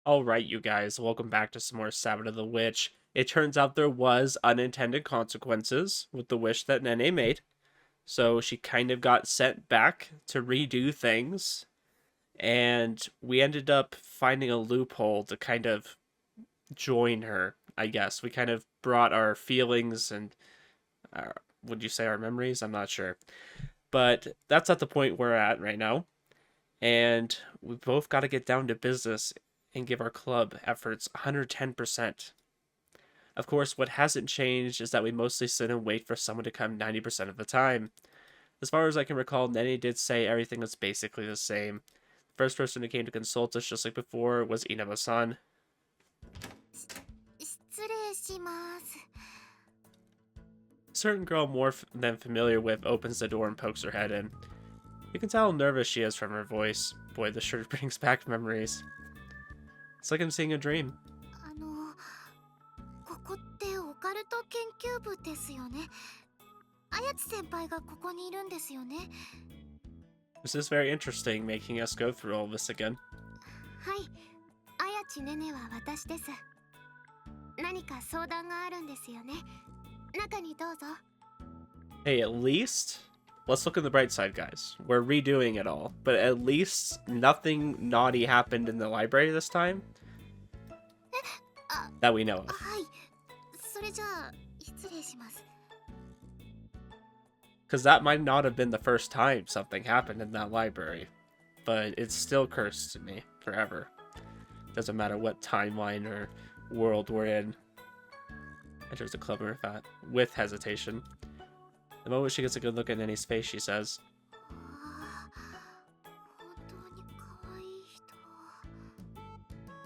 Alright, you guys, welcome back to some more Sabbat of the Witch. It turns out there was unintended consequences with the wish that Nene made. So she kind of got sent back to redo things. And we ended up finding a loophole to kind of join her, I guess. We kind of brought our feelings and, would you say our memories? I'm not sure. But that's at the point we're at right now. And we both got to get down to business and give our club efforts 110%. Of course, what hasn't changed is that we mostly sit and wait for someone to come 90% of the time. As far as I can recall, Nene did say everything was basically the same. The first person who came to consult us, just like before, was Inaba-san. 失礼します。 A certain girl more than familiar with opens the door and pokes her head in. You can tell how nervous she is from her voice. Boy, this sure brings back memories. It's like I'm seeing a dream. ここってオカルト研究部ですよね。綾地先輩がここにいるんですよね。This is very interesting, making us go through all this again. はい、綾地ねねは私です。何か相談があるんですよね。中にどうぞ。 Hey, at least, let's look on the bright side, guys. We're redoing it all, but at least nothing naughty happened in the library this time. That we know of. はい、それじゃあ失礼します。 Because that might not have been the first time something happened in that library, but it's still cursed to me forever. Doesn't matter what timeline or world we're in. Enters the club with hesitation. The moment she gets a good look at Nenny's face, she says, 本当に可愛い人。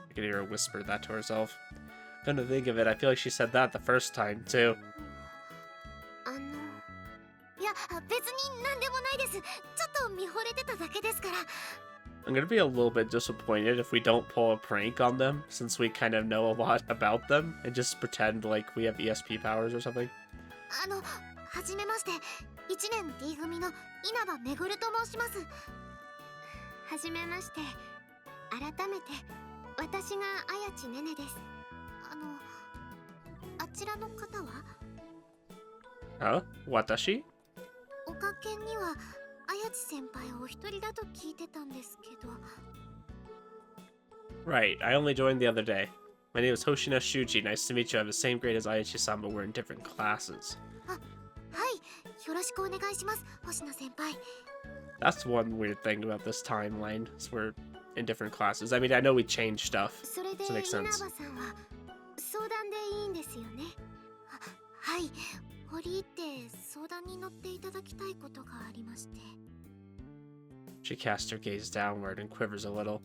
I can hear her whisper that to herself. Come to think of it, I feel like she said that the first time, too. いや、別に何でもないです。ちょっと見惚れてただけですから。 I'm gonna be a little bit disappointed if we don't pull a prank on them, since we kind of know a lot about them, and just pretend like we have ESP powers or something. はじめまして。1年 D 組の稲葉めぐると申します。はじめまして。改めて、私が綾地ねねです。あちらの方は Huh? Watashi? おかけには綾地先輩お一人だと聞いてたんですけど。 Right, I only joined the other day. My name is Hoshina Shuji. Nice to meet you. I'm the same grade as Ayachi-san, but we're in different classes. はい、よろしくお願いします、星野先輩。 That's one weird thing about this timeline, is we're in different classes. I mean, I know we changed stuff, それで so it 稲 makes 葉 sense. さんは相談でいいんですよね。はい、折り入って相談に乗っていただきたいことがありまして。 She casts her gaze downward and quivers a little.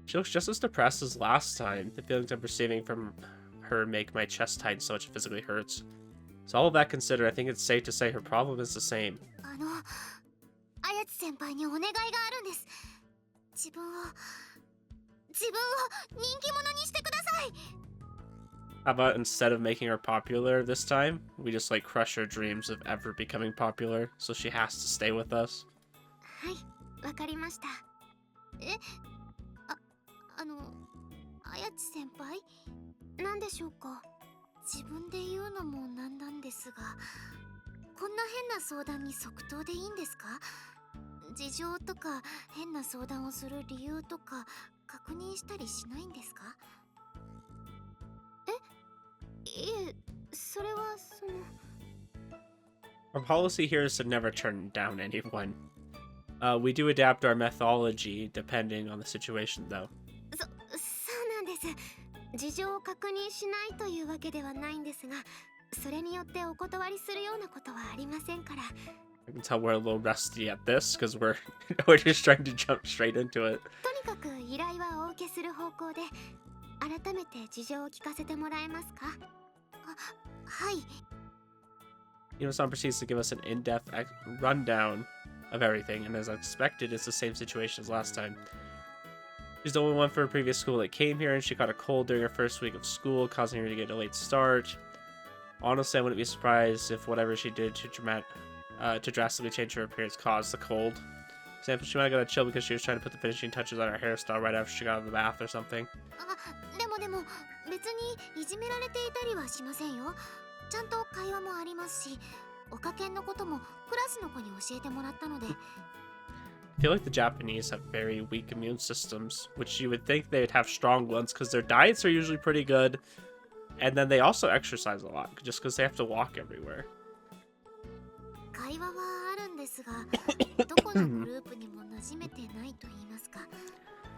She looks just as depressed as last time. The feelings I'm perceiving from her make my chest tighten so much it physically hurts. So all of that considered, I think it's safe to say her problem is the same. 綾地先輩にお願いがあるんです。自分を人気者にしてください。 How about instead of making her popular this time, we just like crush her dreams of ever becoming popular, so she has to stay with us. はい、わかりました。綾地先輩、なんでしょうか。自分で言うのもなんなんですが、こんな変な相談に即答でいいんですか。事情とか変な相談をする理由とか確認したりしないんですか。いえ、それはその。 Our policy here is to never turn down anyone. We do adapt our methodology depending on the situation, though. そうなんです。事情を確認しないというわけではないんですが、それによってお断りするようなことはありませんから。 I can tell we're a little rusty at this because we're just trying to jump straight into it. とにかく依頼はお受けする方向で、改めて事情を聞かせてもらえますか。はい。 Ino-san proceeds to give us an in-depth rundown of everything, and as expected, it's the same situation as last time. She's the only one for her previous school that came here, and she caught a cold during her first week of school, causing her to get a late start. Honestly, I wouldn't be surprised if whatever she did to drastically change her appearance caused the cold. For example, she might have got a chill because she was trying to put the finishing touches on her hairstyle right after she got out of the bath or something. でも別にいじめられていたりはしませんよ。ちゃんと会話もありますし、おかけんのこともクラスの子に教えてもらったので。I feel like the Japanese have very weak immune systems, which you would think they'd have strong ones because their diets are usually pretty good, and then they also exercise a lot just because they have to walk everywhere. 会話はあるんですが、どこのグループにも馴染めてないと言いますか、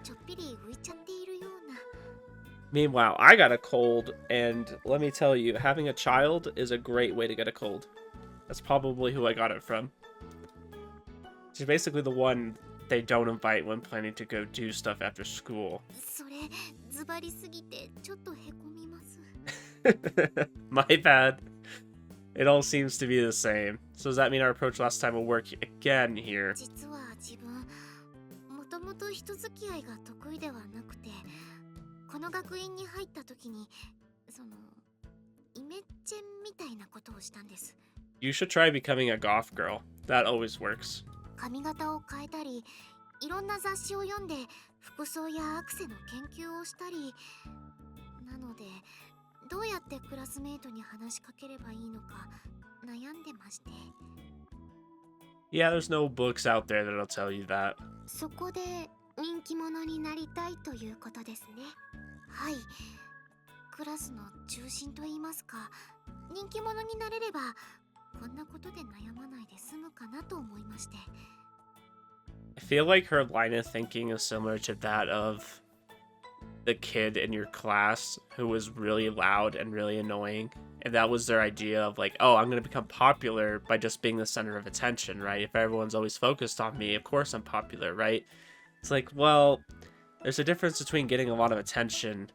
ちょっぴり浮いちゃっているような。Meanwhile, I got a cold, and let me tell you, having a child is a great way to get a cold. That's probably who I got it from. She's basically the one they don't invite when planning to go do stuff after school. それズバリすぎてちょっとへこみます。My bad. It all seems to be the same. So does that mean our approach last time will work again here? 実は自分もともと人付き合いが得意ではなくて、この学院に入った時にそのイメチェンみたいなことをしたんです。 You should try becoming a goth girl. That always works. 髪型を変えたり、いろんな雑誌を読んで服装やアクセの研究をしたり、なのでどうやってクラスメイトに話しかければいいのか悩んでまして。 Yeah, there's no books out there that'll tell you that. そこで人気者になりたいということですね。はい、クラスの中心と言いますか、人気者になれればこんなことで悩まないで済むかなと思いまして。 I feel like her line of thinking is similar to that of the kid in your class who was really loud and really annoying. And that was their idea of like, oh, I'm going to become popular by just being the center of attention, right? If everyone's always focused on me, of course I'm popular, right? It's like, well, there's a difference between getting a lot of attention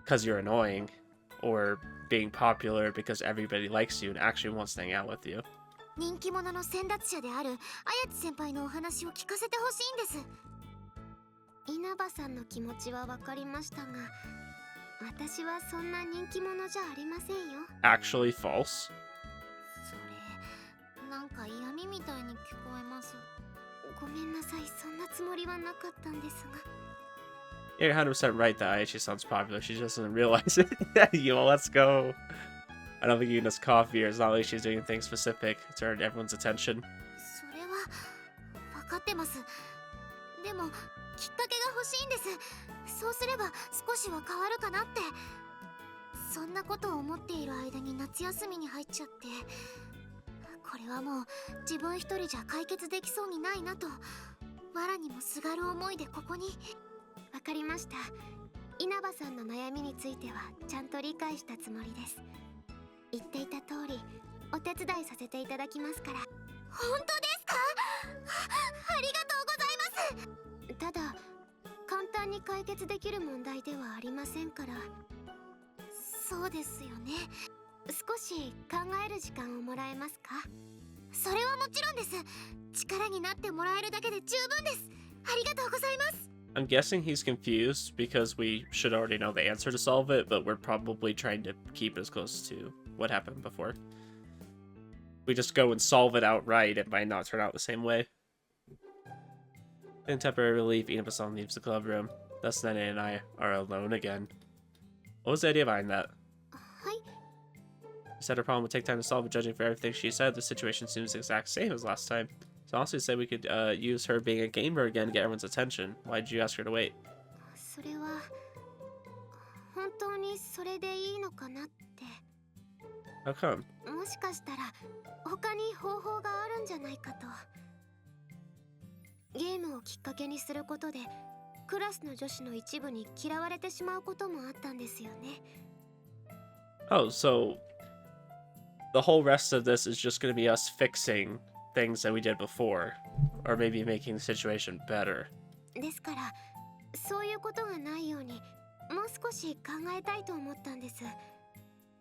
because you're annoying or being popular because everybody likes you and actually wants to hang out with you. 人気者の先達者である綾津先輩のお話を聞かせてほしいんです。稲葉さんの気持ちはわかりましたが、私はそんな人気者じゃありませんよ。 Actually false. それなんか嫌味みたいに聞こえます。ごめんなさい、そんなつもりはなかったんですが。 You're 100% right that Aichi sounds popular. She just doesn't realize it. Yo, let's go. I don't think Yuna's coffee, or it's not like she's doing anything specific to earn everyone's attention. それは分かってます。でもきっかけが欲しいんです。そうすれば少しは変わるかなって。そんなことを思っている間に夏休みに入っちゃって、これはもう自分一人じゃ解決できそうにないなと、藁にもすがる思いでここに。わかりました。稲葉さんの悩みについてはちゃんと理解したつもりです。言っていた通りお手伝いさせていただきますから。本当ですか？ ありがとうございます。ただ簡単に解決できる問題ではありませんから。そうですよね。少し考える時間をもらえますか？それはもちろんです。力になってもらえるだけで十分です。ありがとうございます。 I'm guessing he's confused because we should already know the answer to solve it, but we're probably trying to keep it as close to what happened before. We just go and solve it outright, it might not turn out the same way. In temporary relief, Inaba-san leaves the club room. Thus Nene and I are alone again. What was the idea behind that? はい。 She said her problem would take time to solve, but judging for everything she said, the situation seems the exact same as last time. So honestly said we could use her being a gamer again to get everyone's attention. Why did you ask her to wait? それは本当にそれでいいのかなって。 How come? もしかしたら他に方法があるんじゃないかと。ゲームをきっかけにすることでクラスの女子の一部に嫌われてしまうこともあったんですよね。 Oh, so the whole rest of this is just going to be us fixing things that we did before, or maybe making the situation better. ですからそういうことがないようにもう少し考えたいと思ったんです。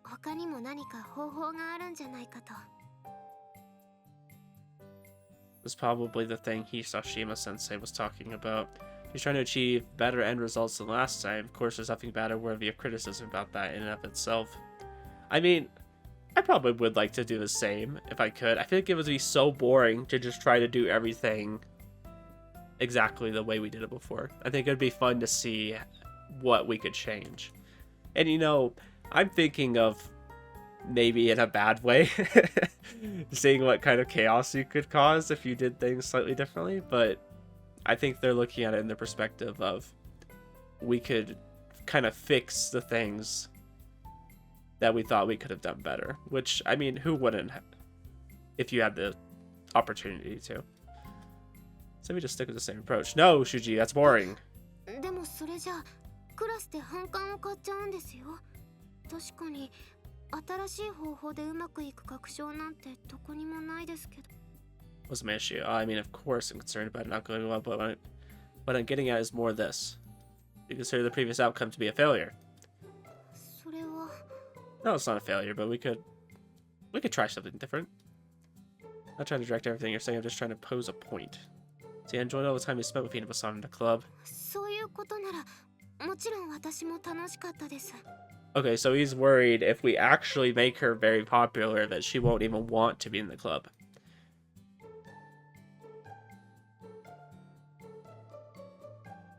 他にも何か方法があるんじゃないかと。 This is probably the thing Hisashima-sensei was talking about. He's trying to achieve better end results than last time. Of course, there's nothing bad or worthy of criticism about that in and of itself. I mean, I probably would like to do the same if I could. I feel like it would be so boring to just try to do everything exactly the way we did it before. I think it'd be fun to see what we could change. And you know, I'm thinking of maybe in a bad way, seeing what kind of chaos you could cause if you did things slightly differently, but I think they're looking at it in the perspective of we could kind of fix the things that we thought we could have done better, which, I mean, who wouldn't if you had the opportunity to? So we just stick with the same approach. No, Shuji, that's boring. でもそれじゃクラスで反感を買っちゃうんですよ。確かに新しい方法でうまくいく確証なんてどこにもないですけど。What's my issue? I mean, of course I'm concerned about it not going well, but what I'm getting at is more this. You consider the previous outcome to be a failure. それは No, it's not a failure, but we could try something different. I'm not trying to direct everything you're saying, I'm just trying to pose a point. See, I enjoyed all the time we spent with Inaba-san in the club. そういうことならもちろん私も楽しかったです。 Okay, so he's worried if we actually make her very popular that she won't even want to be in the club.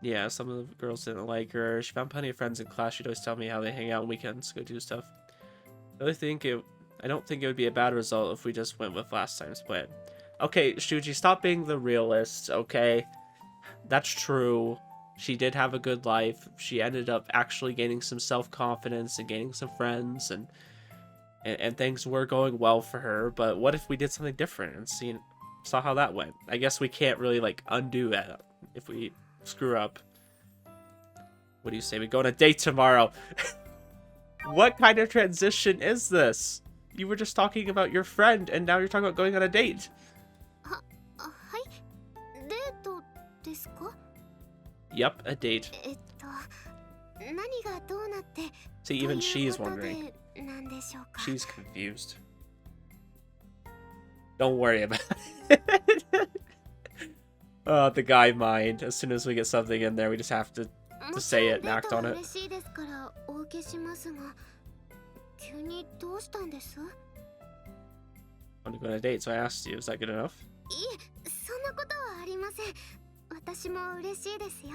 Yeah, some of the girls didn't like her. She found plenty of friends in class. She'd always tell me how they hang out on weekends, go do stuff. I don't think it would be a bad result if we just went with last time's plan. Okay, Shuji, stop being the realist, okay? That's true. She did have a good life. She ended up actually gaining some self-confidence and gaining some friends, and things were going well for her. But what if we did something different and saw how that went? I guess we can't really, like, undo that if we screw up. What do you say? We go on a date tomorrow. What kind of transition is this? You were just talking about your friend, and now you're talking about going on a date. はい、デートですか？ Yep, a date. 何がどうなって See, even she's ということ wondering. でなんでしょうか？ She's confused. Don't worry about it. Oh, the guy mind. As soon as we get something in there, we just have to say it and act on it. 嬉しいですからお受けしますが、急にどうしたんです？ I want to go on a date, so I asked you. Is that good enough? いえ、そんなことはありません。私も嬉しいですよ。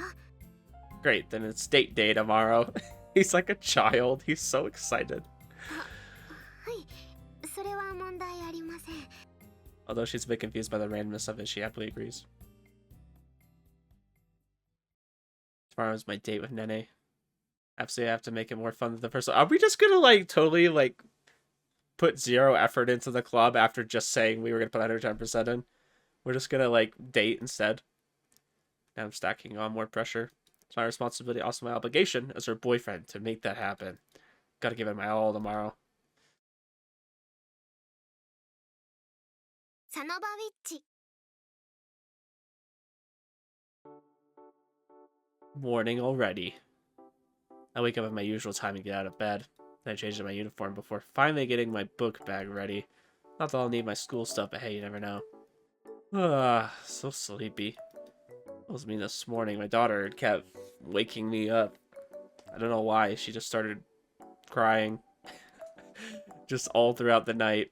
Great, then it's date day tomorrow. He's like a child. He's so excited. はい、それは問題ありません。 Although she's a bit confused by the randomness of it, she happily agrees. Tomorrow's my date with Nene. Absolutely, I have to make it more fun than the first one. Are we just gonna, like, totally, like, put zero effort into the club after just saying we were gonna put 110% in? We're just gonna, like, date instead. Now I'm stacking on more pressure. It's my responsibility, also my obligation as her boyfriend to make that happen. Gotta give it my all tomorrow. サノバウィッチ。 Morning already. I wake up at my usual time and get out of bed. Then I change into my uniform before finally getting my book bag ready. Not that I'll need my school stuff, but hey, you never know. So sleepy. It was me this morning. My daughter kept waking me up. I don't know why. She just started crying. Just all throughout the night.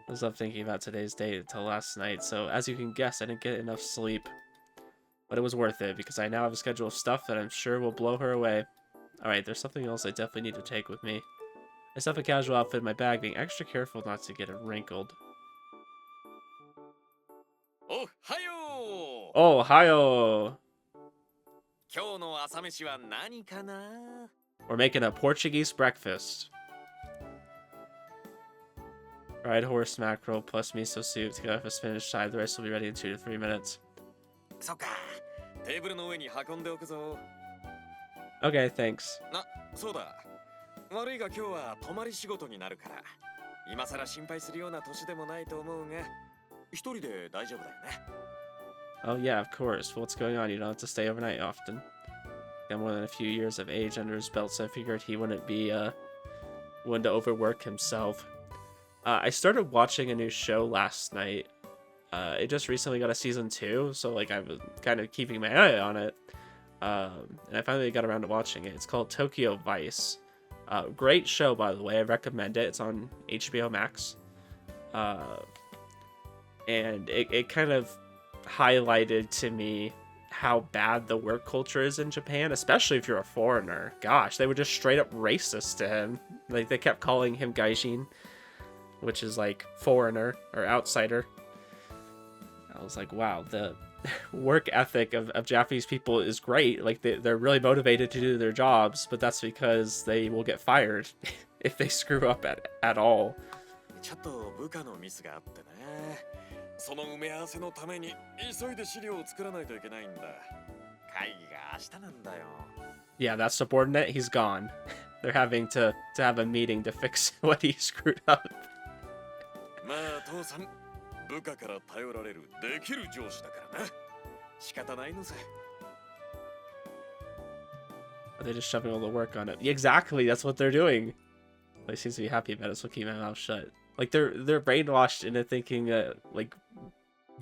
I was up thinking about today's date until last night, so as you can guess, I didn't get enough sleep. But it was worth it, because I now have a schedule of stuff that I'm sure will blow her away. Alright, there's something else I definitely need to take with me. I stuff a casual outfit in my bag, being extra careful not to get it wrinkled. Ohayo! Oh, hiyo! 今日の朝飯は何かな? We're making a Portuguese breakfast. Fried horse mackerel plus miso soup together with a spinach side. The rest will be ready in 2 to 3 minutes. そっか。テーブルの上に運んでおくぞ。 Okay, thanks. そうだ。悪いが今日は泊まり仕事になるから。今さら心配するような年でもないと思うが、一人で大丈夫だよね。Oh yeah, of course. What's going on? You don't have to stay overnight often. Got more than a few years of age under his belt, so I figured he wouldn't be one to overwork himself. I started watching a new show last night. It just recently got a season 2, so like I was kind of keeping my eye on it. And I finally got around to watching it. It's called Tokyo Vice. Great show, by the way. I recommend it. It's on HBO Max. And it kind of highlighted to me how bad the work culture is in Japan, especially if you're a foreigner. Gosh, they were just straight up racist to him. Like, they kept calling him gaijin, which is like foreigner or outsider. I was like, wow, the work ethic of Japanese people is great. Like, they're really motivated to do their jobs, but that's because they will get fired if they screw up at all. ちょっと部下のミスがあってね。その埋め合わせのために急いで資料を作らないといけないんだ。会議が明日なんだよ。Yeah, that subordinate, he's gone. They're having to have a meeting to fix what he screwed up. まあ父さん、部下から頼られるできる上司だからな。仕方ないのさ。Are they just shoving all the work on it? Yeah, exactly, that's what they're doing. They seem to be happy about it, so keep my mouth shut. Like, they're brainwashed into thinking that, like,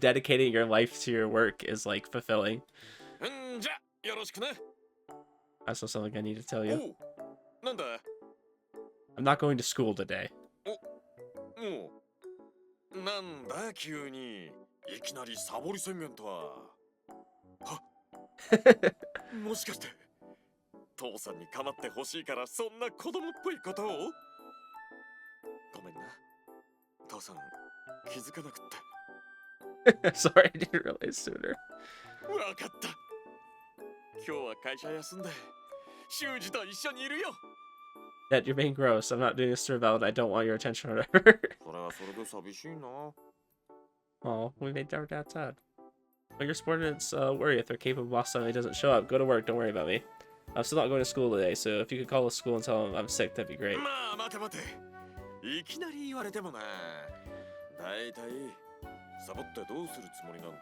dedicating your life to your work is, like, fulfilling. じゃ、よろしくな。That's also something I need to tell you. お、なんだ? I'm not going to school today. もう、なんだ急に。いきなりサボり宣言とは。はもしかして、父さんに構ってほしいからそんな子供っぽいことを？ごめんな。父さん、気づかなくって。Sorry, I didn't realize sooner. わかった。今日は会社休んで、修二と一緒にいるよ。Dad, you're being gross. I'm not doing this to rebel and I don't want your attention or whatever. それはそれで寂しいな。Oh, we made our dad sad. But your subordinates worry if their capable boss suddenly doesn't show up. Go to work, don't worry about me. I'm still not going to school today, so if you could call the school and tell them I'm sick, that'd be great. まあ、待て待て。いきなり言われてもな。だいたい、サボってどうするつもりなんだ？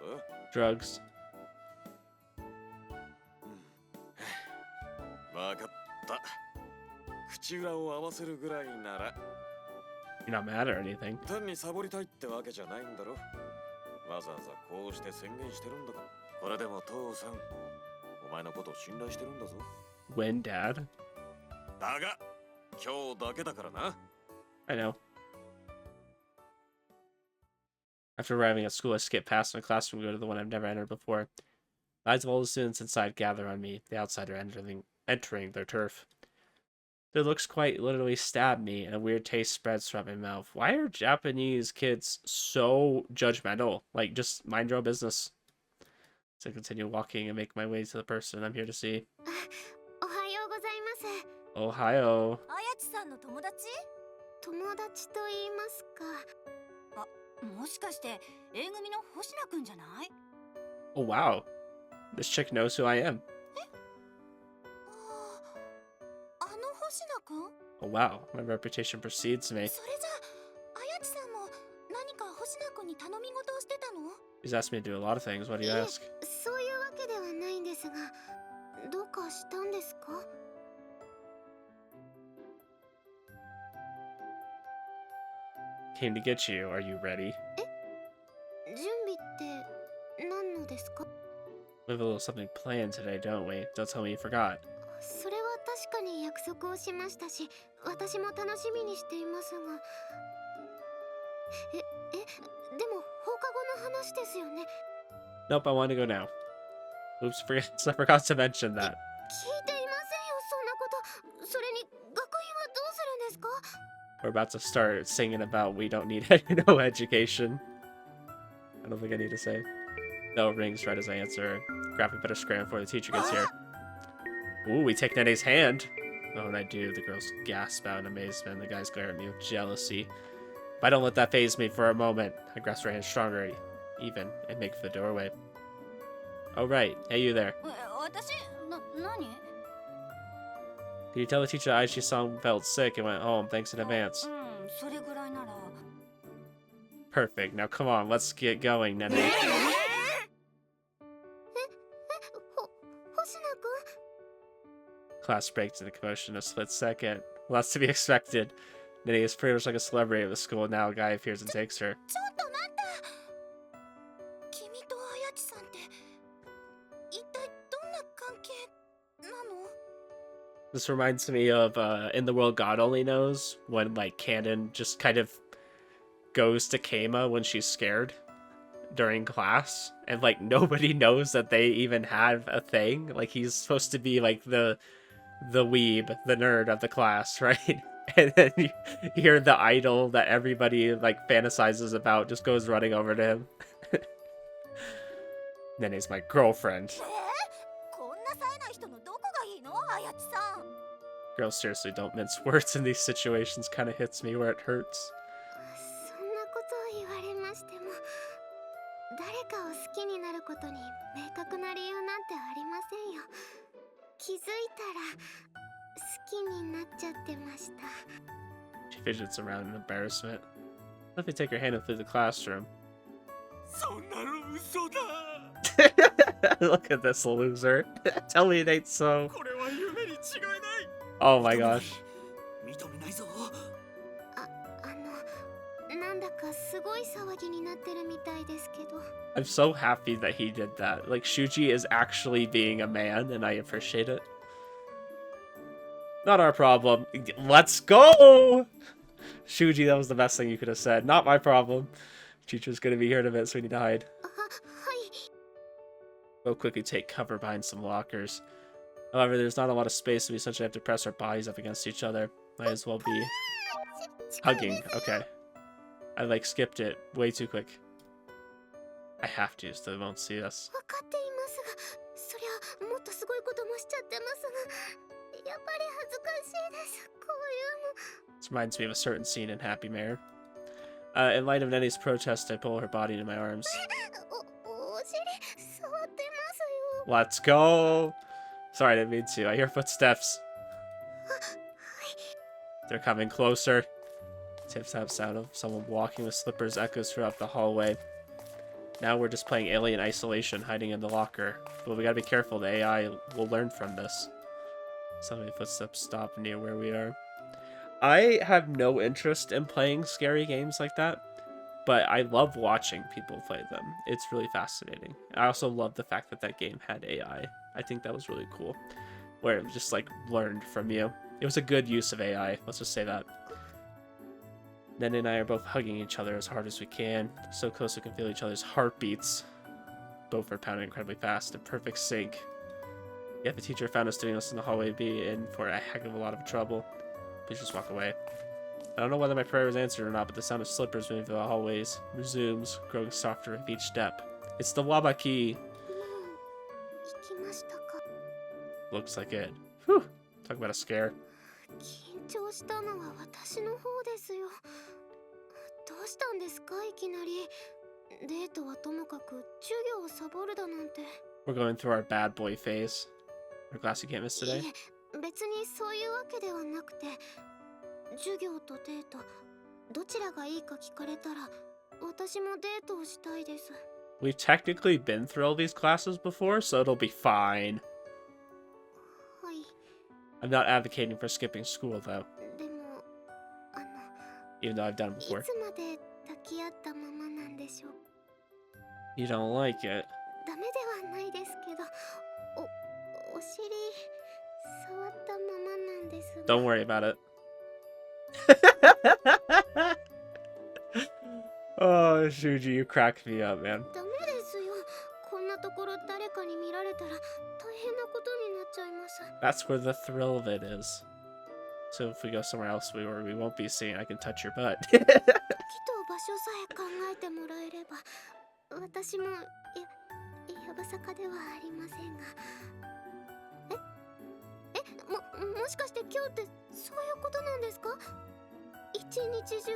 Drugs. わかった。口裏を合わせるぐらいなら。You're not mad or anything. 単にサボりたいってわけじゃないんだろ。わざわざこうして宣言してるんだから。これでも父さん、お前のことを信頼してるんだぞ。When, Dad? だが、今日だけだからな。I know. After arriving at school, I skip past my classroom and go to the one I've never entered before. The eyes of all the students inside gather on me, the outsider entering their turf. Their looks quite literally stab me, and a weird taste spreads throughout my mouth. Why are Japanese kids so judgmental? Like, just mind your own business. So I continue walking and make my way to the person I'm here to see. おはようございます。 Ohio. あやちさんの友達？友達と言いますか。もしかして A 組の星名くんじゃない？ Oh, wow. This chick knows who I am. あの星名くん？ Oh, wow. My reputation precedes me. それじゃあやちさんも何か星名くんに頼み事をしてたの？ He's asked me to do a lot of things. What do you ask? そういうわけではないんですが、どうかしたんですか？ Came to get you. Are you ready? 準備って何のですか？ We have a little something planned today, don't we? Don't tell me you forgot. それは確かに約束をしましたし、私も楽しみにしていますが。でも放課後の話ですよね。 Nope, I want to go now. Oops, I forgot to mention that. 聞いていませんよ、そんなこと。それに学院はどうするんですか？ We're about to start singing about we don't need no education. I don't think I need to say. Bell rings right as I answer. Grab a better scram before the teacher gets here. Ooh, we take Nene's hand. Oh, and I do. The girls gasp out in amazement. The guys glare at me with jealousy. But I don't let that faze me for a moment. I grasp her hand stronger, even, and make for the doorway. Oh, right. Hey, you there. 私何？ Can you tell the teacher that Aichi-san felt sick and went home? Thanks in advance. それぐらいなら。 Perfect. Now, come on. Let's get going, Nene. 星名くん？ Class breaks in a commotion in a split second. Well, that's to be expected. Nene is pretty much like a celebrity of the school. Now a guy appears and takes her. ちょっと待った。君とあやちさんって一体どんな関係なの？ This reminds me of In the World God Only Knows, when like Canon just kind of goes to Kama when she's scared during class, and like nobody knows that they even have a thing. Like he's supposed to be like the weeb, the nerd of the class, right? And then you hear the idol that everybody like fantasizes about just goes running over to him. Nene's my girlfriend. こんな冴えない人のどこがいいのあやちさん Girls seriously don't mince words in these situations. Kind of hits me where it hurts. そんなことを言われましても、誰かを好きになることに明確な理由なんてありませんよ。気づいたら好きになっちゃってました。 She fidgets around in embarrassment. Let me take her hand through the classroom. そんなの嘘だ Look at this loser. Tell me it ain't so. これは夢に違いない Oh my gosh. 認めないぞなんだかすごい騒ぎになってるみたいですけど。 I'm so happy that he did that. Like, Shuji is actually being a man, and I appreciate it. Not our problem. Let's go! Shuji, that was the best thing you could have said. Not my problem. Teacher's gonna be here in a minute, so we need to hide. はい。 We'll quickly take cover behind some lockers. However, there's not a lot of space, so we essentially have to press our bodies up against each other. Might as well be hugging. Okay. I, like, skipped it way too quick. I have to, so they won't see us. 分かっていますが、そりゃもっとすごいこともしちゃってますが、やっぱり恥ずかしいです。こういうの。 This reminds me of a certain scene in Happy Mayor. In light of Nenny's protest, I pull her body into my arms. お尻触ってますよ。 Let's go! Sorry, I didn't mean to. I hear footsteps. They're coming closer. Tip-tap sound of someone walking with slippers echoes throughout the hallway. Now we're just playing Alien Isolation, hiding in the locker. But we gotta be careful, the AI will learn from this. Suddenly footsteps stop near where we are. I have no interest in playing scary games like that, but I love watching people play them. It's really fascinating. I also love the fact that that game had AI. I think that was really cool, where it just like learned from you. It was a good use of AI, let's just say that. Nene and I are both hugging each other as hard as we can, so close we can feel each other's heartbeats. Both are pounding incredibly fast, in perfect sync. Yet the teacher found us doing this in the hallway, be in for a heck of a lot of trouble. Please just walk away. I don't know whether my prayer was answered or not, but the sound of slippers moving through the hallways resumes, growing softer with each step. It's the Wabaki. もう行きましたか。 Looks like it. Whew. Talk about a scare. 緊張したのは私の方ですよ。どうしたんですかいきなり。デートはともかく授業をサボるだなんて。 We're going through our bad boy phase. Our class you can't miss い today. え、別にそういうわけではなくて、授業とデートどちらがいいか聞かれたら、私もデートをしたいです。 We've technically been through all these classes before, so it'll be fine. はい。 I'm not advocating for skipping school, though, でも、even though I've done it い before. つまで抱き合ったままなんでしょう。 You don't like it. ダメではないですけど、お尻触ったままなんですが。 Don't worry about it. Oh, Shuji, you crack me up, man. ダメですよ。こんなところ誰かに見られたら大変なことになっちゃいます。 That's where the thrill of it is. So if we go somewhere else where we won't be seen, I can touch your butt. 時と場所さえ考えてもらえれば、私もやぶさかではありませんが。もしかして今日ってそういうことなんですか？一日中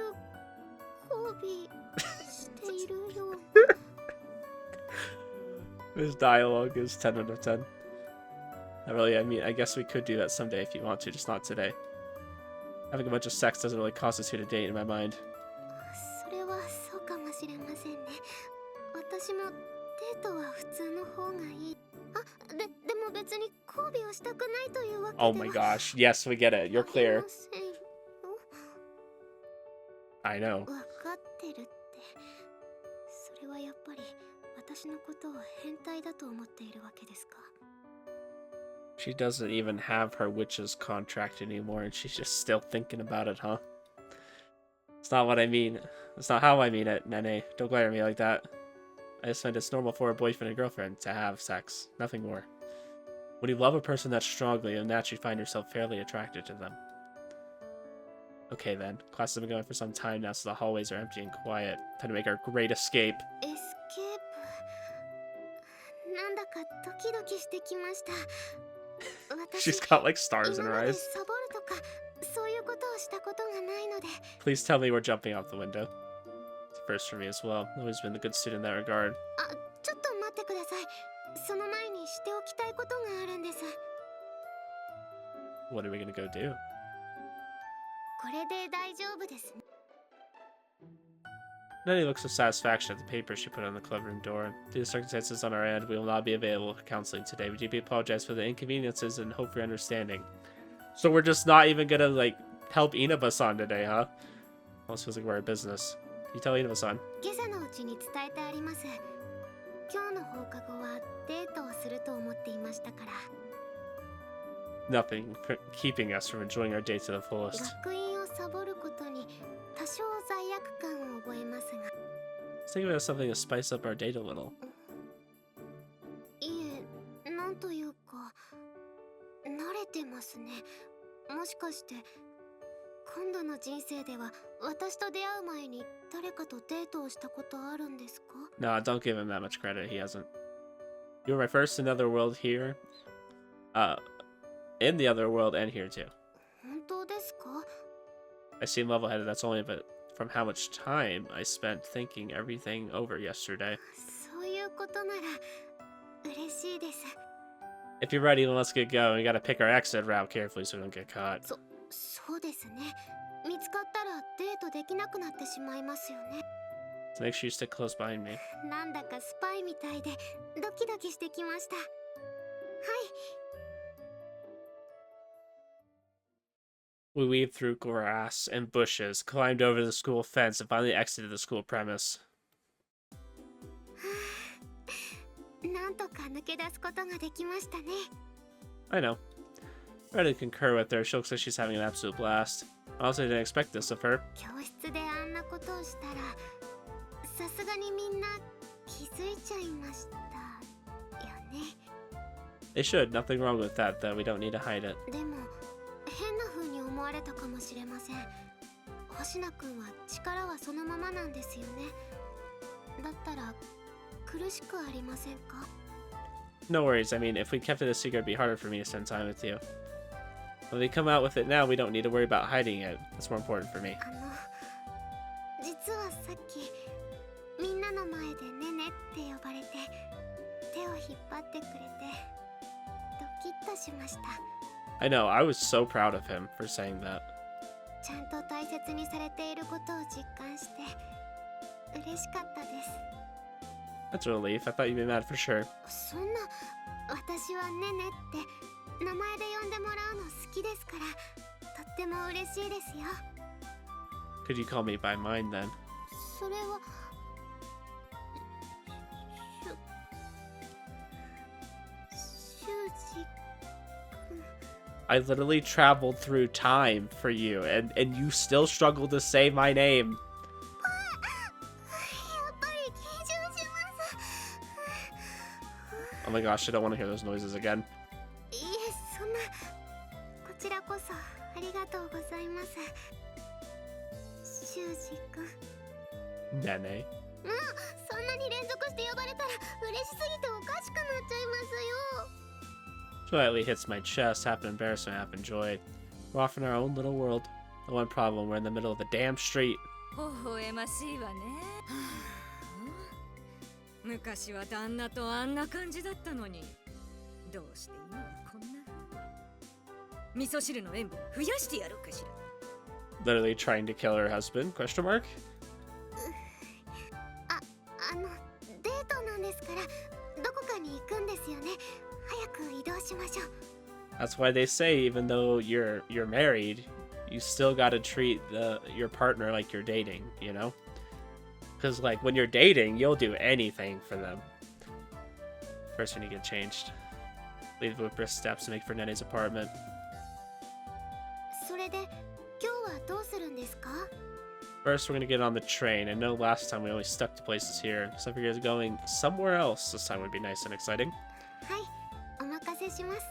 交尾しているような。 This dialogue is 10 out of 10. Not really, I mean, I guess we could do that someday if you want to, just not today. Having a bunch of sex doesn't really cause us two to date in my mind. それはそうかもしれませんね。私もデートは普通の方がいい。でも別に交尾をしたくないというわけでは。 Oh my gosh, yes, we get it. You're あり clear. ませんよ。 I know. わかってるって。それはやっぱり私のことを変態だと思っているわけですか？ She doesn't even have her witch's contract anymore, and she's just still thinking about it, huh? It's not what I mean. It's not how I mean it, Nene. Don't glare at me like that. I just find it's normal for a boyfriend and girlfriend to have sex. Nothing more. When you love a person that strongly, you'll naturally find yourself fairly attracted to them. Okay then. Class has been going for some time now, so the hallways are empty and quiet. Time to make our great escape. エスケープなんだかドキドキしてきました。私 She's got like stars in 今 her まで eyes. サボるとかそういうことをしたことがないので Please tell me we're jumping out the window. It's a first for me as well. I've always been a good student in that regard. あ、ちょっと待ってください。その前にしておきたいことがあるんです。 What are we gonna go do? これで大丈夫ですね。 Nettie looks with satisfaction at the paper she put on the clubroom door. Due to circumstances on our end, we will not be available for counseling today. We deeply apologize for the inconveniences and hope for your understanding. So we're just not even gonna, like, help Inaba-san today, huh? Almost feels like we're a business. You tell Inaba-san. 今朝のうちに伝えてあります。今日の放課後はデートをすると思っていましたから。 Nothing keeping us from enjoying our day to the fullest. 学院をサボることに多少罪悪感を覚えますが。 Let's think about something to spice up our date a little. いえ、なんというか慣れてますね。もしかして今度の人生では私と出会う前に誰かとデートをしたことあるんですか？ Nah, don't give him that much credit. He hasn't. You were my first in the other world here. In the other world and here too. 本当ですか？ I seem level-headed, that's only but from how much time I spent thinking everything over yesterday. そういうことなら嬉しいです。 If you're ready, then let's get going. We gotta pick our exit route carefully so we don't get caught. そうですね。見つかったらデートできなくなってしまいますよね。 So make sure you stick close behind me. なんだかスパイみたいでドキドキしてきました。はい。 We weaved through grass and bushes, climbed over the school fence, and finally exited the school premise. なんとか抜け出すことができましたね。 I know. Ready to concur with her. She looks like she's having an absolute blast. I also didn't expect this of her. 教室であんなことをしたらさすがにみんな気づいちゃいましたよね。 They should. Nothing wrong with that, though. We don't need to hide it. でも変な風に思われたかもしれません。星名くんは力はそのままなんですよね。だったら苦しくありませんか？ No worries. I mean, if we kept it a secret, it'd be harder for me to spend time with you. When we come out with it now, we don't need to worry about hiding it. That's more important for me. 実はさっきみんなの前でねねって呼ばれて手を引っ張ってくれてドキッとしました。 I know. I was so proud of him for saying that. ちゃんと大切にされていることを実感して嬉しかったです。 That's a relief. I thought you'd be mad for sure. そんな、私はねねって名前で呼んでもらうの好きですから、とっても嬉しいですよ。 Could you call me by mine then? それはシュージ I literally traveled through time for you, and you still struggle to say my name. やっぱり緊張します。 Oh my gosh, I don't want to hear those noises again. いえ、そんな、こちらこそありがとうございます。シュージ君。 Nene. そんなに連続して呼ばれたら嬉しすぎておかしくなっちゃいますよ。 Slightly hits my chest, half embarrassment, half enjoyed. We're off in our own little world. The one problem, we're in the middle of the damn street. 微笑ましいわね。昔は旦那とあんな感じだったのに、どうして今はこんな。味噌汁の塩分増やしてやろうかしら。 Literally trying to kill her husband? Question mark? デートなんですからどこかに行くんですよね。早く移動しましょう。 That's why they say even though you're married, you still gotta treat your partner like you're dating, you know? Because like when you're dating, you'll do anything for them. First, we need to get changed. Leave with brisk steps to make for Nene's apartment. それで今日はどうするんですか？ First, we're gonna get on the train. I know last time we only stuck to places here, so if you're guys going somewhere else this time would be nice and exciting. はい、お任せします。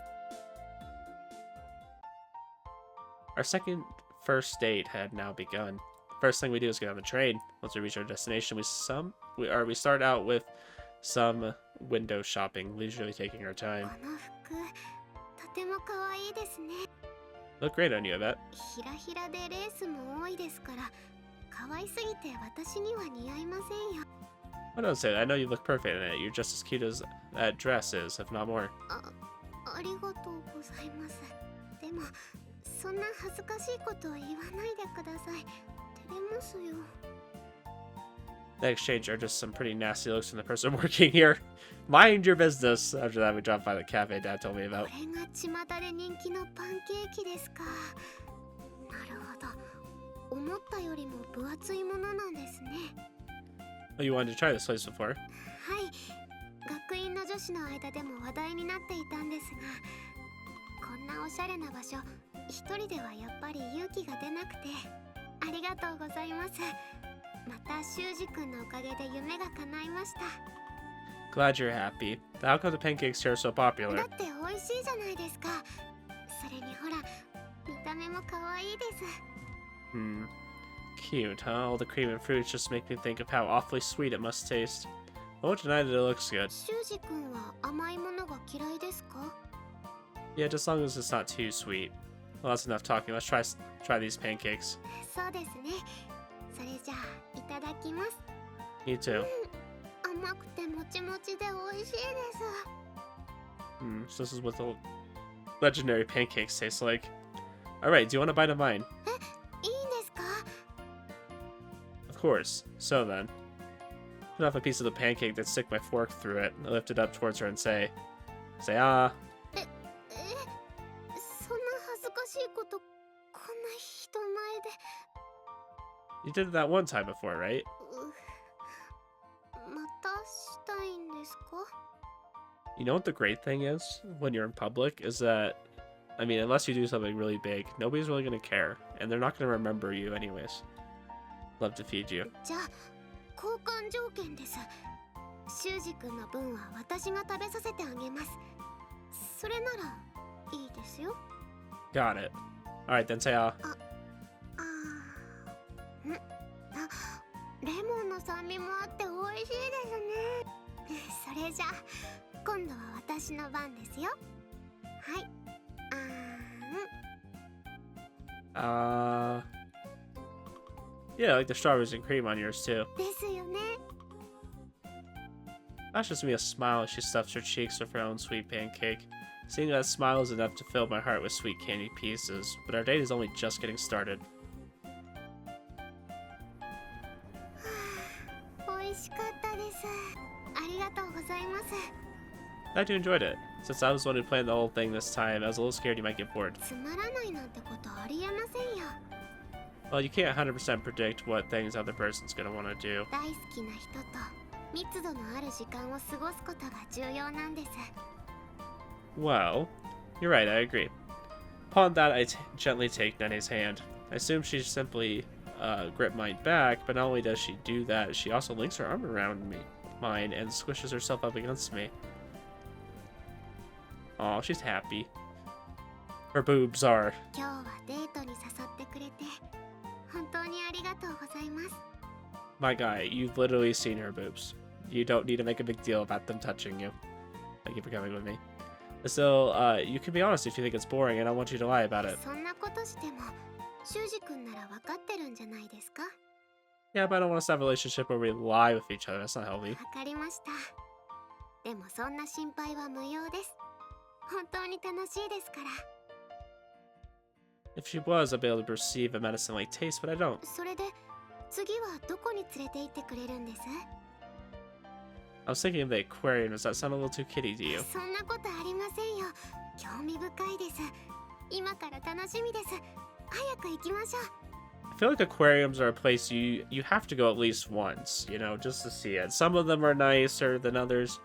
Our second first date had now begun. First thing we do is get on the train. Once we reach our destination, we start out with some window shopping, leisurely taking our こ time. の服、とても可愛いですね。 Look great on you, I bet. ひらひらでレースも多いですから、可愛すぎて私には似合いませんよ。 I don't say that. I know you look perfect in it. You're just as cute as that dress is, if not more. ありがとうございます。でも、そんな恥ずかしいことを言わないでください。照れますよ。 The exchange are just some pretty nasty looks from the person working here. Mind your business. After that, we dropped by the cafe Dad told me こ about. れが巷で人気のパンケーキですか。なるほど。思ったよりも分厚いものなんですね。 Oh, you wanted to try this place before? はい。学院の女子の間でも話題になっていたんですが、こんなおしゃれな場所、一人ではやっぱり勇気が出なくて、ありがとうございます。また修二君のおかげで夢が叶いました。 Glad you're happy. How come the pancakes here are so だ popular? って美味しいじゃないですか。それにほら、見た目も可愛いです。 Hmm. Cute, huh? All the cream and fruits just make me think of how awfully sweet it must taste. I won't deny that it looks good. 修二君は甘いものが嫌いですか？ Yeah, just as long as it's not too sweet. Well, that's enough talking. Let's try these pancakes. そうですね。それじゃあいただきます。 Me too. 甘くてもちもちで美味しいです。 Hmm. So this is what the legendary pancakes taste like. Alright, do you want a bite of mine? いいんですか？ Of course. So then. Put off a piece of the pancake, then stick my fork through it. I lift it up towards her and say, ah. そんな恥ずかしいことこんな人前で。 You did it that one time before, right? またしたいんですか？ You know what the great thing is when you're in public is that, I mean, unless you do something really big, nobody's really going to care. And they're not going to remember you anyways. Love to feed you. じゃあ交換条件です。修二君の分は私が食べさせてあげます。それならいいですよ。 Got it. Alright, then say ah. レモンの酸味もあって美味しいですね。それじゃあ今度は私の番ですよ。はい。Yeah, I like the strawberries and cream on yours too. ですよね。 Flashes me a smile as she stuffs her cheeks with her own sweet pancake. Seeing that smile is enough to fill my heart with sweet candy pieces, but our date is only just getting started. 美味しかったです。ありがとうございます。 Glad you enjoyed it. Since I was the one who planned the whole thing this time, I was a little scared you might get bored. つまらないなんてことありえませんよ。 Well, you can't 100% predict what things other person's gonna want to do. 大好きな人と密度のある時間を過ごすことが重要なんです。 Well, you're right, I agree. Upon that, I gently take Nene's hand. I assume she simply grip mine back, but not only does she do that, she also links her arm around mine, and squishes herself up against me. Aw, she's happy. Her boobs are. 今日はデートに誘ってくれて本当にありがとうございます。 My guy, you've literally seen her boobs. You don't need to make a big deal about them touching you. Thank you for coming with me. So, you can be honest if you think it's boring, and I want you to lie about it. そんなことしても修二君なら分かってるんじゃないですか？ Yeah, but I don't want us to have a relationship where we lie with each other. That's not healthy. わかりました。でもそんな心配は無用です。本当に楽しいですから。 If she was, I'd be able to perceive a medicine-like taste, but I don't. それで次はどこに連れて行ってくれるんです？ I was thinking of the aquarium. Does that sound a little too kiddie to you? そんなことありませんよ。興味深いです。今から楽しみです。早く行きましょう。 I feel like aquariums are a place you have to go at least once, you know, just to see it. Some of them are nicer than others,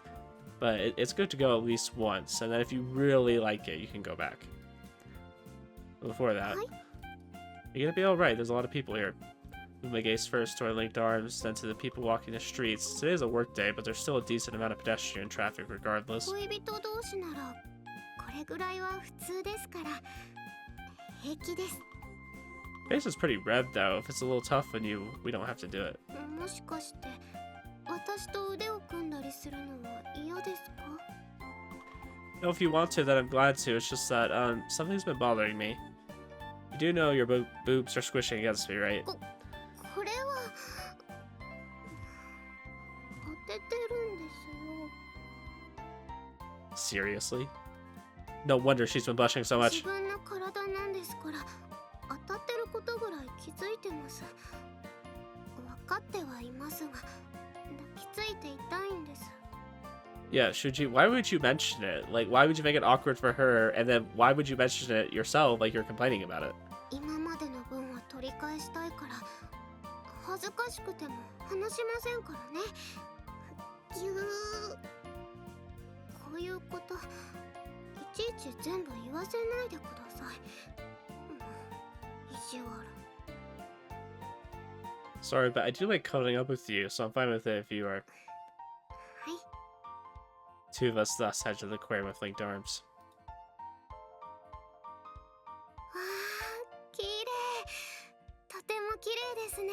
but it's good to go at least once, and then if you really like it, you can go back. But before that, Hi. you're gonna be alright. There's a lot of people here. Umege's first toward linked arms, then to the people walking the streets. Today is a work day, but there's still a decent amount of pedestrian traffic regardless. 恋人同士ならこれぐらいは普通ですから平気です。 Face is pretty red though. If it's a little tough on you, we don't have to do it. もしかして私と腕を組んだりするのは嫌ですか？ No, if you want to, then I'm glad to. It's just that, something's been bothering me. You do know your boobs are squishing against me, right? これは当ててるんですよ。 Seriously? No wonder she's been blushing so 自 much. 分の体なんですから当たってることぐらい気づいてます。分かってはいますが抱きついていたいんです。 Yeah, Shuji, why would you mention it? Like, why would you make it awkward for her, and then why would you mention it yourself, like you're complaining about it? 今までの分は取り返したいから恥ずかしくても話しませんからね。ぎゅーこういうこといちいち全部言わせないでください。意地悪。 Sorry, but I do like cuddling up with you, so I'm fine with it if you are. はい。 Two of us thus head to the aquarium with linked arms. わー、綺麗。とても綺麗ですね。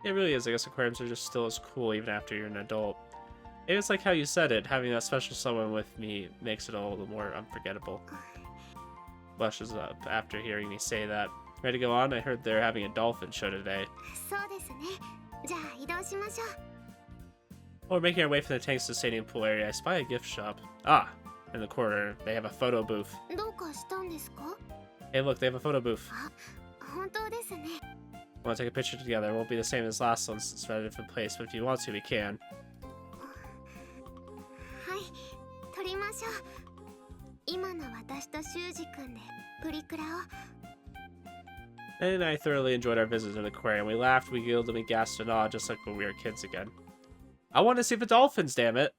It really is. I guess aquariums are just still as cool even after you're an adult. Maybe it's like how you said it, having that special someone with me makes it all the more unforgettable. Blushes up after hearing me say that. Ready to go on? I heard they're having a dolphin show today. そうですね。じゃあ移動しましょう。 While we're making our way from the tanks to the stadium pool area, I spy a gift shop. Ah, in the corner, they have a photo booth. どうかしたんですか？ Hey, look, they have a photo booth. あ、本当ですね。 Want to take a picture together? It won't be the same as last one since it's at a different place, but if you want to, we can. はい、撮りましょう。今の私と修二君でプリクラを。 Nanny and I thoroughly enjoyed our visit to the aquarium. We laughed, we giggled, and we gasped in awe, just like when we were kids again. I want to see the dolphins, damn it!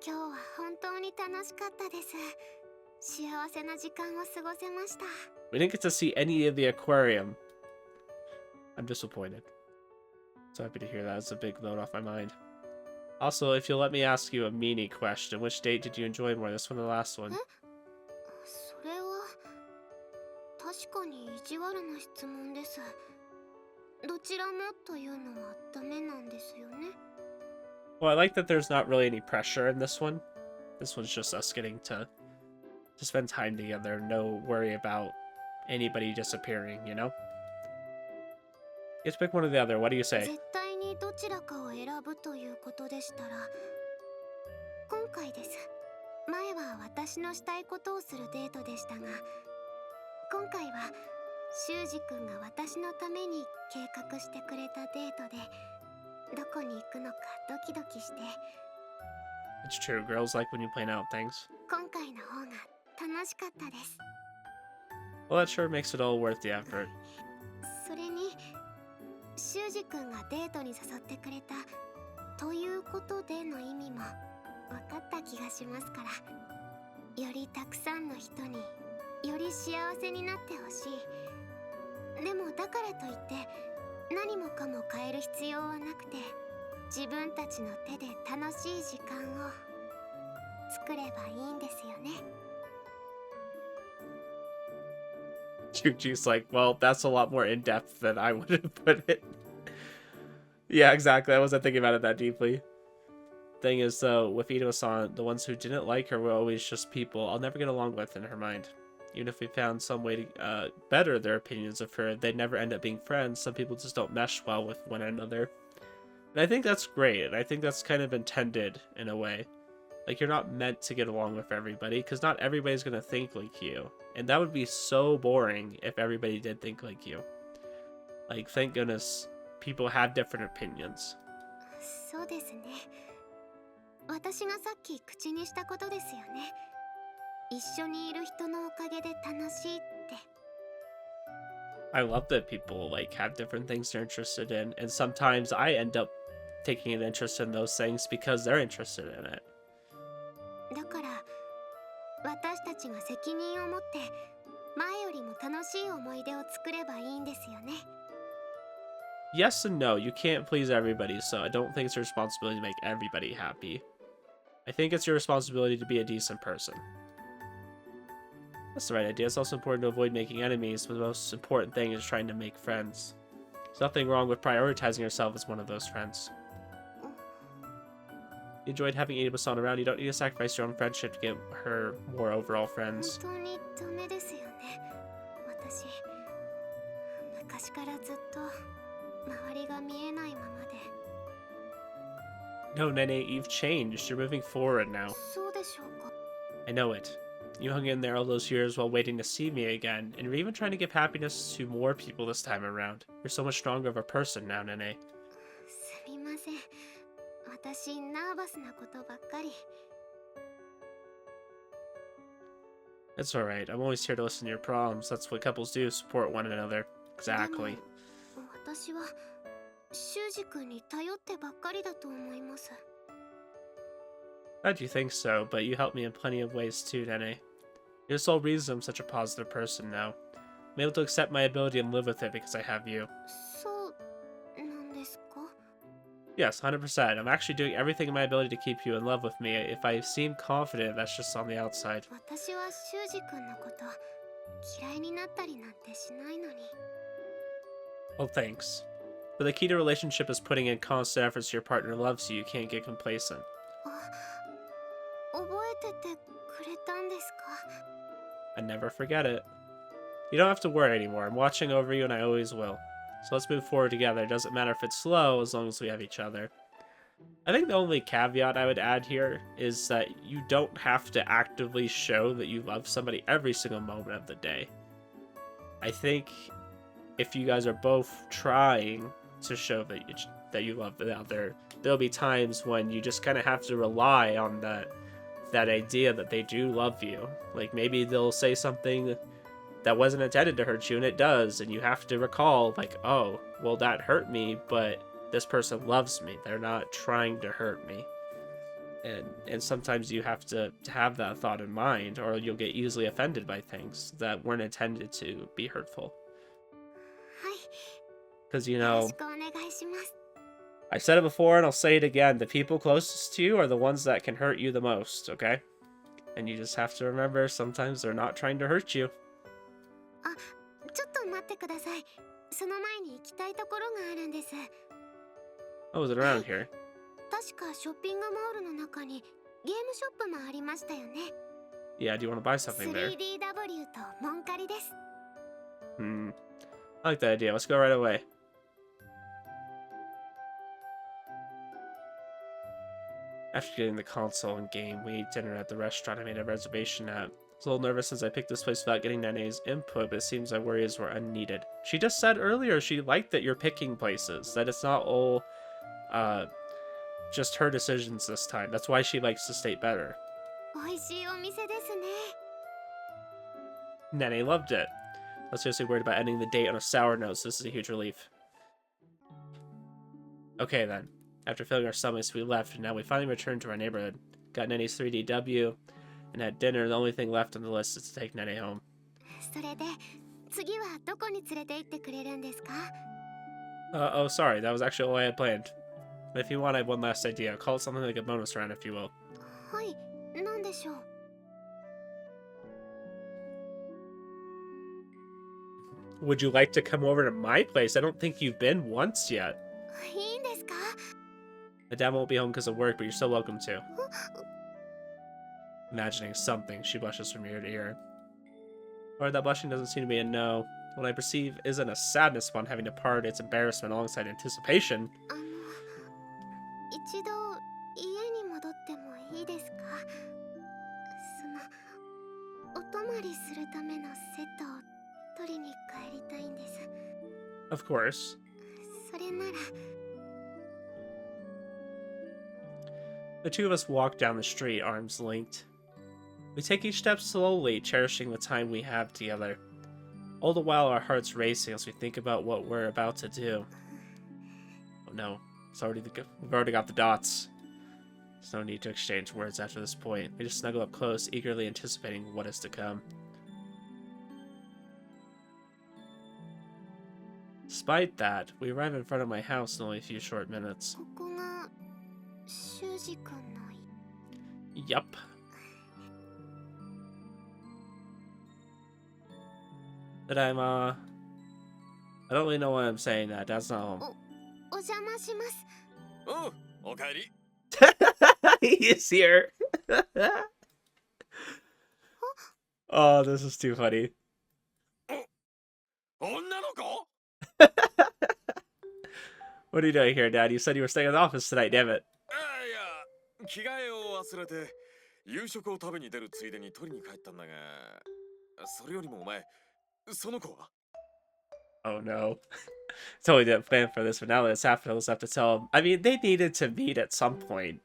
今日は本当に楽しかったです。幸せな時間を過ごせました。 We didn't get to see any of the aquarium. I'm disappointed. So happy to hear that. It's a big load off my mind. Also, if you'll let me ask you a mini question, which date did you enjoy more, this one or the last one? それは確かに意地悪な質問です。どちらもというのはダメなんですよね。 Well, I like that there's not really any pressure in this one. This one's just us getting to spend time together. No worry about anybody disappearing, you know? Let's pick one or the other. What do you say? 絶対にどちらかを選ぶということでしたら、今回です。前は私のしたいことをするデートでしたが、今回は修二君が私のために計画してくれたデートで、どこに行くのかドキドキして、 It's true. Girls like when you plan out things. 今回の方が楽しかったです。 Well, that sure makes it all worth the effort. それに修二君がデートに誘ってくれたということでの意味も分かった気がしますから、よりたくさんの人により幸せになってほしい。でもだからといって何もかも変える必要はなくて、自分たちの手で楽しい時間を作ればいいんですよね。 Juju's like, well, that's a lot more in-depth than I would have put it. Yeah, exactly. I wasn't thinking about it that deeply. Thing is, though, with Ito-san, the ones who didn't like her were always just people I'll never get along with in her mind. Even if we found some way to better their opinions of her, they'd never end up being friends. Some people just don't mesh well with one another. And I think that's great, and I think that's kind of intended in a way. Like, you're not meant to get along with everybody, because not everybody's going to think like you. And that would be so boring if everybody did think like you. Like, thank goodness people have different opinions. そうですね。私がさっき口にしたことですよね。一緒にいる人のおかげで楽しいって。 I love that people, like, have different things they're interested in, and sometimes I end up taking an interest in those things because they're interested in it. だから私たちが責任を持って前よりも楽しい思い出を作ればいいんですよね。 Yes and no. You can't please everybody, so I don't think it's your responsibility to make everybody happy. I think it's your responsibility to be a decent person. That's the right idea. It's also important to avoid making enemies, but the most important thing is trying to make friends. There's nothing wrong with prioritizing yourself as one of those friends. You enjoyed having Inaba-san around. You don't need to sacrifice your own friendship to get her more overall friends. 本当にダメですよね。私昔からずっと周りが見えないままで。 No, Nene, you've changed. You're moving forward now. そうでしょうか。 I know it. You hung in there all those years while waiting to see me again, and you're even trying to give happiness to more people this time around. You're so much stronger of a person now, Nene. すみません。私ナーバスなことばっかり。 It's alright. I'm always here to listen to your problems. That's what couples do, support one another. Exactly. でも私は修二君に頼ってばっかりだと思います。 Glad you think so, but you helped me in plenty of ways too, Nene. You're the sole reason I'm such a positive person now. I'm able to accept my ability and live with it because I have you. そうなんですか？ Yes, 100%. I'm actually doing everything in my ability to keep you in love with me. If I seem confident, that's just on the outside. 私は修二君のこと嫌いになったりなんてしないのに。 Well, thanks. But the key to a relationship is putting in constant efforts so your partner loves you. You can't get complacent. 覚えててくれたんですか？ I never forget it. You don't have to worry anymore. I'm watching over you and I always will. So let's move forward together. It doesn't matter if it's slow as long as we have each other. I think the only caveat I would add here is that you don't have to actively show that you love somebody every single moment of the day. I think if you guys are both trying to show that you love the other, there'll be times when you just kind of have to rely on that idea that they do love you. Like maybe they'll say something that wasn't intended to hurt you and it does, and you have to recall like, oh, well, that hurt me, but this person loves me. They're not trying to hurt me. And sometimes you have to have that thought in mind, or you'll get easily offended by things that weren't intended to be hurtful. はい。 Because, よろしくお願いします。 I said it before and I'll say it again. The people closest to you are the ones that can hurt you the most, okay? And you just have to remember sometimes they're not trying to hurt you. あ、ちょっと待ってください。その前に行きたいところがあるんです。 Oh, is it around here? 確かショッピングモールの中にゲームショップもありましたよね。 Yeah, do you want to buy something there? 3DW とモンカリです。 I like that idea. Let's go right away. After getting the console and game, we ate dinner at the restaurant I made a reservation at. I was a little nervous since I picked this place without getting Nene's input, but it seems my worries were unneeded. She just said earlier she liked that you're picking places, that it's not all just her decisions this time. That's why she likes the state better. 美味しいお店ですね。 Nene loved it. I was seriously worried about ending the date on a sour note, so this is a huge relief. Okay then. After filling our stomachs, we left, and now we finally returned to our neighborhood. Got Nene's 3DW, and had dinner. The only thing left on the list is to take Nene home. それで次はどこに連れて行ってくれるんですか？ Oh, sorry. That was actually all I had planned. But if you want, I have one last idea. Call it something like a bonus round, if you will. はい、なんでしょう。 Would you like to come over to my place? I don't think you've been once yet. いいんですか？ My dad won't be home because of work, but you're still welcome to. Imagining something, she blushes from ear to ear. Or that blushing doesn't seem to be a no. What I perceive isn't a sadness upon having to part, it's embarrassment alongside anticipation. 一度家に戻ってもいいですか？お泊まりするためのセットを取りに帰りたいんです。 Of course. それなら。 The two of us walk down the street, arms linked. We take each step slowly, cherishing the time we have together. All the while, our hearts racing as we think about what we're about to do. Oh no, we've already got the dots. There's no need to exchange words after this point. We just snuggle up close, eagerly anticipating what is to come. Despite that, we arrive in front of my house in only a few short minutes. ここが修二君の Yup. But I don't really know why I'm saying that. That's not home. お邪魔します。おう、おかえり。He is here. Oh, this is too funny. 女の子？ What are you doing here, Dad? You said you were staying in the office tonight, damn it. いや、着替えを忘れて夕食を食べに出るついでに取りに帰ったんだが、それよりもお前、その子は？ Oh no. Totally didn't plan for this, but now that it's happened, I'll just have to tell him. I mean, they needed to meet at some point.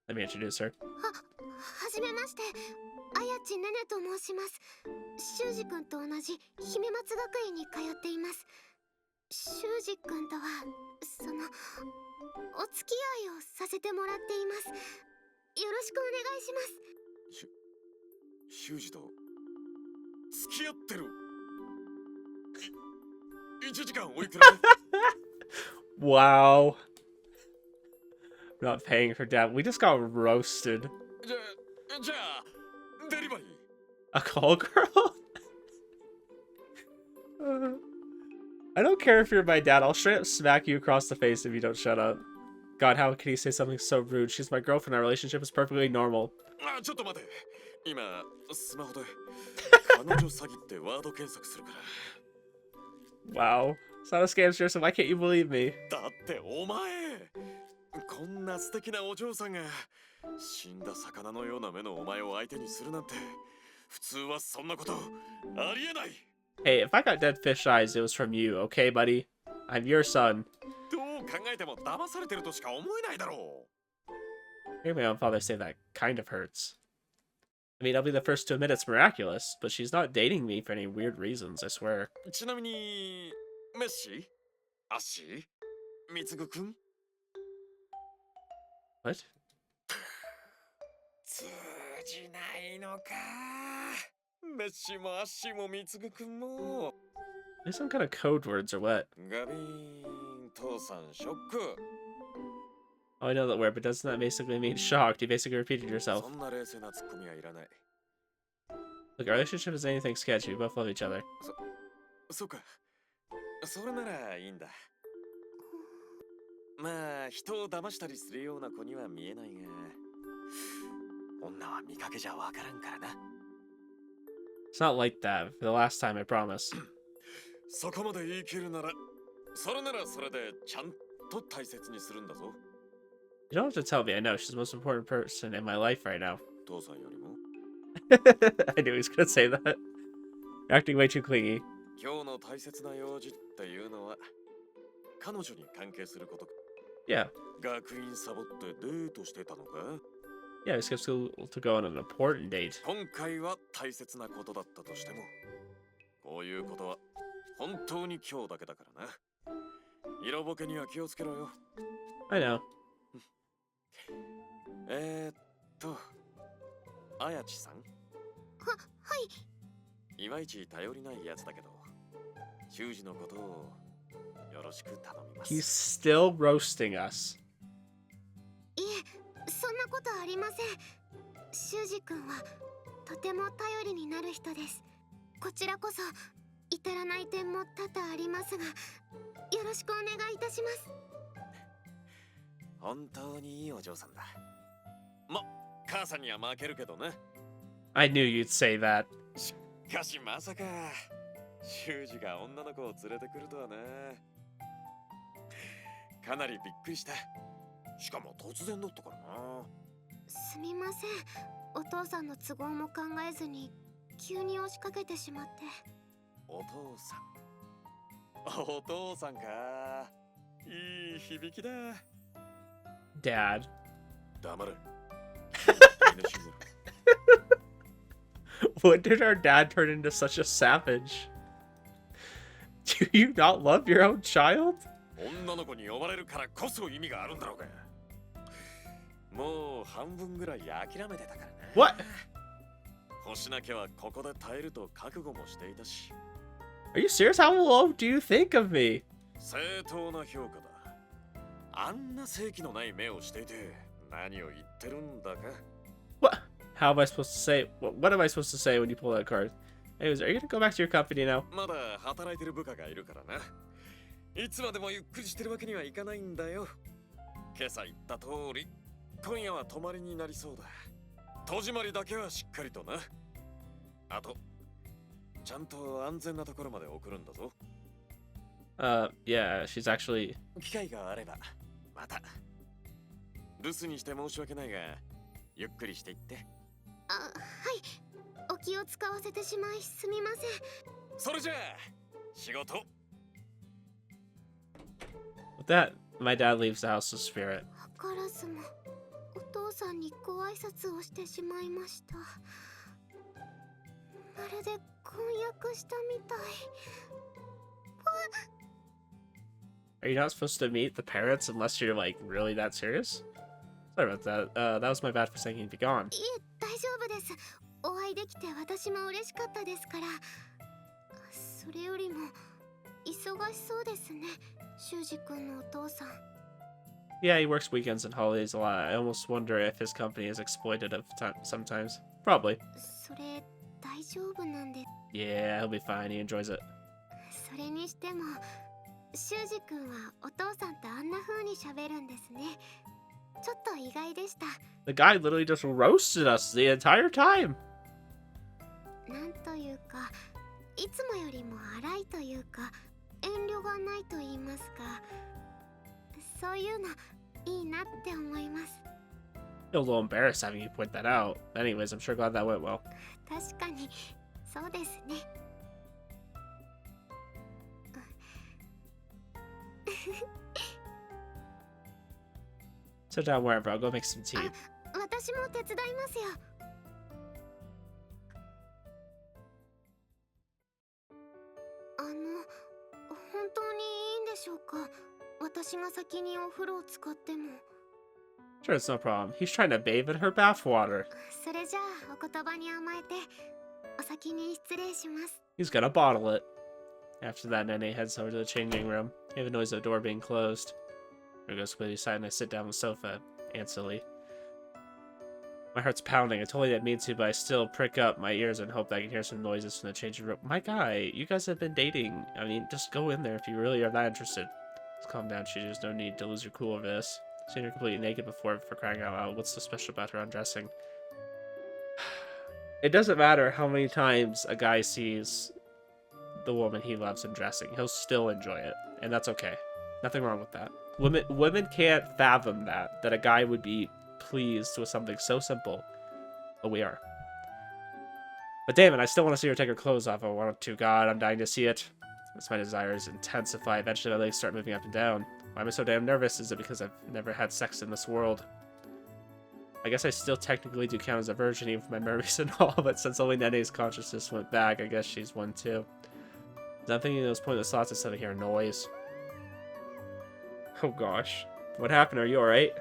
Let me introduce her. はじめまして。綾地ねねと申します。修二君と同じ姫松学園に通っています。修二君とはそのお付き合いをさせてもらっています。よろしくお願いします。修二と付き合ってる。1時間おいくら？ Wow. I'm not paying for Dad. We just got roasted. じゃあデリバリー。 A call girl? I don't care if you're my dad. I'll straight up smack you across the face if you don't shut up. God, how can you say something so rude? She's my girlfriend. Our relationship is perfectly normal. ちょっと待て。今スマホで彼女詐欺ってワード検索するから。 Wow. It's not a scam, sure, so why can't you believe me? だってお前、こんな素敵なお嬢さんが死んだ魚のような目のお前を相手にするなんて、普通はそんなことありえない。 Hey, if I got dead fish eyes, it was from you, okay, buddy? I'm your son. どう考えても騙されてるとしか思えないだろう。 Hearing my own father say that kind of hurts. I mean, I'll be the first to admit it's miraculous, but she's not dating me for any weird reasons, I swear. ちなみにメッシ、アッシー、ミツグくん、 What? 通じないのか。メッシもアッシーもミツグくんも。 There's some kind of code words or what? ガビーン、父さんショック。 Oh, I know that word, but doesn't that basically mean shocked? You basically repeated yourself. そんな冷静なツッコミはいらない。 Look, our relationship is anything sketchy. We both love each other. そうか。それならいいんだ。まあ、人を騙したりするような子には見えないが、女は見かけじゃわからんからな。 It's not like that. For the last time, I promise. そこまで言い切るなら、それならそれでちゃんと大切にするんだぞ。 You don't have to tell me. I know she's the most important person in my life right now. 父さんよりも。 I knew he was gonna say that. You're acting way too clingy. 今日の大切な用事っていうのは、彼女に関係することか。 Yeah. 学院サボってデートしてたのか？ Yeah, we skipped school to go on an important date. 今回は大切なことだったとしても、こういうことは本当に今日だけだからな。色ぼけには気をつけろよ。 I know. あやちさん、はい。いまいち頼りないやつだけど、修二のことをよろしく頼みます。 He's still roasting us. いえ、そんなことありません。修二君はとても頼りになる人です。こちらこそ至らない点も多々ありますが、よろしくお願いいたします。本当にいいお嬢さんだ。母さんには負けるけどな。 I knew you'd say that. しかしまさか修二が女の子を連れてくるとはな。かなりびっくりした。しかも突然だったからな。すみません。お父さんの都合も考えずに急に押しかけてしまって。お父さん。お父さんか。いい響きだ。 Dad. 黙れ。When did our dad turn into such a savage? Do you not love your own child? 女の子に呼ばれるからこそ意味があるんだろうが。もう半分ぐらい諦めてたからな。 What? 星なきゃはここで耐えると覚悟もしていたし。Are you serious? How low do you think of me? 正当な評価だ。あんな正気のない目をしていて何を言ってるんだか。 What? How am I supposed to say? What am I supposed to say when you pull that card? Anyways, are you gonna go back to your company now? まだ働いてる部下がいるからな。いつまでもゆっくりしてるわけにはいかないんだよ。今朝言った通り、今夜は泊まりになりそうだ。戸締まりだけはしっかりとな。あと、ちゃんと安全なところまで送るんだぞ。Yeah, she's actually... 機会があれば、また。留守にして申し訳ないが、ゆっくりしていって。あ、はい。お気を使わせてしまいすみません。それじゃあ、仕事。With that, my dad leaves the house with spirit. 図らずもお父さんにご挨拶をしてしまいました。まるで婚約したみたい。Are you not supposed to meet the parents unless you're, like, really that serious? Sorry about that. That was my bad for saying he'd be gone. いえ、大丈夫です。お会いできて私も嬉しかったですから。それよりも忙しそうですね、修二君のお父さん。Yeah, he works weekends and holidays a lot. I almost wonder if his company is exploitative sometimes. Probably. それ大丈夫なんで。Yeah, he'll be fine. He enjoys it. それにしても修二君はお父さんとあんな風に喋るんですね。ちょっと意外でした。 The guy literally just roasted us the entire time. なんというか、いつもよりも荒いというか、遠慮がないと言いますか、そういうのいいなって思います。 Feel a little embarrassed having you point that out. Anyways, I'm sure glad that went well. 確かにそうですね。Sit down wherever. I'll go make some tea. 私も手伝いますよ。本当にいいんでしょうか。私が先にお風呂を使っても。 Sure, it's no problem. He's trying to bathe in her bathwater. それじゃあお言葉に甘えてお先に失礼します。 He's gonna bottle it. After that, Nene heads over to the changing room. I hear the noise of the door being closed. There goes Squiddy side and I sit down on the sofa, antsily. My heart's pounding. I totally didn't mean to, but I still prick up my ears and hope that I can hear some noises from the changing room. My guy, you guys have been dating. I mean, just go in there if you really are that interested. Just calm down, Shuji. There's no need to lose your cool over this. Seen her completely naked before, for crying out loud. What's so special about her undressing? It doesn't matter how many times a guy sees the woman he loves undressing. He'll still enjoy it, and that's okay. Nothing wrong with that. Women can't fathom that a guy would be pleased with something so simple, but we are. But damn it, I still want to see her take her clothes off. I want to. God, I'm dying to see it. As my desires intensify, eventually my legs start moving up and down. Why am I so damn nervous? Is it because I've never had sex in this world? I guess I still technically do count as a virgin even for my memories and all, but since only Nene's consciousness went back, I guess she's one too. I'm thinking those pointless thoughts instead of hearing noise. Oh gosh. What happened? Are you alright?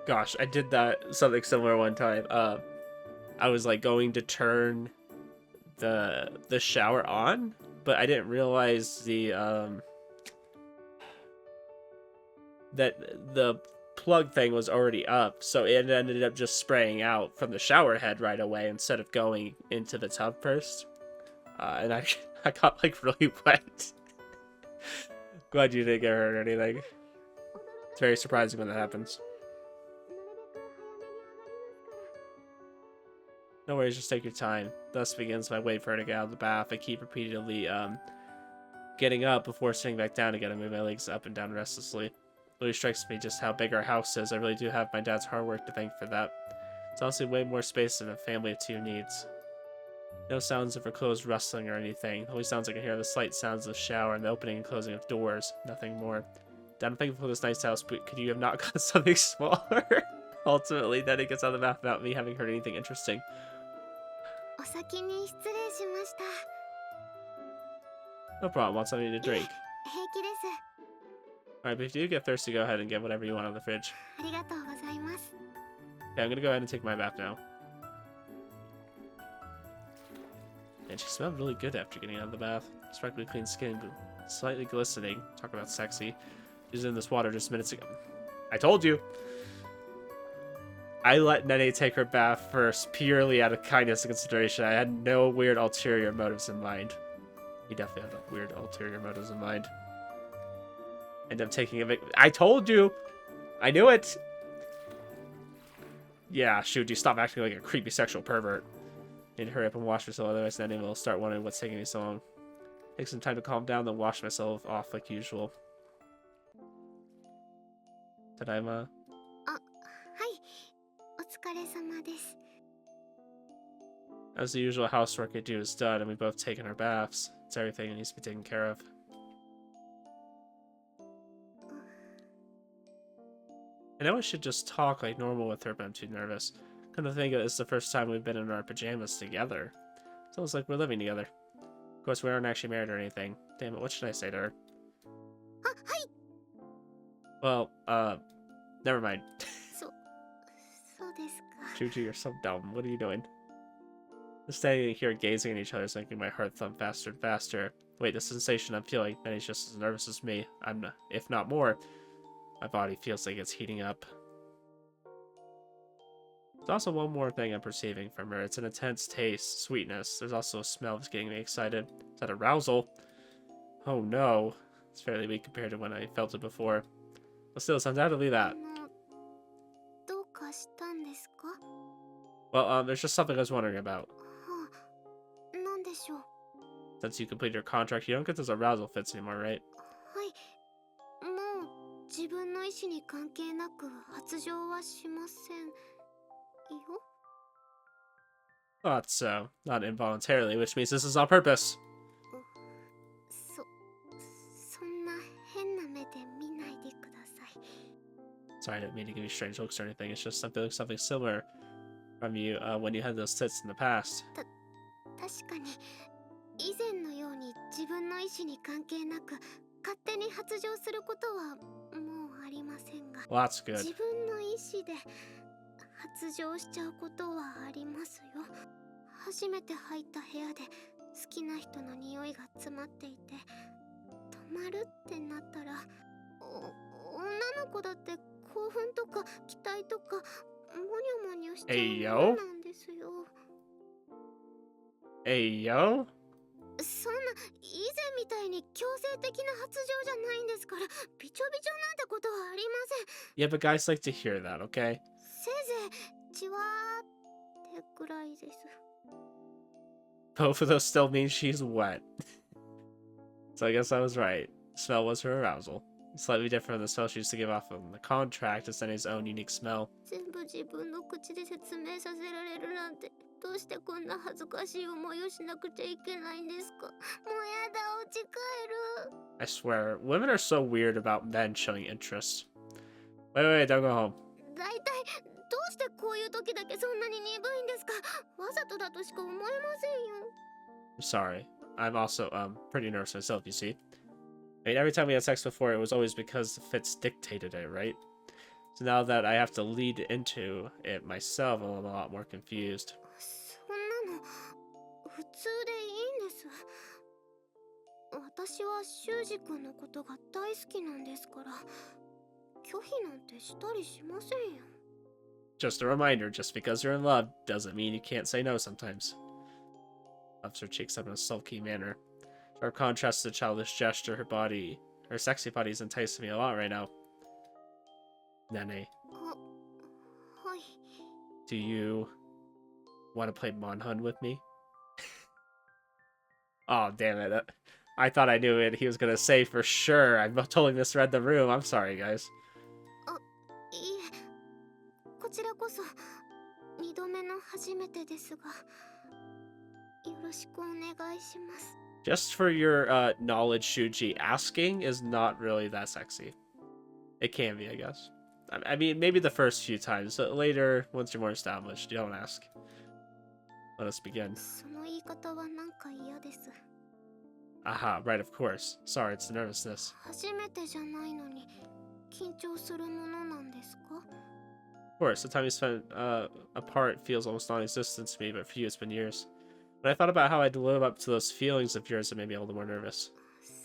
Gosh, I did something similar one time. I was like going to turn the shower on, but I didn't realize that the plug thing was already up, so it ended up just spraying out from the shower head right away instead of going into the tub first. And I got like really wet. Glad you didn't get hurt or anything. It's very surprising when that happens. No worries, just take your time. Thus begins my wait for her to get out of the bath. I keep repeatedly getting up before sitting back down again and move my legs up and down restlessly. It really strikes me just how big our house is. I really do have my dad's hard work to thank for that. It's honestly way more space than a family of two needs. No sounds of her clothes rustling or anything. The only sounds I can hear are the slight sounds of the shower and the opening and closing of doors. Nothing more. Dad, I'm thankful for this nice house, but could you have not gotten something smaller? Ultimately, Daddy gets out of the bath without me having heard anything interesting. お先に失礼しました。 No problem. Want something to drink? 平気です。 Alright, but if you do get thirsty, go ahead and get whatever you want out of the fridge. ありがとうございます。Okay, I'm gonna go ahead and take my bath now. And she smelled really good after getting out of the bath. Sparkly clean skin, slightly glistening. Talk about sexy. She was in this water just minutes ago. I told you! I let Nene take her bath first, purely out of kindness and consideration. I had no weird ulterior motives in mind. He definitely had weird ulterior motives in mind. End up taking a big... I told you! I knew it! Yeah, Shuuji, stop acting like a creepy sexual pervert. Need to hurry up and wash myself, otherwise Nene will start wondering what's taking me so long. Take some time to calm down, then wash myself off like usual. Tadaima. お疲れ様です。 As the usual housework I do is done, and we've both taken our baths. It's everything that needs to be taken care of. I know I should just talk like normal with her, but I'm too nervous. Come to think of it, it's the first time we've been in our pajamas together. It's almost like we're living together. Of course, we aren't actually married or anything. Damn it, what should I say to her? Well, never mind. そうですか。 Shuuji, you're so dumb. What are you doing? Just standing here gazing at each other is making my heart thump faster and faster. Wait, the sensation I'm feeling, Benny's just as nervous as me. I'm not, if not more. My body feels like it's heating up. There's also one more thing I'm perceiving from her. It's an intense taste, sweetness. There's also a smell that's getting me excited. Is that arousal? Oh no. It's fairly weak compared to when I felt it before. But still, it's undoubtedly that. どうかしたんですか？ Well, there's just something I was wondering about. はあ、なんでしょう。 Since you completed your contract, you don't get those arousal fits anymore, right? はい。もう自分の意思に関係なく発情はしませんよ。 Thought so. Not involuntarily, which means this is on purpose. そんな変な目で見ないでください。 Sorry, I didn't mean to give you strange looks or anything. It's just something similar from you when you had those tits in the past. 確かに以前のように自分の意思に関係なく勝手に発情することはもうありませんが、 Well, that's good. 自分の意思で発情しちゃうことはありますよ。初めて入った部屋で好きな人の匂いが詰まっていて止まるってなったら女の子だって興奮とか期待とかモニョモニョしちゃうものなんですよ。 Hey, yo? そんな以前みたいに強制的な発情じゃないんですから、びちょびちょなんてことはありません。 Yeah, but guys like to hear that, okay? せいぜいチワーってくらいです。 Both of those still mean she's wet. So I guess I was right. Smell was her arousal. Slightly different from the smell she used to give off on the contract, it's Sunny's own unique smell. 全部自分の口で説明させられるなんて、どうしてこんな恥ずかしい思いをしなくちゃいけないんですか。もうやだ、お家帰る。 I swear, women are so weird about men showing interest. Wait, don't go home. だいたいどうしてこういう時だけそんなに鈍いんですか。わざとだとしか思えませんよ。 I'm sorry. I'm also, pretty nervous myself, you see. I mean, every time we had sex before, it was always because the fits dictated it, right? So now that I have to lead into it myself, I'm a lot more confused. そんなの普通でいいんです。私は修二君のことが大好きなんですから、拒否なんてしたりしませんよ。 Just a reminder, just because you're in love doesn't mean you can't say no sometimes. Puffs her cheeks up in a sulky manner. Sharp contrast to the childish gesture, her sexy body is enticing me a lot right now. Nene, はい。 do you want to play Monhun with me? Oh, damn it. I thought I knew it. He was going to say for sure. I totally misread the room. I'm sorry, guys. いえ、こちらこそ2度目の初めてですが、よろしくお願いします。 Just for your knowledge, Shuji, asking is not really that sexy. It can be, I guess. I mean, maybe the first few times, but later, once you're more established, you don't ask. Let us begin. その言い方はなんか嫌です。 Aha, right, of course. Sorry, it's the nervousness. 初めてじゃないのに緊張するものなんですか？ Of course, the time you spent apart feels almost non-existent to me, but for you it's been years. When I thought about how I'd live up to those feelings of yours, it made me a little more nervous.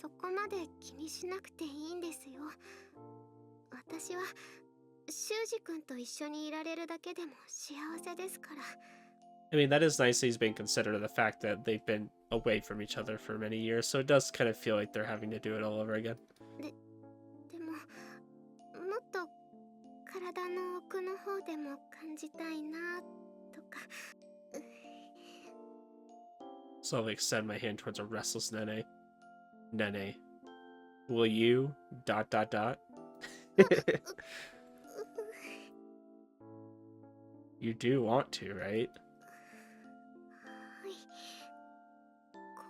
そこまで気にしなくていいんですよ。私は修二君と一緒にいられるだけでも幸せですから。I mean, that is nice that he's being considerate of the fact that they've been away from each other for many years, so it does kind of feel like they're having to do it all over again. でも、もっと体の奥の方でも感じたいなとか。So I'll extend my hand towards a restless Nene. Nene, will you... ... You do want to, right? はい。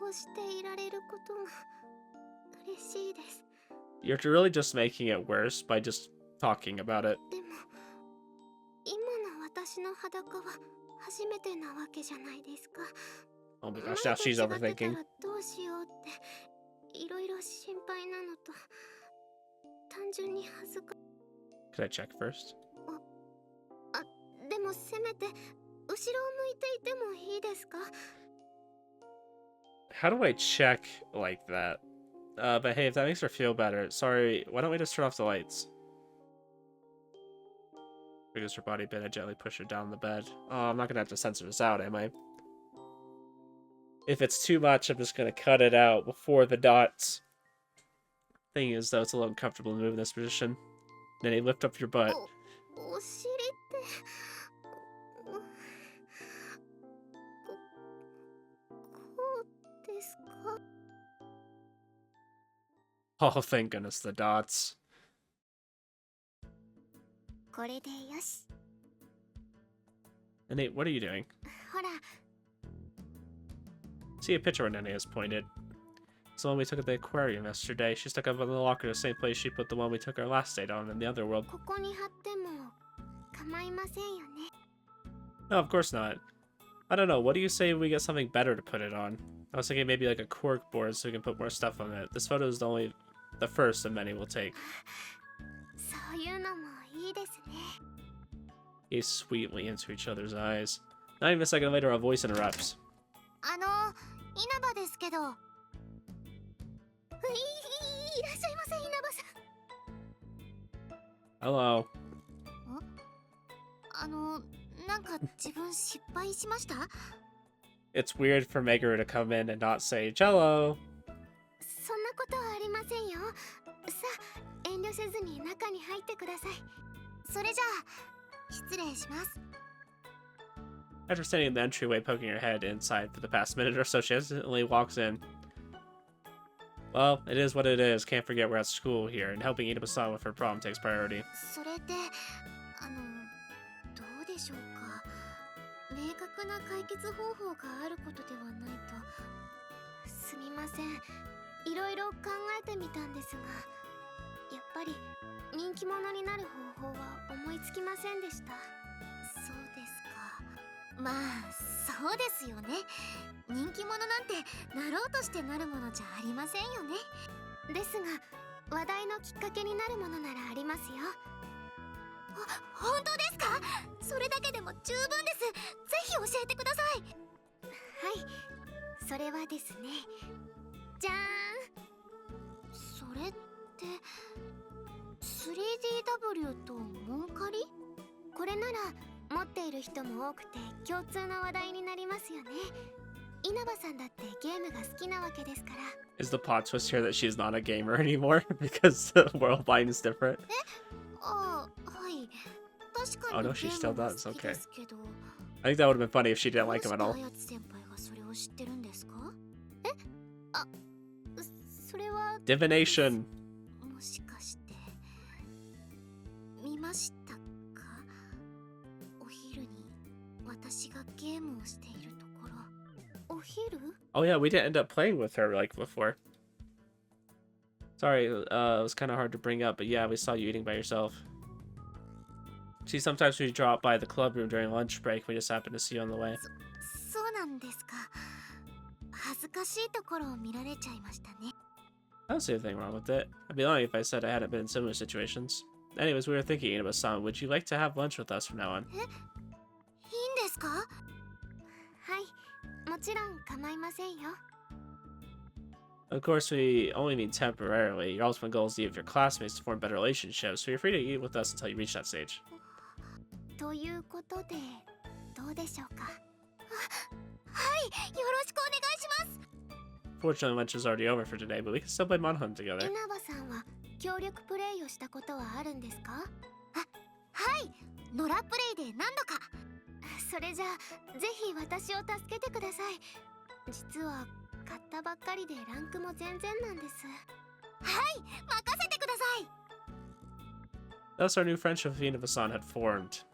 こうしていられることが嬉しいです。 You're really just making it worse by just talking about it. でも、今の私の裸は初めてなわけじゃないですか。 Oh my gosh, now she's 前と違ってた overthinking. らどうしようっていろいろ心配なのと、単純に恥ずか。 Could I check first? でもせめて後ろを向いていてもいいですか？ How do I check like that? But hey, if that makes her feel better, sorry, why don't we just turn off the lights? Because her body bit, I gently push her down the bed. Oh, I'm not gonna have to censor this out, am I? If it's too much, I'm just gonna cut it out before the dots. Thing is, though, it's a little uncomfortable to move in this position. Then you lift up your butt. お尻ってこうですか？ Oh, thank goodness, the dots. これでよし。 Nene, what are you doing? ほら、 See a picture where Nene is pointed. It's the one we took at the aquarium yesterday. She stuck up in the locker the same place she put the one we took our last date on in the other world. ここに貼っても構いませんよね。 No, of course not. I don't know, what do you say we get something better to put it on? I was thinking maybe like a cork board so we can put more stuff on it. This photo is the first of many we'll take. そういうのもいいですね。 Gaze sweetly into each other's eyes. Not even a second later, a voice interrupts. 稲葉ですけど。いらっしゃいませ、稲葉さん。 Hello. なんか自分失敗しました？ It's weird for Meguru to come in and not say Jello. そんなことはありませんよ。さあ、遠慮せずに中に入ってください。それじゃあ、失礼します。 After standing in the entryway poking her head inside for the past minute or so, she hesitantly walks in. Well, it is what it is. Can't forget we're at school here, and helping Inaba-san with her problem takes priority. それで、どうでしょうか。明確な解決方法があることではないと。すみません。いろいろ考えてみたんですが、やっぱり人気者になる方法は思いつきませんでした。そうですか。まあ、そうですよね。人気者なんてなろうとしてなるものじゃありませんよね。ですが、話題のきっかけになるものならありますよ。本当ですか？それだけでも十分です。ぜひ教えてください。はい、それはですね。じゃーん。それって 3DW とモンカリ？これなら持っている人も多くて共通の話題になりますよね。稲葉さんだってゲームが好きなわけですから。 Is the plot twist here that she's not a gamer anymore because the world line is different? ああ、はい。確か Oh に no, ゲ she ー still ムも does. 好き Okay. ですけど。 I think that would have been funny if she didn't like him at ど all. うして綾津先輩がそれを知ってるんですか？え？あ、それは Divination. もしかして見ましたか？お昼に私がゲームをしているところ。お昼？ Oh yeah, we didn't end up playing with her like before. Sorry, it was kind of hard to bring up, but yeah, we saw you eating by yourself. See, sometimes we drop by the club room during lunch break. We just happen to see you on the way. そうなんですか。恥ずかしいところを見られちゃいましたね。 I don't see anything wrong with it. I'd be lying if I said I hadn't been in similar situations. Anyways, we were thinking, Inaba-san, would you like to have lunch with us from now on? いいんですか？はい、もちろん構いませんよ。 Of course, we only mean temporarily. Your ultimate goal is to eat with your classmates to form better relationships, so you're free to eat with us until you reach that stage. ということでどうでしょうか？はい、よろしくお願いします。 Fortunately, lunch is already over for today, but we can still play Monhunt together. 稲葉さんは協力プレイをしたことはあるんですか？はい、野良プレイで何度か。それじゃあぜひ私を助けてください。実は買ったばっかりでランクも全然なんです。はい、任せてください。 Thus, our new friendship with Inaba-san had formed.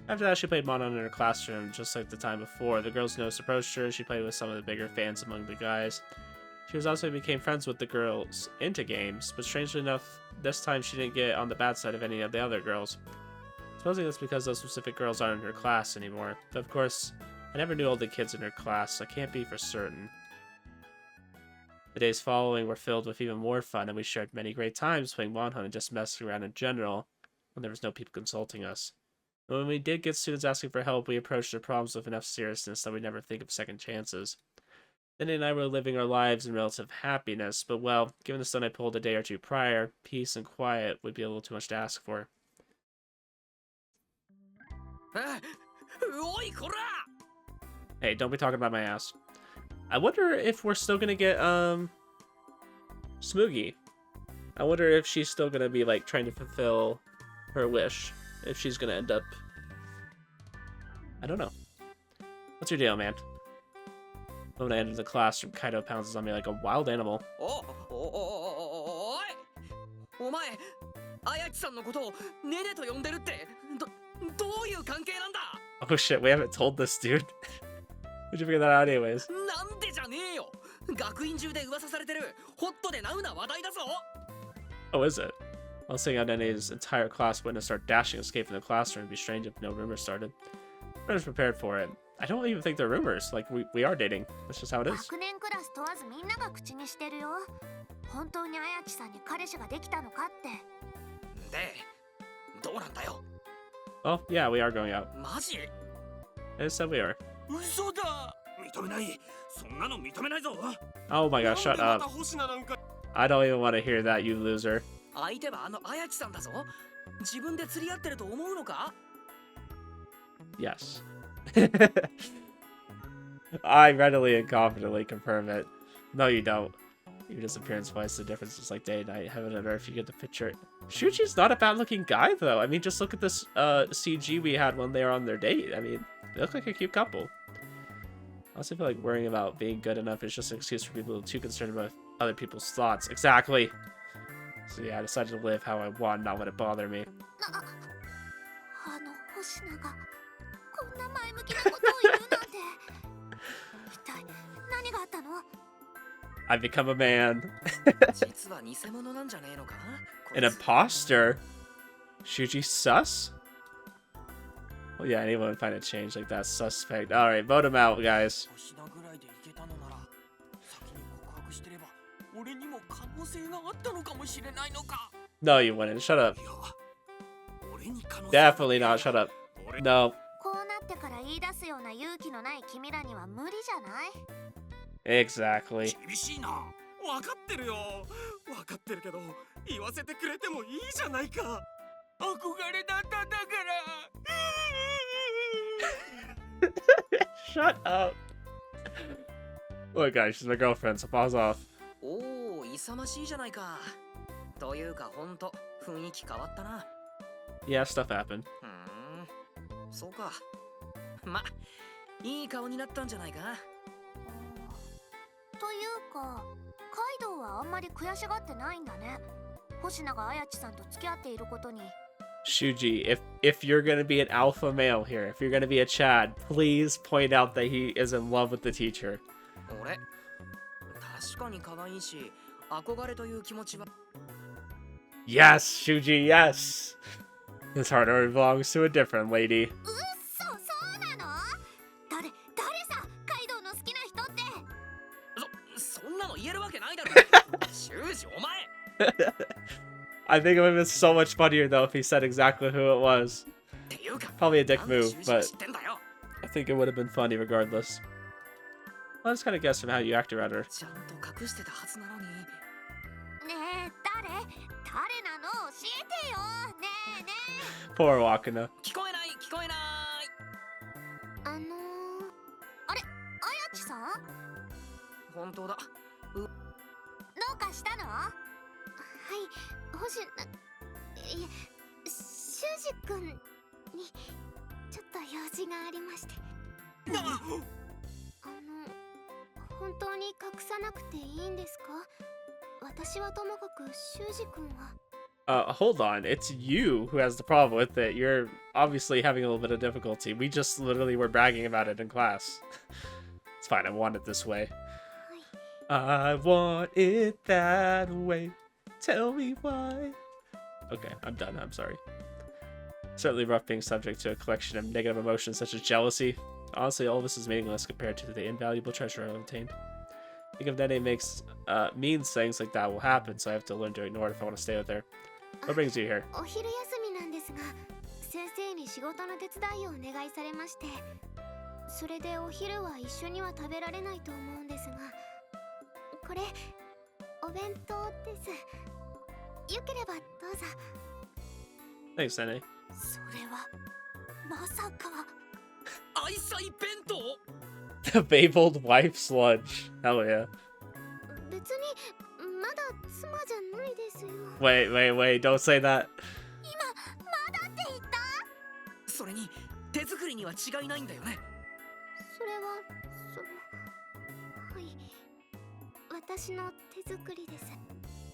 After that, she played Monhunt in her classroom, just like the time before. The girls noticed approached her. She played with some of the bigger fans among the guys. She also became friends with the girls into games, but strangely enough, this time she didn't get on the bad side of any of the other girls. Supposing that's because those specific girls aren't in her class anymore. But of course, I never knew all the kids in her class, so I can't be for certain. The days following were filled with even more fun, and we shared many great times playing Monhunt and just messing around in general, when there was no people consulting us. But when we did get students asking for help, we approached their problems with enough seriousness that we never think of second chances. Denny and I were living our lives in relative happiness, but well, given the stone I pulled a day or two prior, peace and quiet would be a little too much to ask for. Hey, don't be talking about my ass. I wonder if we're still gonna get, Smoogie. I wonder if she's still gonna be, like, trying to fulfill her wish. If she's gonna end up... I don't know. What's your deal, man? When I enter the classroom, Kaido pounces on me like a wild animal. Oh shit, we haven't told this dude. Where'd you figure that out anyways? Oh, is it? I was saying how Nene's entire class witnessed our dashing escape from the classroom. It'd be strange if no rumors started. I was prepared for it. I don't even think they're rumors. Like, we are dating. That's just how it is. 学年クラス問わずみんなが口にしてるよ。本当に綾地さんに彼氏ができたのかって。で、どうなんだよ。Oh, yeah, we are going out. マジ? I said we are. 嘘だ。認めない。そんなの認めないぞ。Oh my gosh, shut up. I don't even want to hear that, you loser. 相手はあの綾地さんだぞ。自分で釣り合ってると思うのか? Yes. I readily and confidently confirm it. No, you don't. Your disappearance twice, the difference is like day and night. Heaven and earth, you get the picture. Shuuji's not a bad-looking guy, though. I mean, just look at this CG we had when they were on their date. I mean, they look like a cute couple. I also feel like worrying about being good enough is just an excuse for people too concerned about other people's thoughts. Exactly. So yeah, I decided to live how I want, not let it bother me. I've become a man. An imposter? Shuuji sus? Well, yeah, anyone would find a change like that suspect. Alright, vote him out, guys. No, you wouldn't. Shut up. Definitely not. Shut up. No. Exactly. Shut up. Oh gosh, she's my girlfriend, so pause off. Yeah, stuff happened. そうか。ま、いい顔になったんじゃないか。というか、カイドウはあんまり悔しがってないんだね。星名が綾地さんと付き合っていることに。Shuuji, if you're gonna be an alpha male here, if you're gonna be a Chad, please point out that he is in love with the teacher. 俺、確かに可愛いし、憧れという気持ちは。Yes, Shuuji, yes. His heart already belongs to a different lady. そうなの？誰さ、カイドウの好きな人って。そんなの言えるわけないだろ。修二お前。I think it would have been so much funnier though if he said exactly who it was. ていうか Probably a な dick んで move, シュウジが but 知ってんだよ I think it would have been funny regardless. Well, I just kind of guessed from how you act around her. ちゃんと隠してたはずなのにねえ誰なの教えてよねえね Poor Wakana. 聞こえない聞こえないえあれあやちさん本当だどうかしたのはい星いえ修二君にちょっと用事がありまして本当に隠さなくていいんですか私はともかく修二君は Hold on. It's you who has the problem with it. You're obviously having a little bit of difficulty. We just literally were bragging about it in class. It's fine. I want it this way. I want it that way. Tell me why. Okay, I'm done. I'm sorry. Certainly rough being subject to a collection of negative emotions such as jealousy. Honestly, all this is meaningless compared to the invaluable treasure I've obtained. I think if Nene means things like that will happen, so I have to learn to ignore it if I want to stay with her. What brings you here? お昼休みなんですが先生に仕事の手伝いをお願いされましてそれでお昼は一緒には食べられないと思うんですがこれお弁当ですよければどうぞ Thanks, Nene. それはまさか愛妻弁当 The Babeled Wife Sludge. Hell yeah. 別にまだ妻じゃないですよ Wait. Don't say that. 今まだって言ったそれに手作りには違いないんだよねそれははい私の手作りです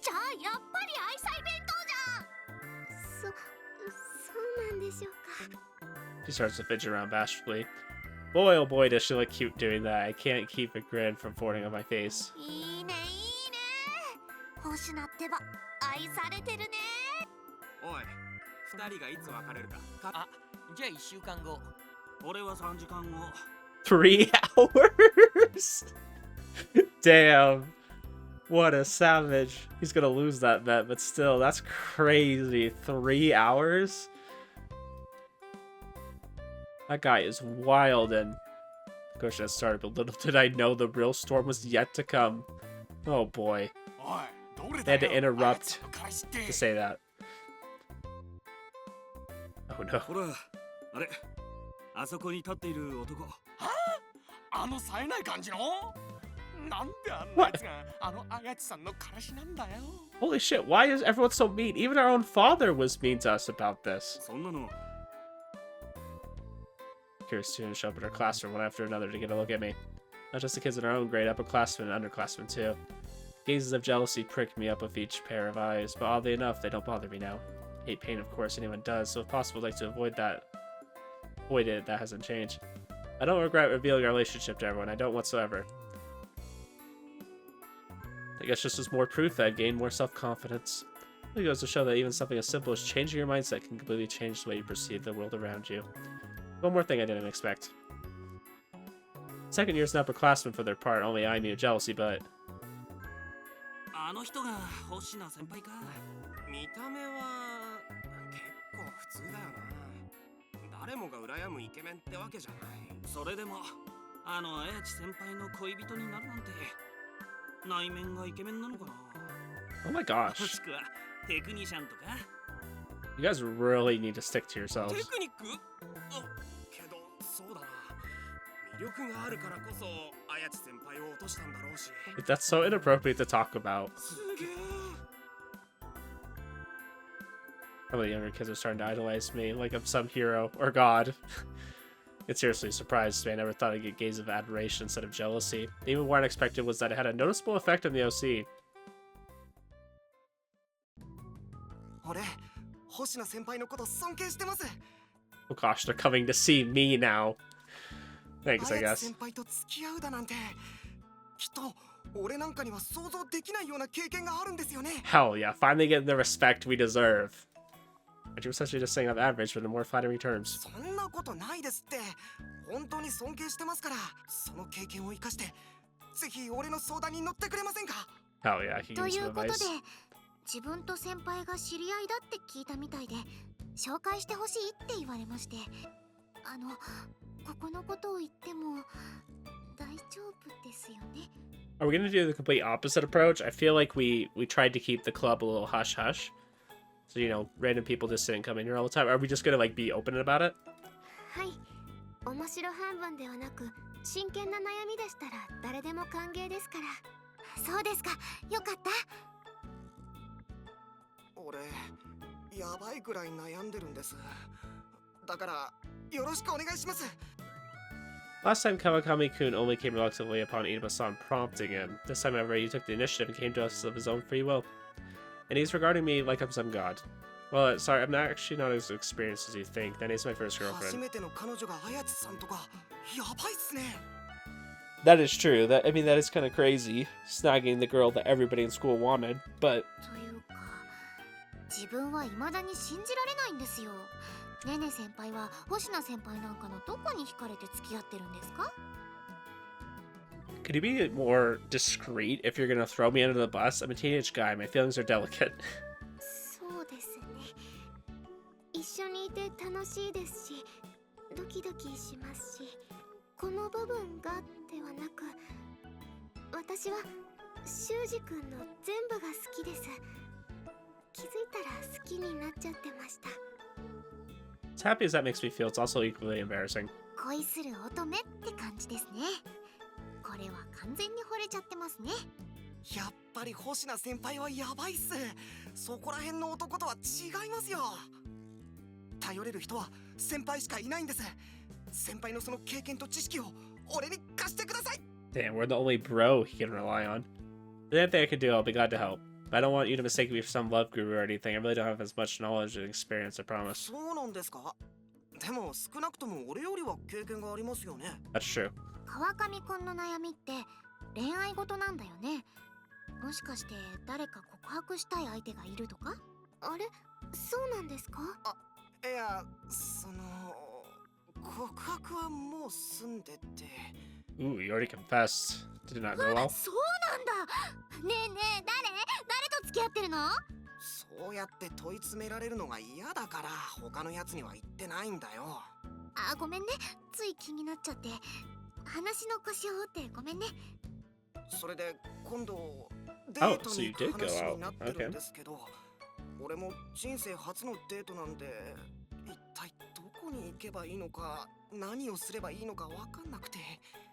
じゃあやっぱり愛妻弁当じゃんそうなんでしょうか She starts to fidget around bashfully. Boy, oh boy, does she look cute doing that. I can't keep a grin from forming on my face. いいね星名ってば愛されてるねおい、二人がいつ別れるか。あじゃあ1週間後俺は3時間後。 3 hours? Damn. What a savage. He's gonna lose that bet, but still, that's crazy. 3 hours? That guy is wild, and of course that started, but little did I know the real storm was yet to come. Oh boy. おい、どれ They だ had to よ interrupt 彼氏って to say that. Oh no. ほら、あれ、あそこに立っている男。あの冴えない感じのなんであんなやつがあのあやちさんの彼氏なんだよ Holy shit, why is everyone so mean? Even our own father was mean to us about this. そんなの、 Curious students show up in our classroom one after another to get a look at me. Not just the kids in our own grade, upperclassmen and underclassmen too. Gazes of jealousy pricked me up with each pair of eyes, but oddly enough, they don't bother me now. Hate pain, of course, anyone does, so if possible, I'd like to avoid it, that hasn't changed. I don't regret revealing our relationship to everyone, I don't whatsoever. I guess just as more proof that I've gained more self-confidence. It goes to show that even something as simple as changing your mindset can completely change the way you perceive the world around you. One more thing I didn't expect. Second year's an upperclassman for their part, only I knew jealousy, but... あの人が星名先輩か。見た目は結構普通だよな。誰もが羨むイケメンってわけじゃない。それでもあの綾地先輩の恋人になるなんて内面がイケメンなのかな。 Oh my も gosh. しくはテクニシャンとか。 You guys really need to stick to yourselves. テクニック？けどそうだな。魅力があるからこそ綾地先輩を落としたんだろうし。 That's so inappropriate to talk about. すげえ。 Some of the younger kids are starting to idolize me like I'm some hero or god. It seriously surprised me. I never thought I'd get gaze of adoration instead of jealousy. Even more unexpected was that it had a noticeable effect on the OC. 俺、星名先輩のこと尊敬してます。 Oh gosh, they're coming to see me now. Thanks, I 綾 guess. 地先輩と付き合うだなんて、きっと俺なんかには想像できないような経験があるんですよね。 Hell yeah, finally getting the respect we deserve. But you're essentially just saying I'm average, but in more flattering terms. そんなことないですって。本当に尊敬してますから、その経験を生かして、ぜひ俺の相談に乗ってくれませんか？ Hell yeah, I can と give い you some うことで advice. 自分と先輩が知り合いだって聞いたみたいで紹介してほしいって言われまして、ここのことを言っても大丈夫ですよね。 Are we gonna do the complete opposite approach? I feel like we tried to keep the club a little hush hush, so you know, random people just didn't come in here all the time. Are we just gonna like be open about it? はい、面白半分ではなく真剣な悩みでしたら誰でも歓迎ですから。そうですか、よかった。俺やばいぐらい悩んでるんです。だからよろしくお願いします。 Last time Kawakami-kun only came reluctantly upon Inaba-san prompting him. This time, however, he took the initiative and came to us of his own free will. And he's regarding me like I'm some god. Well, sorry, I'm actually not as experienced as you think. That is my first 初 girlfriend. めての彼女が綾津さんとかやばいっすね。 That is true. That is kind of crazy, snagging the girl that everybody in school wanted. But というか、自分は未だに信じられないんですよ。ねね先輩は星名先輩なんかのどこに惹かれて付き合ってるんですか？ could you be more discreet if you're gonna throw me under the bus? I'm a teenage guy. My feelings are delicate. そうですね。一緒にいて楽しいですし、ドキドキしますし、この部分がではなく、私は修二くんの全部が好きです。気づいたら好きになっちゃってました。 As happy as that makes me feel, it's also equally embarrassing. 恋する乙女って感じですね。これは完全に惚れちゃってますね。やっぱり星名先輩はやばいっす。そこら辺の男とは違いますよ。頼れる人は先輩しかいないんです。先輩のその経験と知識を俺に貸してください。 Damn, we're the only bro he can rely on. If there's anything I can do, I'll be glad to help. But I don't want you to mistake me for some love guru or anything. I really don't have as much knowledge and experience, I promise. そうなんですか。でも少なくとも俺よりは経験がありますよね。 That's true. 川上くんの悩みって恋愛事なんだよね。もしかして誰か告白したい相手がいるとか？あれ、そうなんですか？いや、告白はもう済んでて。 Ooh, you already confessed. Did it not go well? そうなんだ。ねえねえ、誰と付き合ってるの？そうやって問い詰められるのが嫌だから他のやつには言ってないんだよ。あ、ごめんね。つい気になっちゃって。話の腰を折ってごめんね。それで今度デートに行く話になってるんですけど、俺も人生初のデートなんで一体どこに行けばいいのか何をすればいいのか分かんなくて。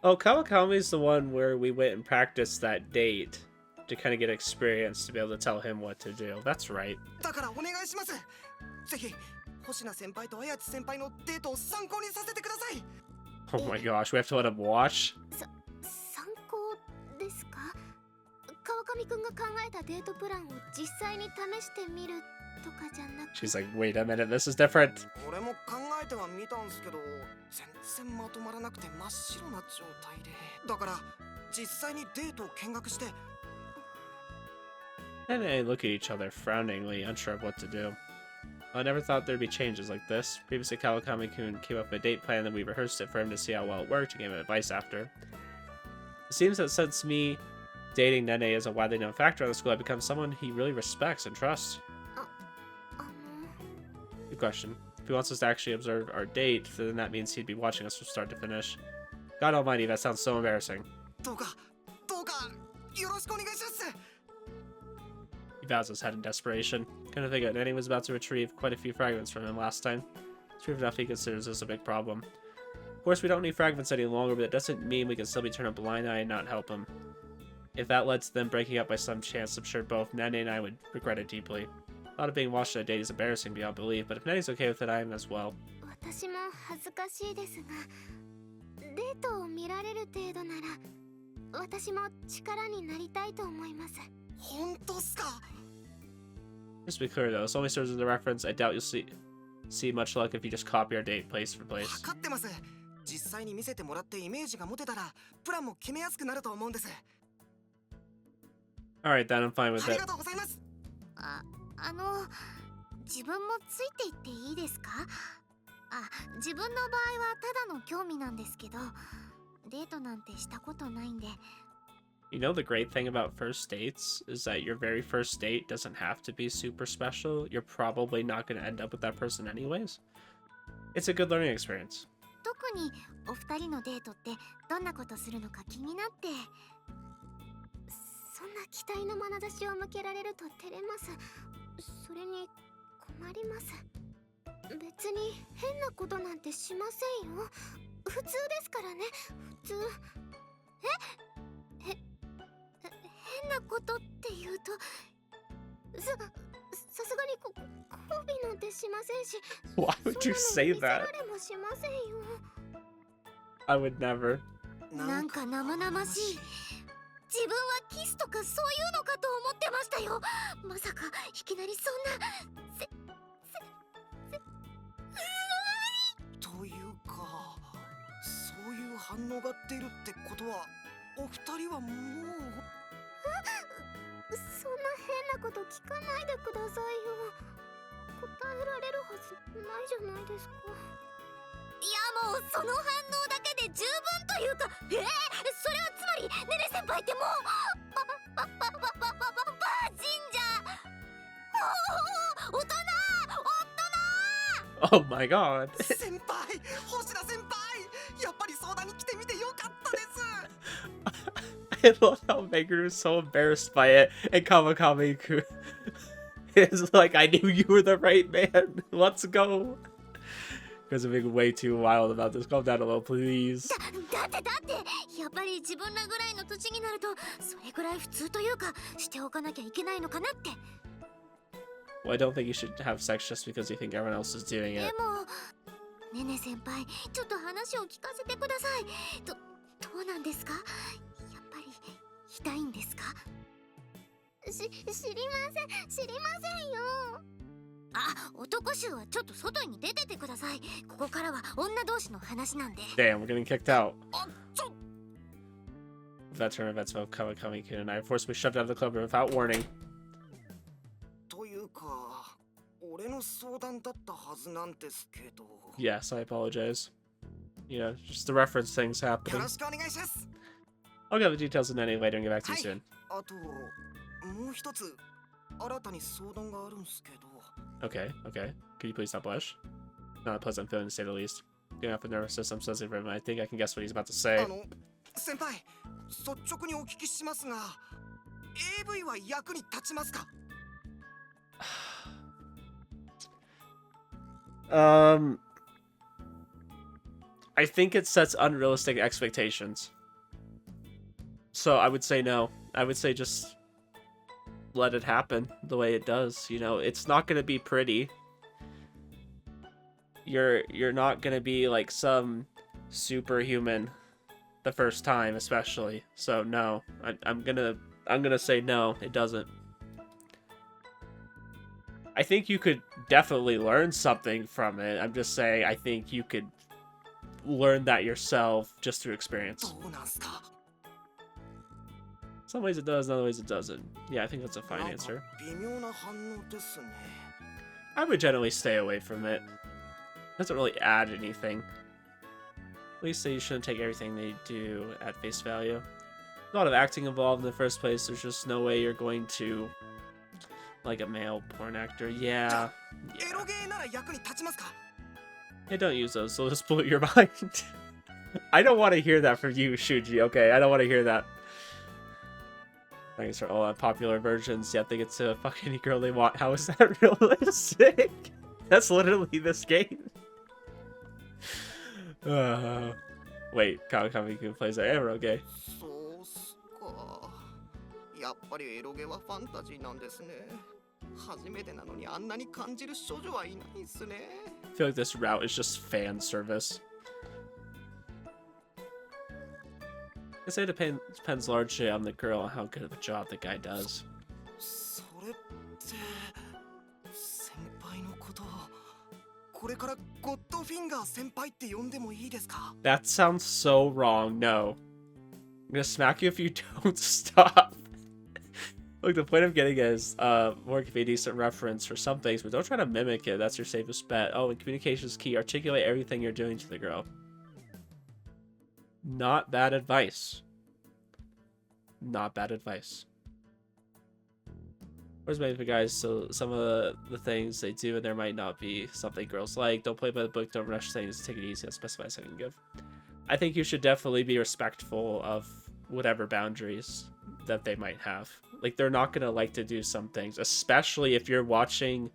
Oh, Kawakami's the one where we went and practiced that date to kind of get experience to be able to tell him what to do. That's right. だからお願いします。ぜひ星名先輩と綾津先輩のデートを参考にさせてください。 Oh my gosh, we have to let him watch? 参考ですか？川上くんが考えたデートプランを実際に試してみるとかじゃなく。 She's like, wait a minute, this is different. 俺も考えてはみたんすけど全然まとまらなくて真っ白な状態で。だから実際にデートを見学して。 And they look at each other frowningly, unsure of what to do. I never thought there'd be changes like this. Previously, Kawakami-kun came up with a date plan, then we rehearsed it for him to see how well it worked and gave him advice after. It seems that since me dating Nene is a widely known factor in the school, I've become someone he really respects and trusts. Good question. If he wants us to actually observe our date, then that means he'd be watching us from start to finish. God almighty, that sounds so embarrassing. どうかよろしくお願いします。 He bows his head in desperation. Kind of figured Nene was about to retrieve quite a few fragments from him last time. It's proof enough he considers this a big problem. Of course, we don't need fragments any longer, but it doesn't mean we can still be turned a blind eye and not help him. If that led to them breaking up by some chance, I'm sure both Nene and I would regret it deeply. The thought of being watched on a date is embarrassing beyond belief, but if Nene's okay with it, I am as well. 私も恥ずかしいですが、デートを見られる程度なら私も力になりたいと思います。本当っすか？ Just to be clear though, this only serves as a reference. I doubt you'll see much luck if you just copy our date place for place. 分かってます。実際に見せてもらってイメージが持てたらプランも決めやすくなると思うんです。 Alright then, I'm fine with あり it. がとうございます。自分もついていっていいですか？自分の場合はただの興味なんですけど、デートなんてしたことないんで、You know, the great thing about first dates is that your very first date doesn't have to be super special. You're probably not going to end up with that person anyways. It's a good learning experience. 特にお二人のデートってどんなことするのか気になって。そんな期待の眼差しを向けられると照れます。それに困ります。別に変なことなんてしませんよ。普通ですからね、普通。変なことって言うとさすがに交尾なんてしませんし。 Why would you say that? そんなの見せられもしませんよ。 I would never. なんか生々しい。自分はキスとかそういうのかと思ってましたよ。まさかいきなりそんなというか、そういう反応が出るってことはお二人はもう。そんな変なこと聞かないでくださいよ。答えられるはずないじゃないですか。いやもうその反応だけで十分というか、それはつまりネネ先輩ってもうバージンじゃ。大人 Oh my god. 先輩、星田先輩、やっぱり相談に来てみてよかったです。I love how Meguru is so embarrassed by it, and Kawakami is like, I knew you were the right man. Let's go. Because I'm being way too wild about this. Calm down a little, please. だってやっぱり自分らぐらいの年になるとそれぐらい普通というかしておかなきゃいけないのかなって。 Well, I don't think you should have sex just because you think everyone else is doing で it. もねね先輩、ちょっと話を聞かせてください。どうなんですか？やっぱりしたいんですか？知りませんよ。あ、男衆はちょっと外に出ててください。ここからは女同士の話なんで。 Damn, we're getting kicked out. Veteran events about Kawakami-kun and I forcibly shoved out of the club without warning. というか、俺の相談だったはずなんですけど。 Yes, I apologize. You know, just the reference things よ happening. ろしくお願いします。 I'll get the details in any later and get back to you soon. あともう一つ新たに相談があるんすけど。 Okay. Could you please not blush? Not a pleasant feeling to say the least. Getting off the nervous system sensitive for him. I think I can guess what he's about to say. 先輩、率直にお聞きしますが、AV は役に立ちますか？ I think it sets unrealistic expectations. So I would say no. I would say just let it happen the way it does. You know, it's not gonna be pretty. You're not gonna be like some superhuman the first time, especially. So no, I'm gonna say no. It doesn't. I think you could definitely learn something from it. I'm just saying I think you could learn that yourself just through experience. どうなんすか？ Some ways it does, in other ways it doesn't. Yeah, I think that's a fine なんか answer. 微妙な反応ですね。 I would generally stay away from it. It doesn't really add anything. At least say you shouldn't take everything they do at face value. There's a lot of acting involved in the first place. There's just no way you're going to like a male porn actor. Yeah. エロゲーなら役に立ちますか？ Hey, don't use those. They'll just blow your mind. I don't want to hear that from you, Shuji. Okay, I don't want to hear that. Thanks for all unpopular versions. Yet they get to fuck any girl they want. How is that realistic? That's literally this game. Wait, Kawakami-kun plays that ever okay? そうっすか。やっぱりエロゲはファンタジーなんですね。初めてなのにあんなに感じる少女はいないっすね。 I feel like this route is just fan service. I say it depends largely on the girl and how good of a job the guy does. それって先輩のことをこれからゴッドフィンガー先輩って呼んでもいいですか？ That sounds so wrong. No. I'm gonna smack you if you don't stop. Look, the point I'm getting is, more can be a decent reference for some things, but don't try to mimic it. That's your safest bet. Oh, and communication is key. Articulate everything you're doing to the girl. Not bad advice. not bad advice. Where's my guys? So some of the things they do and there might not be something girls like. Don't play by the book, don't rush things, take it easy, specify a second give. I think you should definitely be respectful of whatever boundaries that they might have. Like, they're not gonna like to do some things, especially if you're watching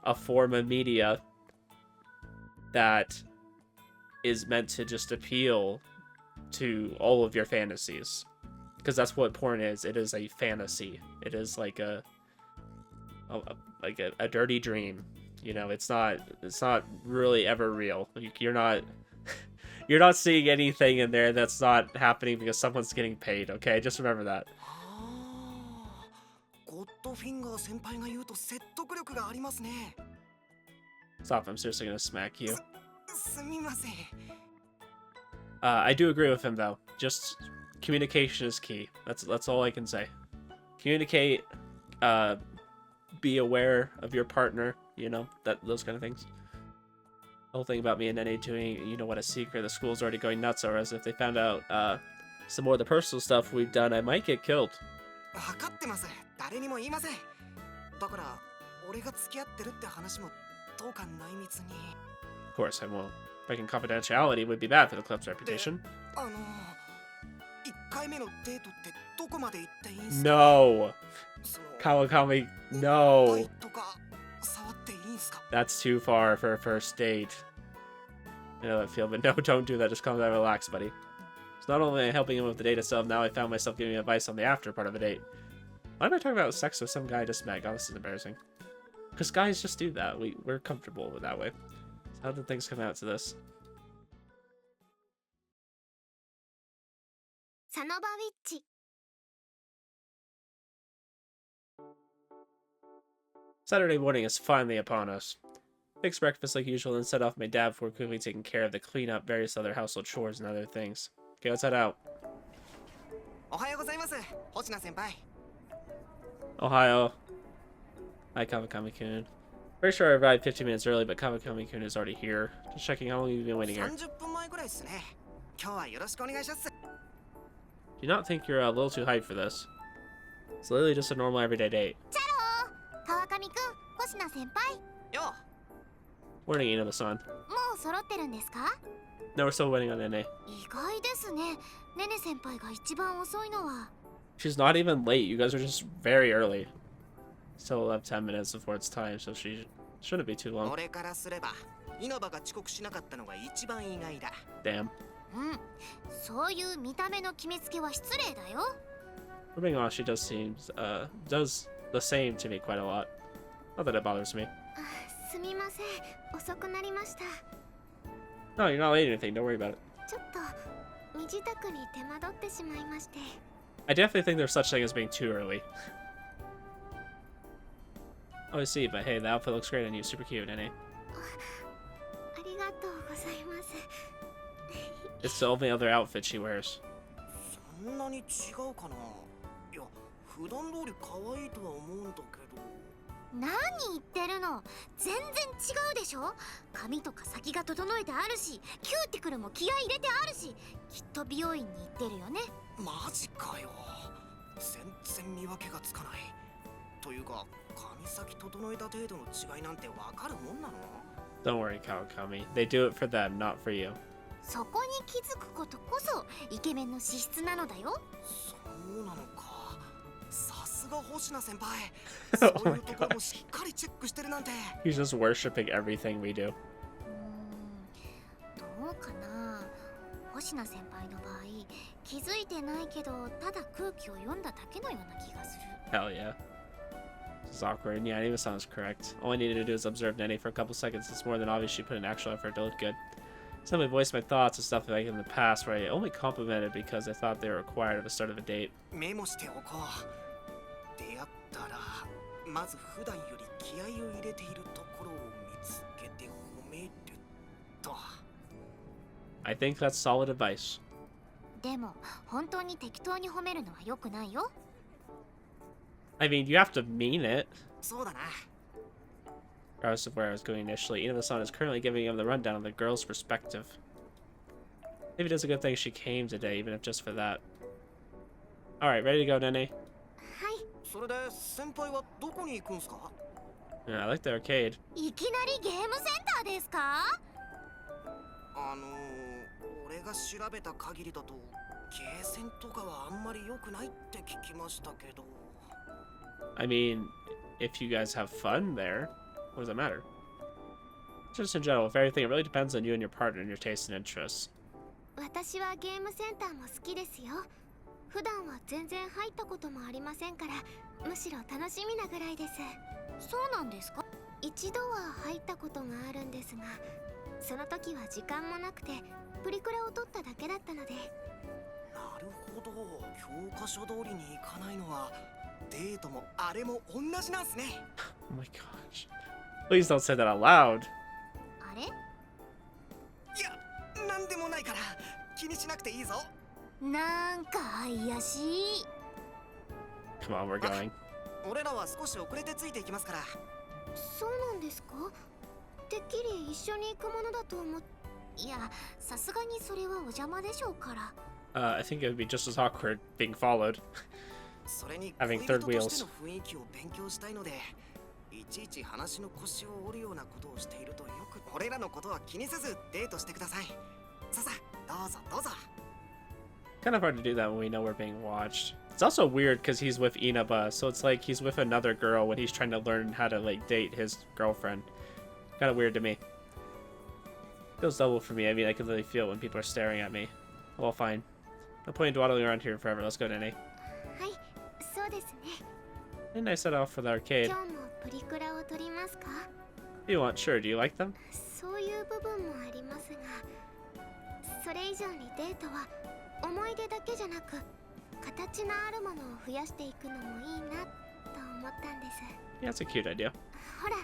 a form of media that is meant to just appeal to all of your fantasies, because that's what porn is. It is a fantasy. It is like a dirty dream. You know, it's not really ever real. You're not you're not seeing anything in there that's not happening because someone's getting paid. Okay, just remember that. Stop! I'm seriously gonna smack you. I do agree with him though. Just communication is key. That's all I can say. Communicate. Be aware of your partner. You know, those kind of things. The whole thing about me and Nene doing, you know what, a secret. The school's already going nuts, or as if they found out some more of the personal stuff we've done, I might get killed. Of course I won't. Breaking confidentiality would be bad for the club's reputation. No! Kawakami, no! That's too far for a first date. I know that feel, but no, don't do that. Just calm down and relax, buddy. So not only am I helping him with the date itself, now I found myself giving advice on the after part of the date. Why am I talking about sex with some guy I just met? God, this is embarrassing. Because guys just do that. We're comfortable with that way. So how did things come out to this? Saturday morning is finally upon us. Fix breakfast like usual and set off my dad before quickly taking care of the cleanup, various other household chores, and other things. Okay, let's head out. Ohio. Hi, Kawakami-kun. Pretty sure I arrived 15 minutes early, but Kawakami-kun is already here. Just checking how long you've been waiting here. Do you not think you're a little too hyped for this? It's literally just a normal everyday date. Morning, Inaba-san. No, we're still waiting on Nene. She's not even late. You guys are just very early. Still have 10 minutes before it's time, so she shouldn't be too long. Damn. For being honest, she does the same to me quite a lot. Not that it bothers me. No, you're not late or anything. Don't worry about it. I definitely think there's such thing as being too early. Oh, I see, but hey, the outfit looks great on you. Super cute, Nene. It's the only other outfit she wears. Don't worry, Kawakami. They do it for them, not for you. Oh my gosh. He's just worshipping everything we do. Hell yeah. This is awkward. And yeah, Inaba sounds correct. All I needed to do is observe Nene for a couple seconds. It's more than obvious she put an actual effort to look good. Simply voiced my thoughts and stuff like in the past where I only complimented because I thought they were required at the start of a date. I think that's solid advice. I mean, you have to mean it. Regardless of where I was going initially, Inaba-san is currently giving him the rundown on the girl's perspective. Maybe it's a good thing she came today, even if just for that. Alright, ready to go, Nene? はい。それで先輩はどこに行くんすか？ Yeah, I like the arcade. いきなりゲームセンターですか？俺が調べた限りだとゲーセンとかはあんまり良くないって聞きましたけど。 I mean, if you guys have fun there, what does it matter? Just in general, with everything, it really depends on you and your partner and your tastes and interests. 私はゲームセンターも好きですよ。普段は全然入ったこともありませんから、むしろ楽しみなぐらいです。そうなんですか？一度は入ったことがあるんですが、その時は時間もなくてプリクラを撮っただけだったので。なるほど、教科書通りに行かないのはデートもあれも同じなんすね。 Oh my gosh. Please don't say that out loud. あれ？いや、なんでもないから気にしなくていいぞ。なんか怪しい。 Come on, we're going. 俺らは少し遅れてついていきますから。そうなんですか？てっきり一緒に行くものだと思っ。いや、さすがにそれはお邪魔でしょうから。I think it would be just as awkward being followed. それに Having 恋 third 人と wheels. しての雰囲気を勉強したいので、いちいち話の腰を折るようなことをしているとよく俺らのことは気にせずデートしてください。ささ、どうぞどうぞ。 Kind of hard to do that when we know we're being watched. It's also weird because he's with Inaba, so it's like he's with another girl when he's trying to learn how to like date his girlfriend. Kind of weird to me. Feels double for me. I mean, I can really feel it when people are staring at me. Well, fine. No point in dawdling around here forever. Let's go, Nene. はい、そうですね。 And I set off for the arcade. 今日もプリクラを撮りますか？ If you want, sure. Do you like them? そういう部分もありますが、それ以上にデートは思い出だけじゃなく形のあるものを増やしていくのもいいなと思ったんです。 Yeah, it's a cute idea. ほら、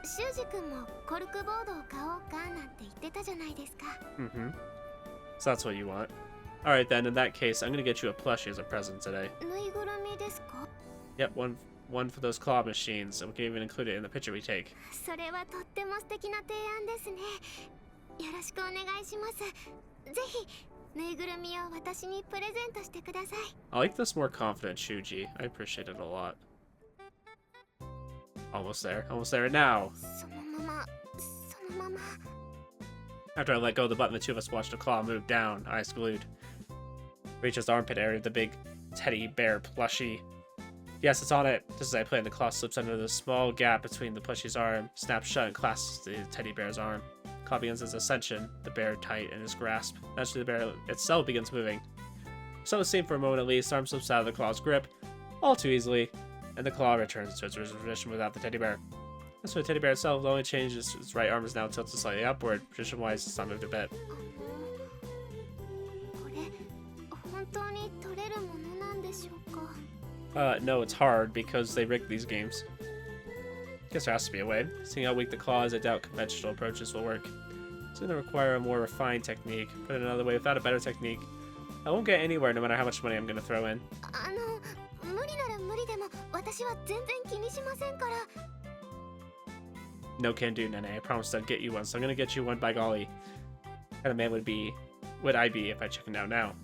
修二君もコルクボードを買おうかなんて言ってたじゃないですか。 Mm-hmm. So that's what you want. Alright then, in that case, I'm gonna get you a plushie as a present today. ぬいぐるみですか？ Yep, one for those claw machines, and we can even include it in the picture we take. それはとっても素敵な提案ですね。よろしくお願いします。ぜひぬいぐるみを私にプレゼントしてください。 I like this more confident Shuji. I appreciate it a lot. Almost there now. そのまま、そのまま。 After I let go of the button, the two of us watched the claw move down, eyes glued. Reach his armpit area of the big teddy bear plushie. Yes, it's on it. Just as I play, the claw slips under the small gap between the plushie's arm, snaps shut, and clasps the teddy bear's arm. The claw begins its ascension, the bear tight in his grasp. Eventually, the bear itself begins moving. So it seemed for a moment at least, arm slips out of the claw's grip, all too easily, and the claw returns to its original position without the teddy bear. As for the teddy bear itself, the only change is its right arm is now tilted slightly upward. Position-wise, it's not moved a bit. これ本当に取れるものなんでしょうか？ No, it's hard because they rigged these games. Guess there has to be a way. Seeing how weak the claw is, I doubt conventional approaches will work. It's going to require a more refined technique. Put it another way, without a better technique, I won't get anywhere no matter how much money I'm going to throw in. 無理なら無理でも私は全然気にしませんから。 No can do, Nene. I promised I'd get you one, so I'm going to get you one by golly. What kind of man would I be if I chickened out now?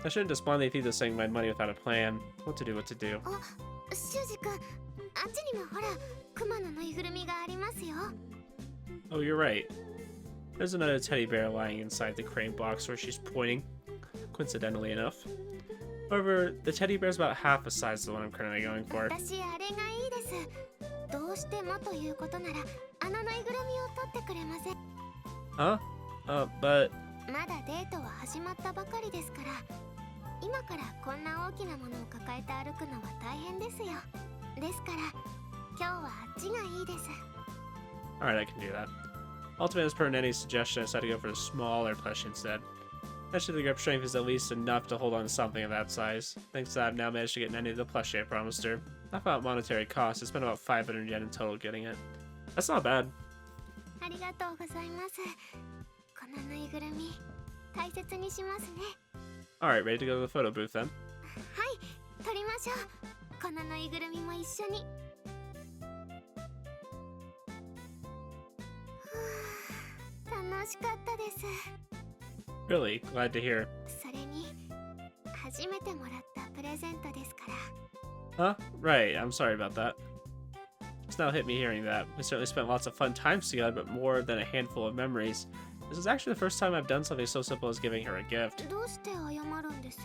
I shouldn't despondently feed this thing my money without a plan. What to do, what to do. あ、修二君、あっちにもほら、クマのぬいぐるみがありますよ。 Oh, you're right. There's another teddy bear lying inside the crane box where she's pointing, coincidentally enough. However, the teddy bear is about half the size of the one I'm currently going for. 私あれがいいです。どうしてもということなら、あのぬいぐるみを取ってくれません？ Huh? But... まだデートは始まったばかりですから、今からこんな大きなものを抱えて歩くのは大変ですよ。ですから、今日はあっちがいいです。 Alright, I can do that. Ultimately, as per Nenny's suggestion, I decided to go for the smaller plushie instead. Actually, the grip strength is at least enough to hold on to something of that size. Thanks to that, I've now managed to get Nenny the plushie I promised her. Not about monetary cost, it's been about 500 yen in total getting it. That's not bad. ありがとうございます。このぬいぐるみ、大切にしますね。 Alright, ready to go to the photo booth then? はい、撮りましょう。このぬいぐるみも一緒に。楽しかったです。 Really? Glad to hear. それに、初めてもらったプレゼントですから。 Huh? Right, I'm sorry about that. It's now hit me hearing that. We certainly spent lots of fun times together, but more than a handful of memories. This is actually the first time I've done something so simple as giving her a gift. どうして謝るんです？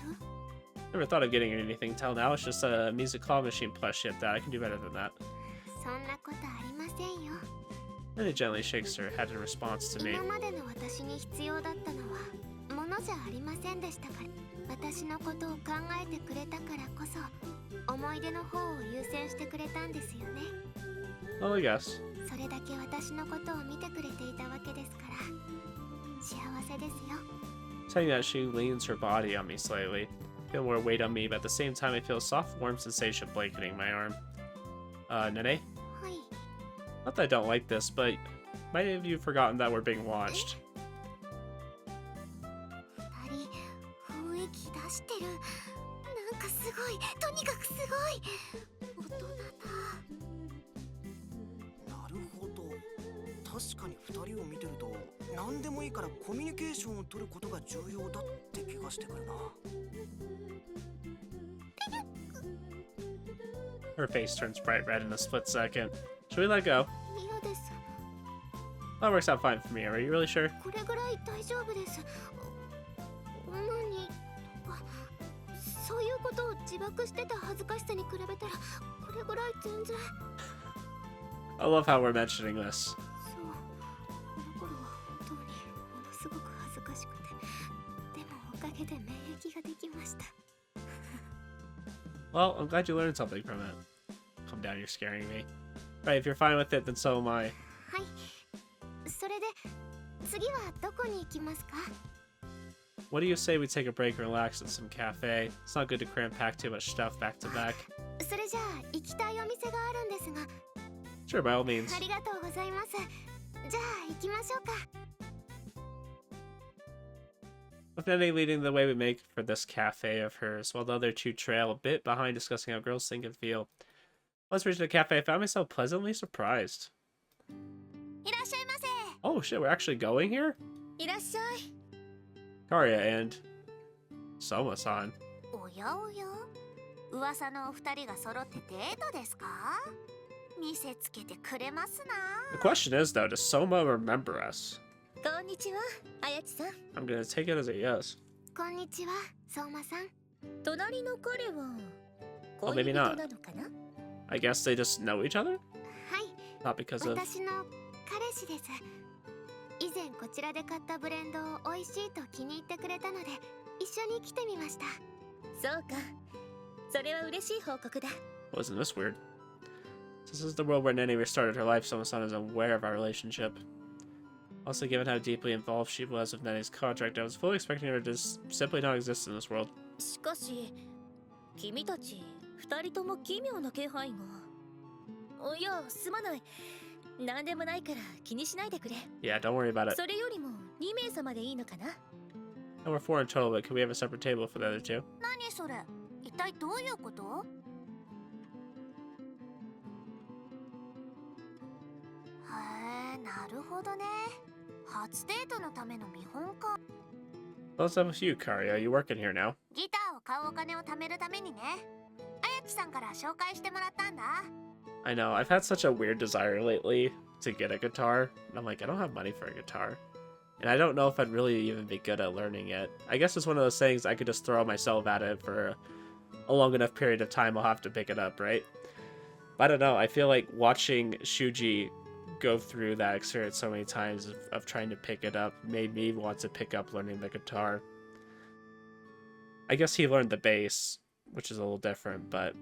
Never thought of getting her anything till now. It's just a music claw machine plush yet that I can do better than that. そんなことありませんよ。 Then he gently shakes her head in response to me. 今までの私に必要だったのは物じゃありませんでしたから。私のことを考えてくれたからこそ思い出の方を優先してくれたんですよね。 Well, I guess. それだけ私のことを見てくれていたわけですから幸せですよ。 Saying that, she leans her body on me slightly. I feel more weight on me, but at the same time I feel a soft, warm sensation blanketing my arm. Nene? はい。 Not that I don't like this, but might have you forgotten that we're being watched? 二人雰囲気出してる。なんかすごい。とにかくすごい。大人だ。なるほど。確かに2人を見てると何でもいいからコミュニケーションを取ることが重要だって気がしてくるな。 Her face turns bright red in a split second. Should we let go? 嫌です。 That works out fine for me. Are you really sure? これぐらい大丈夫です。何？そういうことを自爆してた恥ずかしさに比べたらこれぐらい全然。 I love how we're mentioning this. そう。この頃は本当にものすごく恥ずかしくて、でもおかげで免疫ができました。 Well, I'm glad you learned something from it. Calm down, you're scaring me. Right, if you're fine with it, then so am I. はい。それで次はどこに行きますか？ What do you say we take a break and relax at some cafe? It's not good to cram pack too much stuff back to back. それじゃあ行きたいお店があるんですが。 Sure, by all means. ありがとうございます。じゃあ行きましょうか。 With Nene leading the way, we make for this cafe of hers, while the other two trail a bit behind discussing how girls think and feel. Once reaching the cafe, I found myself pleasantly surprised. いらっしゃいませ。 Oh shit, we're actually going here? いらっしゃい。 Karya and Soma-san. おやおや、噂のお二人が揃ってデートですか？見せつけてくれますな。 The question is, though, does Soma remember us? こんにちは、あやちさん。 I'm gonna take it as a yes. こんにちは、相馬さん。隣の彼は Oh, 恋 maybe 人 not. なのかな？ I guess they just know each other? はい、 Not because of... 私の彼氏です。以前こちらで買ったブレンドを美味しいと気に入ってくれたので一緒に来てみました。そうか。それは嬉しい報告だ。 Wasn't this weird? This is the world where Nene restarted her life, Soma-san is aware of our relationship. Also, given how deeply involved she was with Nene's contract, I was fully expecting her to just simply not exist in this world. しかし、君たち二人とも奇妙な気配が。いや、すまない。何でもないから気にしないでくれ。Yeah, don't worry about it. それよりも2名様でいいのかな？ And we're 4 in total, but could we have a separate table for the other two? 何それ？一体どういうこと？へえ、なるほどね。初デートのための見本か。 What's up with you, Karya? You working here now? ギターを買うお金を貯めるためにね。あやちさんから紹介してもらったんだ。 I know, I've had such a weird desire lately to get a guitar. And I'm like, I don't have money for a guitar. And I don't know if I'd really even be good at learning it. I guess it's one of those things I could just throw myself at it for a long enough period of time, I'll have to pick it up, right? But I don't know, I feel like watching Shuuji go through that experience so many times of trying to pick it up made me want to pick up learning the guitar. I guess he learned the bass, which is a little different, but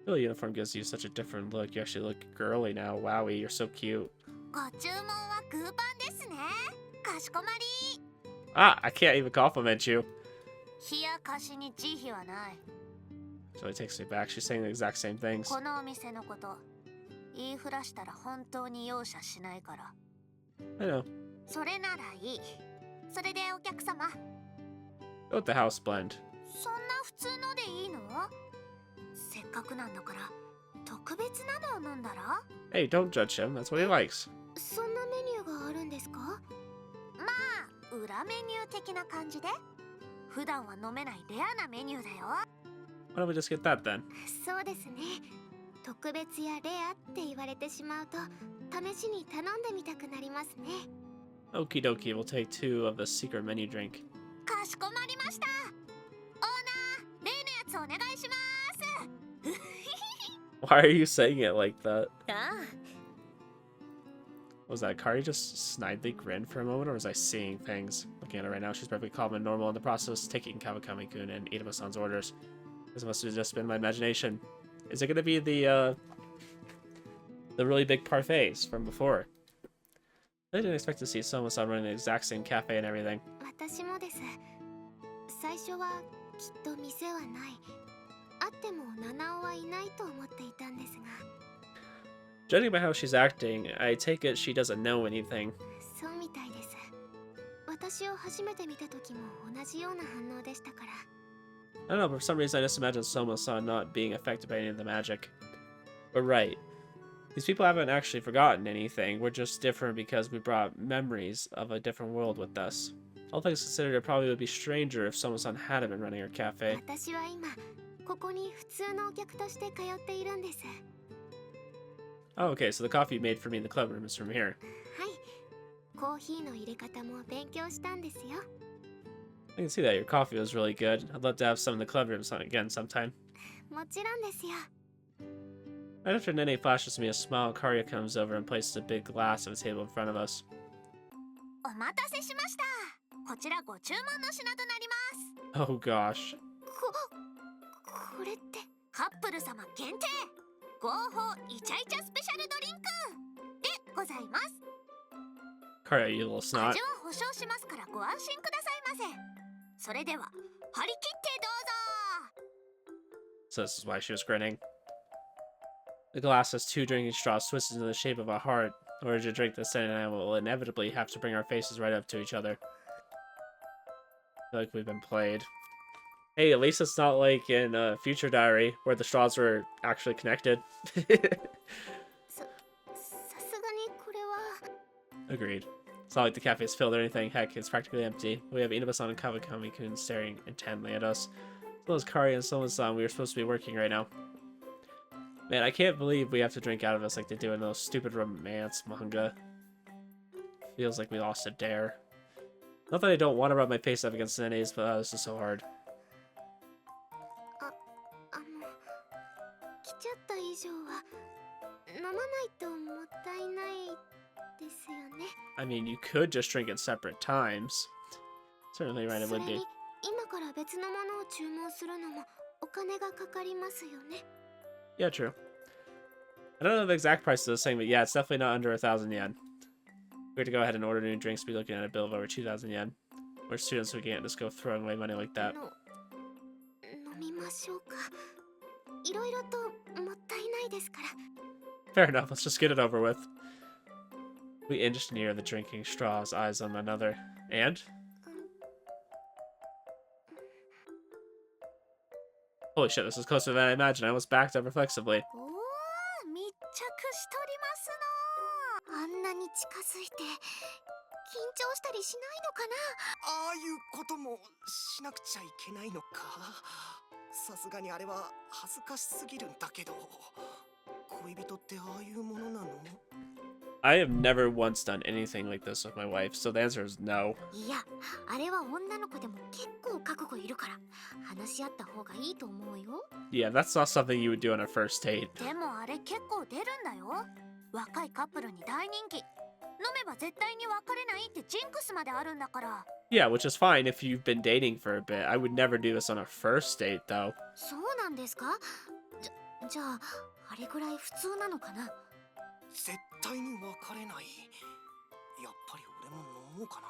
the uniform gives you such a different look. You actually look girly now. Wowie, you're so cute. ご注文はグーパンですね。かしこまり。 Ah, I can't even compliment you. 冷やかしに慈悲はない。 So it takes me back. She's saying the exact same things. このお店のこと、言いふらしたら本当に容赦しないから。 I know. それならいい。それでお客様。 Go with the house blend. そんな普通のでいいの？せっかくなんだから特別なのを飲んだら？ Hey, don't judge him. That's what he likes. そんなメニューがあるんですか？まあ、裏メニュー的な感じで。普段は飲めないレアなメニューだよ。 Why don't we just get that then? そうですね。特別やレアって言われてしまうと試しに頼んでみたくなりますね。 Okie dokie, we'll take 2 of the secret menu drink. かしこまりました。オーナー、例のやつお願いします。 Why are you saying it like that? あ Was that Kari just snidely grinned for a moment, or was I seeing things? Looking at her right now, she's perfectly calm and normal in the process, taking Kawakami-kun and Inaba-san's orders. This must have just been my imagination. Is it going to be the really big parfaits from before? I didn't expect to see Soma-san running the exact same cafe and everything. 私もです。最初はきっと店はない。あっても七尾はいないと思っていたんですが。 Judging by how she's acting, I take it she doesn't know anything. そうみたいです。私を初めて見た時も同じような反応でしたから。 I don't know, but for some reason I just imagine Soma-san not being affected by any of the magic. But right. These people haven't actually forgotten anything, we're just different because we brought memories of a different world with us. All things considered, it probably would be stranger if Soma-san hadn't been running her cafe. 私は今ここに普通のお客として通っているんです。 Oh, okay, so the coffee you made for me in the club room is from here. はい。コーヒーの入れ方も勉強したんですよ。 I can see that your coffee was really good. I'd love to have some in the club room again sometime. もちろんですよ。 Right after Nene flashes me a smile, Karya comes over and places a big glass on the table in front of us. お待たせしました。こちらご注文の品となります。 Oh gosh. これってカップル様限定合法イチャイチャスペシャルドリンクでございます。 Karya, you little snot. 味は保証しますからご安心くださいませ。それでは張り切ってどうぞ。 So this is why she was grinning. The glass has 2 drinking straws twisted into the shape of a heart. In order to drink this, Sen and I will inevitably have to bring our faces right up to each other. I feel like we've been played. Hey, at least it's not like in Future Diary, where the straws were actually connected. さすがにこれは Agreed. It's not like the cafe is filled or anything. Heck, it's practically empty. We have Inaba-san and Kawakami-kun staring intently at us. As well as Kari and Soma-san, we are supposed to be working right now. Man, I can't believe we have to drink out of us like they do in those stupid romance manga. Feels like we lost a dare. Not that I don't want to rub my face up against Nene's, but this is so hard. 来ちゃった以上は飲まないともったいないですよね。 I mean, you could just drink at separate times. Certainly right, it そ would れ be. に今から別のものを注文するのもお金がかかりますよね。 Yeah, true. I don't know the exact price of this thing, but yeah, it's definitely not under 1,000 yen. We have to go ahead and order new drinks, be looking at a bill of over 2,000 yen. We're students, so we can't just go throwing away money like that. 飲みましょうか。いろいろともったいないですから。 Fair enough, let's just get it over with. We inched near the drinking straws, eyes on another. And? Holy shit, this is closer than I imagined. I almost backed up reflexively. おお、密着しとりますの。あんなに近づいて緊張したりしないのかな。ああいうこともしなくちゃいけないのか。さすがにあれは恥ずかしすぎるんだけど。恋人ってああいうものなの？ I have never once done anything like this with my wife, so the answer is no. いや、あれは女の子でも結構覚悟いるから話し合った方がいいと思うよ。 Yeah, that's not something you would do on a first date. でもあれ結構出るんだよ。若いカップルに大人気。飲めば絶対に別れないってジンクスまであるんだから。 Yeah, which is fine if you've been dating for a bit. I would never do this on a first date, though. そうなんですか？じゃああれぐらい普通なのかな。絶対に別れない。やっぱり俺も飲もうか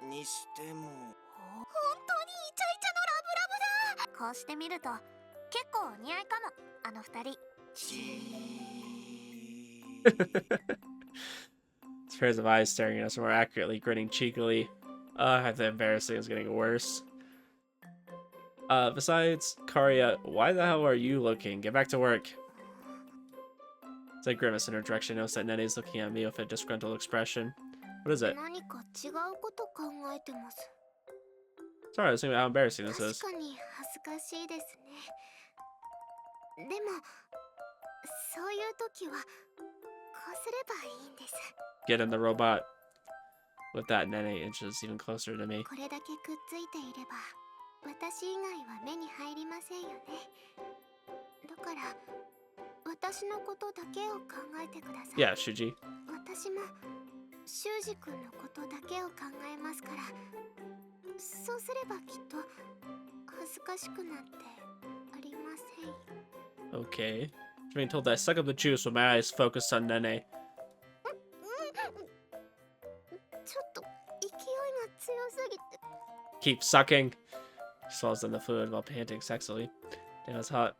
な。にしても。本当にイチャイチャのラブラブだ。こうして見ると結構お似合いかも。あの二人。His pairs of eyes staring at us more accurately, grinning cheekily. The embarrassing is getting worse. Besides, Karya, why the hell are you looking? Get back to work. As I grimace in her direction, I notice that Nene's looking at me with a disgruntled expression. What is it? 何か違うこと考えてます。Sorry, I was thinking about how embarrassing this is. 確かに恥ずかしいですね。でもそういう時はこうすればいいんです。 Get in the robot. With that, Nene inches even closer to me. これだけくっついていれば私以外は目に入りませんよね。だから私のことだけを考えてください。 Yeah, Shuji. 私も修二君のことだけを考えますから、そうすればきっと恥ずかしくなんてありません。 Okay. I'm being told that I suck up the juice with my eyes focused on Nene. ちょっと勢いが強すぎて。 Keep sucking. Swallows in the fluid while panting sexily. Damn, it's hot.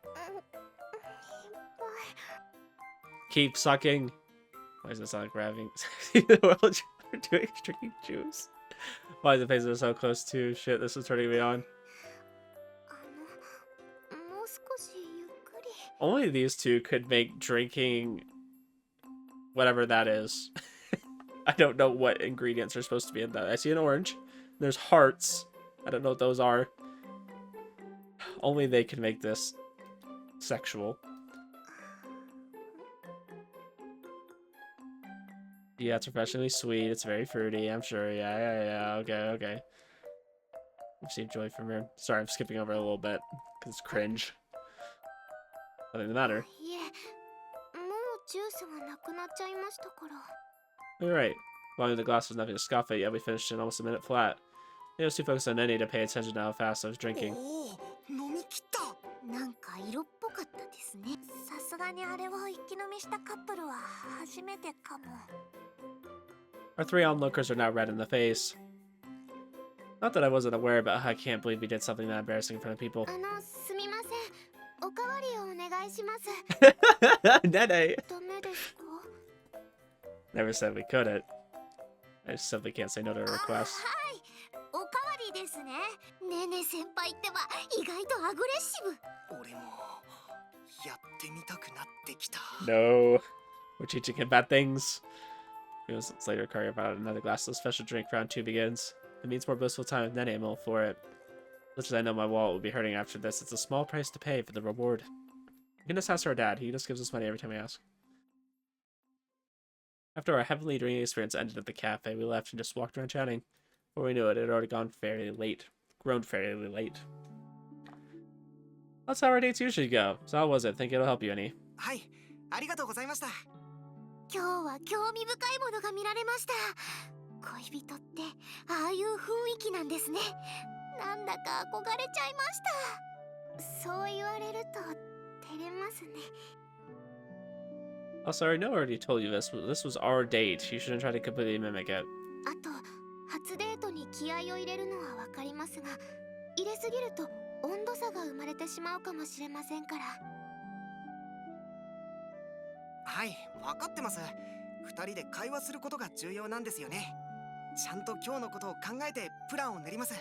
Keep sucking. Why does it sound like grabbing? The world you're doing drinking juice. Why is the face so close to? Shit, this is turning me on. もう少しゆっくり。 Only these two could make drinking whatever that is. I don't know what ingredients are supposed to be in that. I see an orange. There's hearts. I don't know what those are. Only they can make this sexual. Yeah, it's refreshingly sweet. It's very fruity. I'm sure. Yeah. Okay. Received joy from her. Sorry, I'm skipping over a little bit because it's cringe. Nothing the matter. いえ、もうジュースがなくなっちゃいましたから。 Alright. Long as the glass was nothing to scoff at, yet we finished in almost a minute flat. It was too focused on Nenny to pay attention to how fast I was drinking. おお、飲み切った。なんか色っぽかったですね。さすがにあれを一気飲みしたカップルは初めてかも。 Our three onlookers are now red in the face. Not that I wasn't aware, but I can't believe we did something that embarrassing in front of people. すみません。おかわりをお願いします。 Nene! ダメですか？ Never said we couldn't. I just simply can't say no to a は request. い。おかわりですね。ねね先輩ってば意外とアグレッシブ。俺もやってみたくなってきた。 No. We're teaching him bad things. Few minutes later, Kari brought another glass of the special drink. Round 2 begins. It means more blissful time with Nene. I'm all for it. Much as I know my wallet will be hurting after this, it's a small price to pay for the reward. We can just ask our dad. He just gives us money every time we ask. After our heavenly drinking experience ended at the cafe, we left and just walked around chatting. Before we knew it, it had already grown fairly late. That's how our dates usually go. So how was it? Think it'll help you any? はい、ありがとうございました。今日は興味深いものが見られました。恋人ってああいう雰囲気なんですね。なんだか憧れちゃいました。そう言われると照れますね。 Oh, sorry, no, I already told you this. This was our date. You shouldn't try to completely mimic it. あと初デートに気合を入れるのはわかりますが、入れすぎると温度差が生まれてしまうかもしれませんから。はい、分かってます。二人で会話することが重要なんですよね。ちゃんと今日のことを考えてプランを練ります。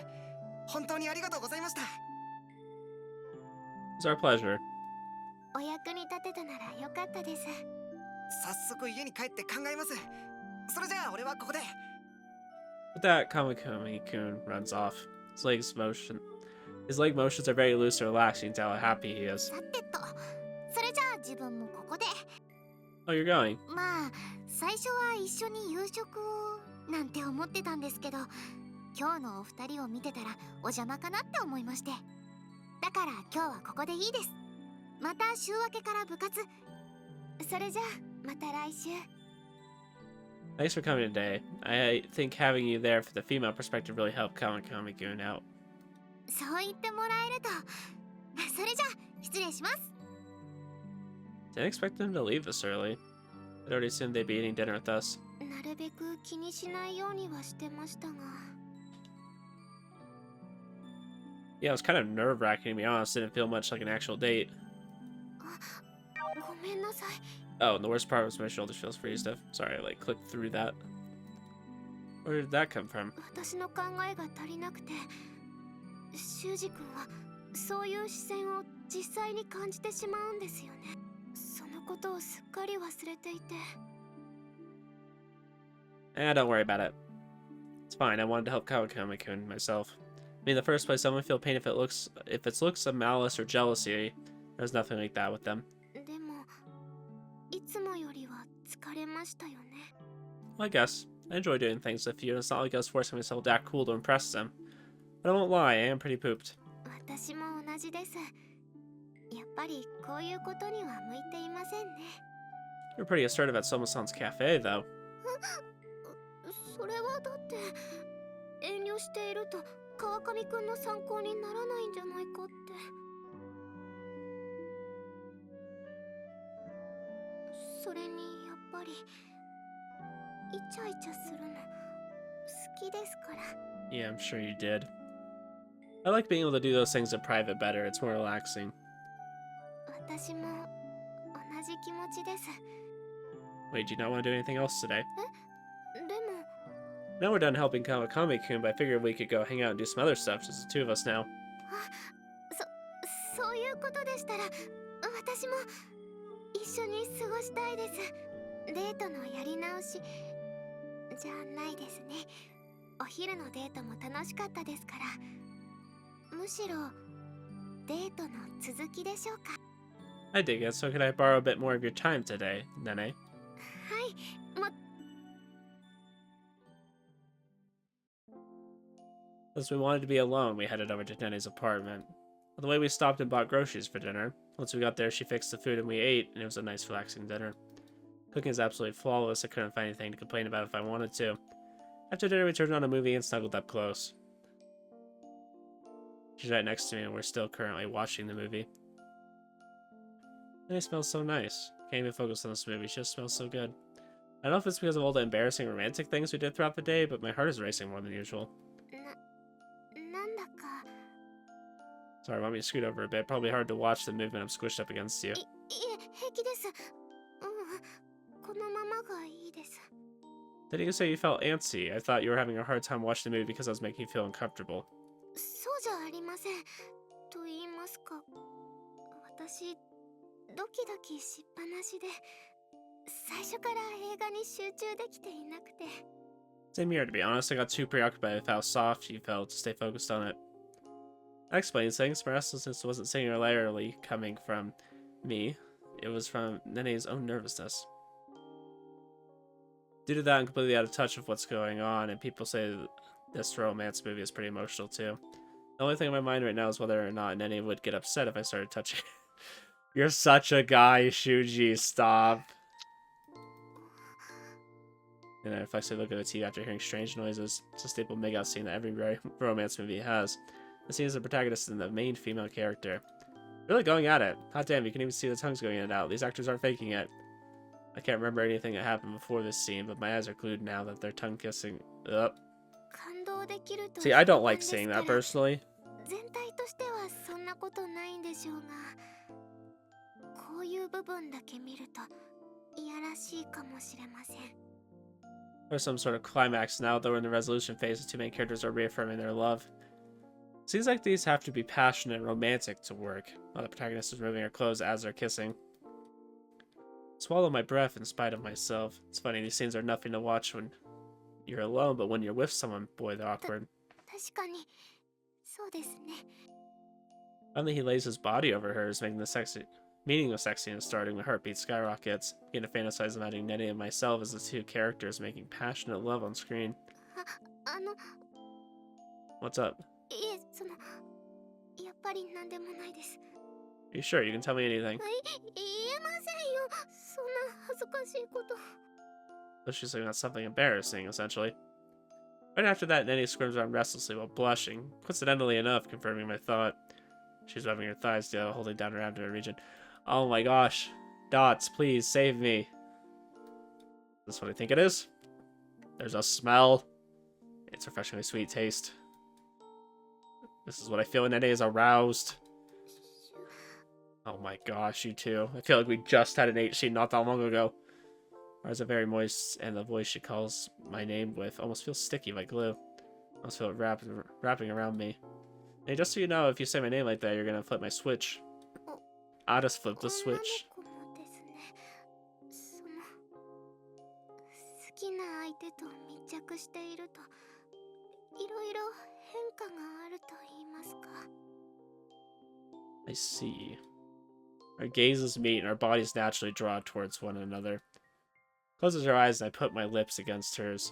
本当にありがとうございました。 It's our pleasure. お役に立てたならよかったです。早速家に帰って考えます。それじゃあ俺はここで。 With that, Kawakami-kun runs off. His leg motions are very loose and relaxing to how happy he is. さてと、それじゃあ自分もここで。 Oh, you're going? まあ最初は一緒に夕食をなんて思ってたんですけど、今日のお二人を見てたらお邪魔かなって思いまして。だから今日はここでいいです。また週明けから部活。それじゃあまた来週。 Thanks for coming today. I think having you there for the female perspective really helped Kawakami-kun out. そう言ってもらえると。それじゃあ失礼します。 Didn't expect them to leave this early. I'd already assumed they'd be eating dinner with us. なるべく気にしないようにはしてましたが。 Yeah, it was kind of nerve-wracking to be honest. Didn't feel much like an actual date. ごめんなさい。 Oh, and the worst part was my shoulders feels free stuff. Sorry, I like clicked through that. Where did that come from? 私の考えが足りなくて、修二君はそういう視線を実際に感じてしまうんですよね。そのことをすっかり忘れていて。Don't worry about it. It's fine. I wanted to help Kawakami-kun myself. mean, in the first place, someone feel pain if it's looks of malice or jealousy. There's nothing like that with them. でもいつもよりは疲れましたよね。 Well, I guess. I enjoy doing things with you, and it's not like I was forcing myself to act cool to impress them. But I won't lie, I am pretty pooped. 私も同じです。やっぱりこういうことには向いていませんね。 You're pretty assertive at Somo-san's cafe, though. それはだって遠慮していると川上くんの参考にならないんじゃないかって。それにやっぱりイチャイチャするの好きですから。 Yeah, I'm sure you did. I like being able to do those things in private better. It's more relaxing. 私も同じ気持ちです。 Wait, do you not want to do anything else today? でも Now we're done helping Kawakami-kun, but I figured we could go hang out and do some other stuff, just the two of us now. そういうことでしたら私も一緒に過ごしたいです。デートのやり直しじゃないですね。お昼のデートも楽しかったですから、むしろデートの続きでしょうか。 I dig it, so could I borrow a bit more of your time today, Nene? はい、Since we wanted to be alone, we headed over to Nene's apartment. On the way, we stopped and bought groceries for dinner. Once we got there, she fixed the food and we ate, and it was a nice, relaxing dinner. Cooking is absolutely flawless. I couldn't find anything to complain about if I wanted to. After dinner, we turned on a movie and snuggled up close. She's right next to me, and we're still currently watching the movie. And it smells so nice. Can't even focus on this movie. She just smells so good. I don't know if it's because of all the embarrassing romantic things we did throughout the day, but my heart is racing more than usual. なんだか Sorry, want me to scoot over a bit? Probably hard to watch the movement I'm squished up against you. いえ平気です。このままがいいです。 Did you say you felt antsy? I thought you were having a hard time watching the movie because I was making you feel uncomfortable. そうじゃありません。と言いますか、私ドキドキしっぱなしで最初から映画に集中できていなくて。 Same here, to be honest. I got too preoccupied with how soft you felt to stay focused on it. That explains things. My restlessness wasn't singularly coming from me. It was from Nene's own nervousness. Due to that, I'm completely out of touch with what's going on, and people say that this romance movie is pretty emotional too. The only thing in my mind right now is whether or not Nene would get upset if I started touching. You're such a guy, Shuuji. Stop. And I reflexively look at the TV after hearing strange noises. It's a staple make-out scene that every romance movie has. The scene is the protagonist and the main female character. Really going at it. Hot damn, you can even see the tongues going in and out. These actors aren't faking it. I can't remember anything that happened before this scene, but my eyes are glued now that they're tongue kissing. Ugh. See, I don't like seeing that personally. 全体としてはそんなことないんでしょうが、こういう部分だけ見るといやらしいかもしれません。 There's some sort of climax now, though we're in the resolution phase. The two main characters are reaffirming their love. Scenes like these have to be passionate and romantic to work, while the protagonist is removing her clothes as they're kissing. Swallow my breath in spite of myself. It's funny, these scenes are nothing to watch when you're alone, but when you're with someone, boy, they're awkward. 確かにそうですね。 Finally, he lays his body over hers, making the meaning of sexiness starting. My heartbeat skyrockets. I begin to fantasize imagining Nene and myself as the two characters making passionate love on screen. あの What's up? いえ、やっぱりなんでもないです。 Are you sure? You can tell me anything. 言えませんよ。そんな恥ずかしいこと。 So she's saying that's something embarrassing, essentially. Right after that, Nene squirms around restlessly while blushing, coincidentally enough, confirming my thought. She's rubbing her thighs together, holding down her abdomen region. Oh my gosh. Dots, please, save me. Is this what I think it is? There's a smell. It's refreshingly sweet taste. This is what I feel when Nene is aroused. Oh my gosh, you two. I feel like we just had an H scene not that long ago. Her eyes are very moist, and the voice she calls my name with almost feels sticky like glue. I almost feel it wrapping around me. Hey, just so you know, if you say my name like that, you're gonna flip my switch. I just flipped the switch. 女の子もですね。その好きな相手と密着しているといろいろ変化があると言いますか。 I see. Our gazes meet and our bodies naturally draw towards one another. Closes her eyes and I put my lips against hers.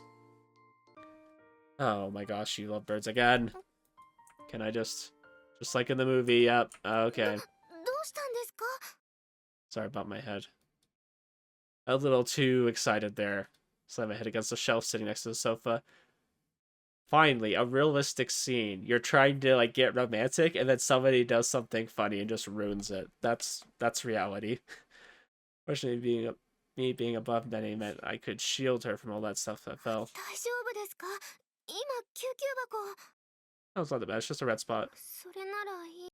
Oh my gosh, you love birds again. Can I just like in the movie, yep, okay. どうしたんですか? Sorry about my head. A little too excited there. Slam my head against the shelf sitting next to the sofa. Finally, a realistic scene. You're trying to like get romantic and then somebody does something funny and just ruins it. That's reality. Fortunately, me being above Nene meant I could shield her from all that stuff that fell. 大丈夫ですか? 今救急箱. That was not the bad, it's just a red spot. それならいい.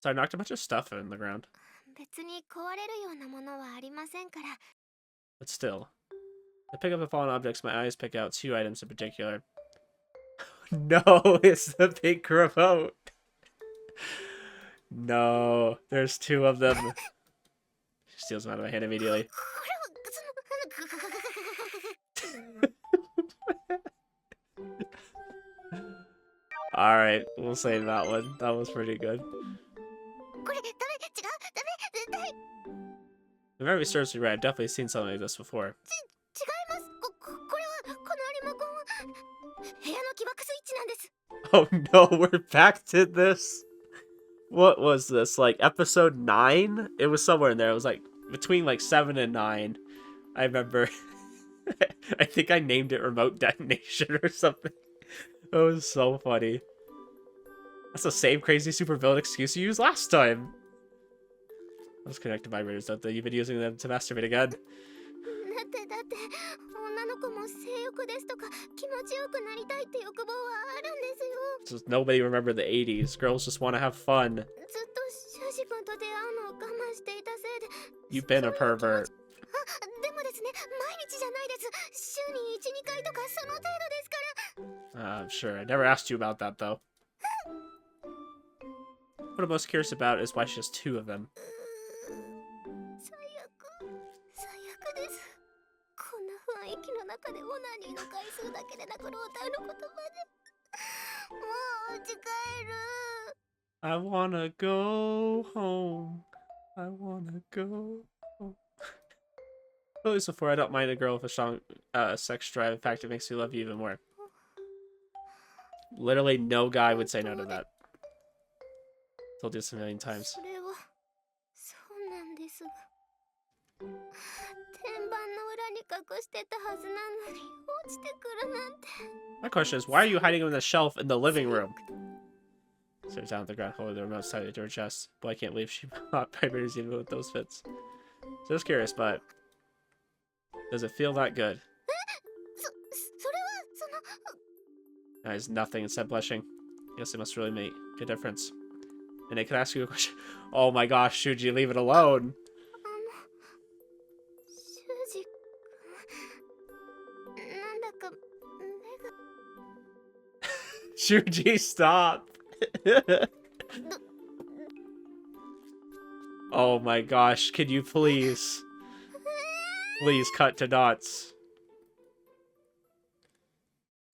So I knocked a bunch of stuff in the ground. 別に壊れるようなものはありませんから. But still. I pick up the fallen objects, my eyes pick out 2 items in particular. No, it's the pink remote. No, there's 2 of them. She steals them out of my hand immediately. Alright, we'll save that one. That was pretty good. If memory serves me right, I've definitely seen something like this before. Oh no, we're back to this. What was this? Like episode 9? It was somewhere in there. It was like between like 7 and 9. I remember. I think I named it remote detonation or something. It was so funny. That's the same crazy supervillain excuse you used last time. Let's connect to vibrators, don't they? You've been using them to masturbate again. Just nobody remember the 80s. Girls just want to have fun. You've been a pervert. I'm sure. I never asked you about that, though. What I'm most curious about is why she has 2 of them. I wanna go home. I wanna go home. At least before, I don't mind a girl with a strong sex drive. In fact, it makes me love you even more. Literally no guy would say no to that. Told you this a million times. My question is, why are you hiding him on the shelf in the living room? Stares down at the ground, holding the remote side to her chest. Boy, I can't believe she bought vibrators even with those fits. Just curious, but does it feel that good? There's nothing instead blushing. Guess it must really make a difference. And I could ask you a question. Oh my gosh, Shuji, leave it alone. Shuji, stop. Oh my gosh, can you please cut to dots?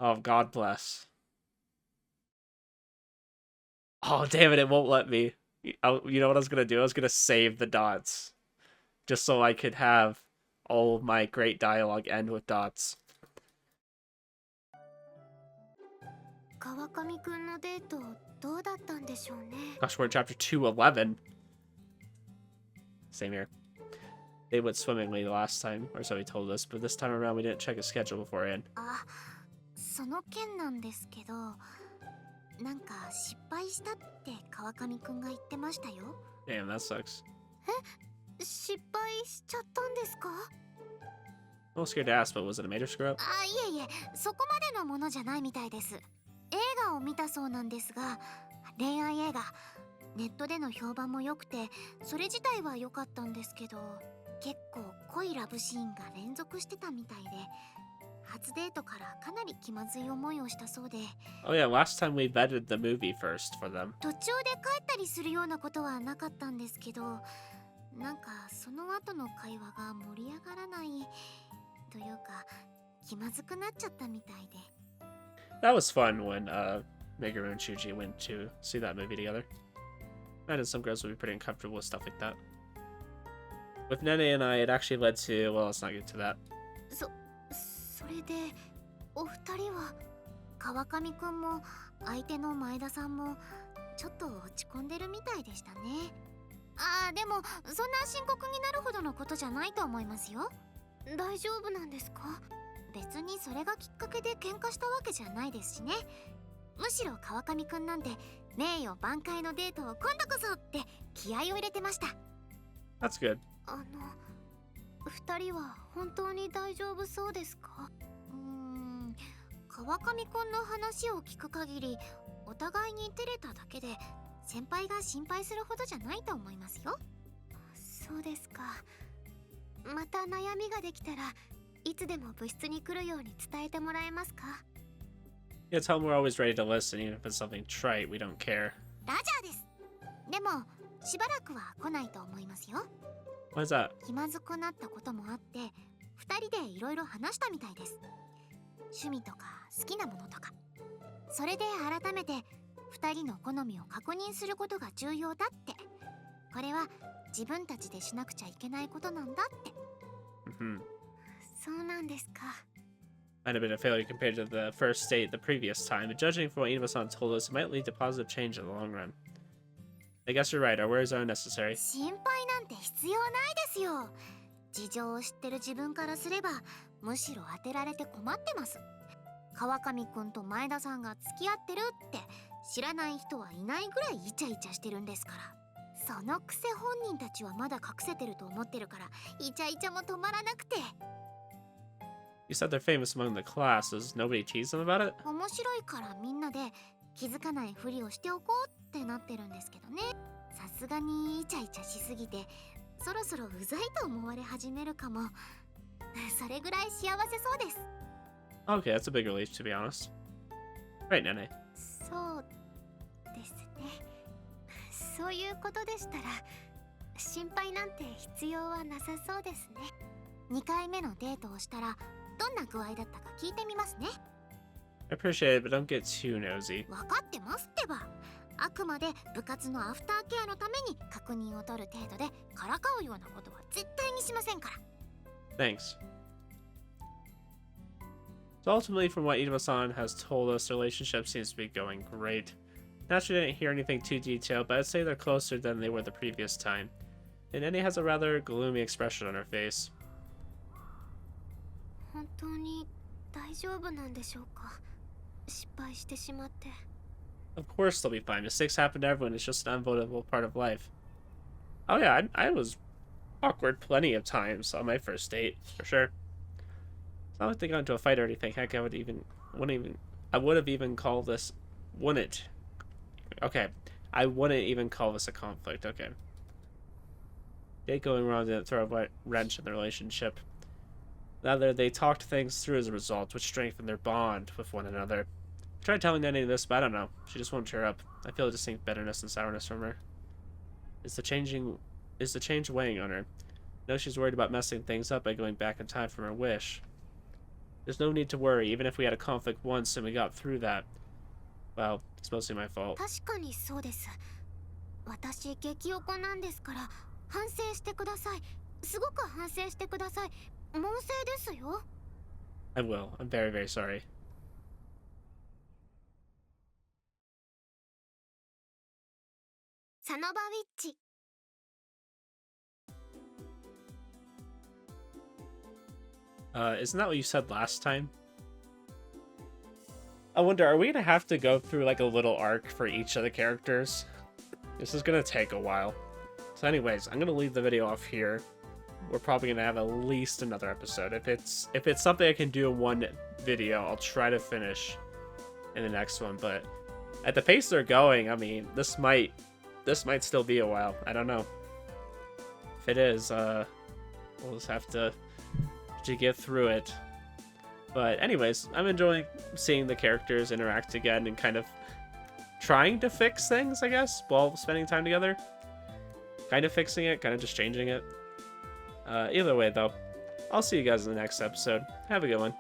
Oh, God bless. Oh, damn it, it won't let me. You know what I was gonna do? I was gonna save the dots. Just so I could have all of my great dialogue end with dots. Kawakami-kunのデートどうだったんでしょうね. Gosh, we're in chapter 211. Same here. They went swimmingly the last time, or so he told us, but this time around we didn't check his schedule beforehand. その件なんですけど、なんか失敗したって川上くんが言ってましたよ。Damn, that sucks. 失敗しちゃったんですか? I'm scared to ask, but was it a major screw up? いえいえ、そこまでのものじゃないみたいです。映画を見たそうなんですが、恋愛映画。ネットでの評判も良くて、それ自体は良かったんですけど、結構濃いラブシーンが連続してたみたいで、初デートからかなり気まずい思いをしたそうで。Oh yeah, last time we vetted the movie first for them. 途中で帰ったりするようなことはなかったんですけど、なんかその後の会話が盛り上がらないというか、気まずくなっちゃったみたいで。That was fun when Meguru and Shuji went to see that movie together. Imagine some girls would be pretty uncomfortable with stuff like that. With Nene and I, it actually led to, well, let's not get to that. それでお二人は川上くんも相手の前田さんもちょっと落ち込んでるみたいでしたね。ああ、でもそんな深刻になるほどのことじゃないと思いますよ。大丈夫なんですか？別にそれがきっかけで喧嘩したわけじゃないですしね。むしろ川上くんなんて名誉挽回のデートを今度こそって気合を入れてました。 That's good. 二人は本当に大丈夫そうですか？川上くんの話を聞く限りお互いに照れただけで先輩が心配するほどじゃないと思いますよ。そうですか。また悩みができたらいつでも部室に来るように伝えてもらえますか？ Yeah, tell them we're always ready to listen, even if it's something trite, we don't care. ラジャーです。でもしばらくは来ないと思いますよ。 Why is that? 気まずくなったこともあって二人でいろいろ話したみたいです。趣味とか好きなものとか。それで改めて二人の好みを確認することが重要だって。これは自分たちでしなくちゃいけないことなんだって。そうなんですか。 Might have been a failure compared to the first date the previous time, but judging from what Inaba-san told us, it might lead to positive change in the long run. I guess you're right, our words are unnecessary. 心配なんて必要ないですよ。事情を知ってる自分からすればむしろ当てられて困ってます。川上くんと前田さんが付き合ってるって知らない人はいないぐらいイチャイチャしてるんですから。そのくせ本人たちはまだ隠せてると思ってるからイチャイチャも止まらなくて。 You said they're famous among the class. Does nobody tease them about it? 面白いからみんなで気づかないふりをしておこうってなってるんですけどね。さすがにイチャイチャしすぎてそろそろうざいと思われ始めるかも。それぐらい幸せそうです。 Okay, that's a big relief, to be honest. Right, Nene. そうですね。そういうことでしたら心配なんて必要はなさそうですね。2回目のデートをしたらどんな具合だったか聞いてみますね。 I appreciate it, but don't get too nosy. 分かってますってば。あくまで部活のアフターケアのために確認を取る程度でからかうようなことは絶対にしませんから。 Thanks. So ultimately, from what Inaba-san has told us, the relationship seems to be going great. Naturally, I didn't hear anything too detailed, but I'd say they're closer than they were the previous time. And Nene has a rather gloomy expression on her face. 本当に大丈夫なんでしょうか？失敗してしまって。 Of course they'll be fine. Mistakes happen to everyone. It's just an unavoidable part of life. Oh yeah, I was awkward plenty of times on my first date, for sure. It's not like they got into a fight or anything. Heck, I would have even called this, wouldn't. Okay, I wouldn't even call this a conflict. Okay. Date going wrong didn't throw a wrench in the relationship. Rather, they talked things through as a result, which strengthened their bond with one another. I tried telling Nene this, but I don't know. She just won't cheer up. I feel a distinct bitterness and sourness from her. Is the change weighing on her? No, she's worried about messing things up by going back in time from her wish. There's no need to worry, even if we had a conflict once and we got through that. Well, it's mostly my fault. 確かにそうです。私激おこなんですから反省してください。すごく反省してください。猛省ですよ。 I will. I'm very, very sorry. サノバウィッチ。 Isn't that what you said last time? I wonder, are we gonna have to go through like a little arc for each of the characters? This is gonna take a while. So anyways, I'm gonna leave the video off here. We're probably gonna have at least another episode. If it's something I can do in one video, I'll try to finish in the next one. But at the pace they're going, I mean, this might still be a while. I don't know. If it is, we'll just have to get through it. But anyways, I'm enjoying seeing the characters interact again and kind of trying to fix things, I guess, while spending time together. Kind of fixing it, kind of just changing it. Either way, though, I'll see you guys in the next episode. Have a good one.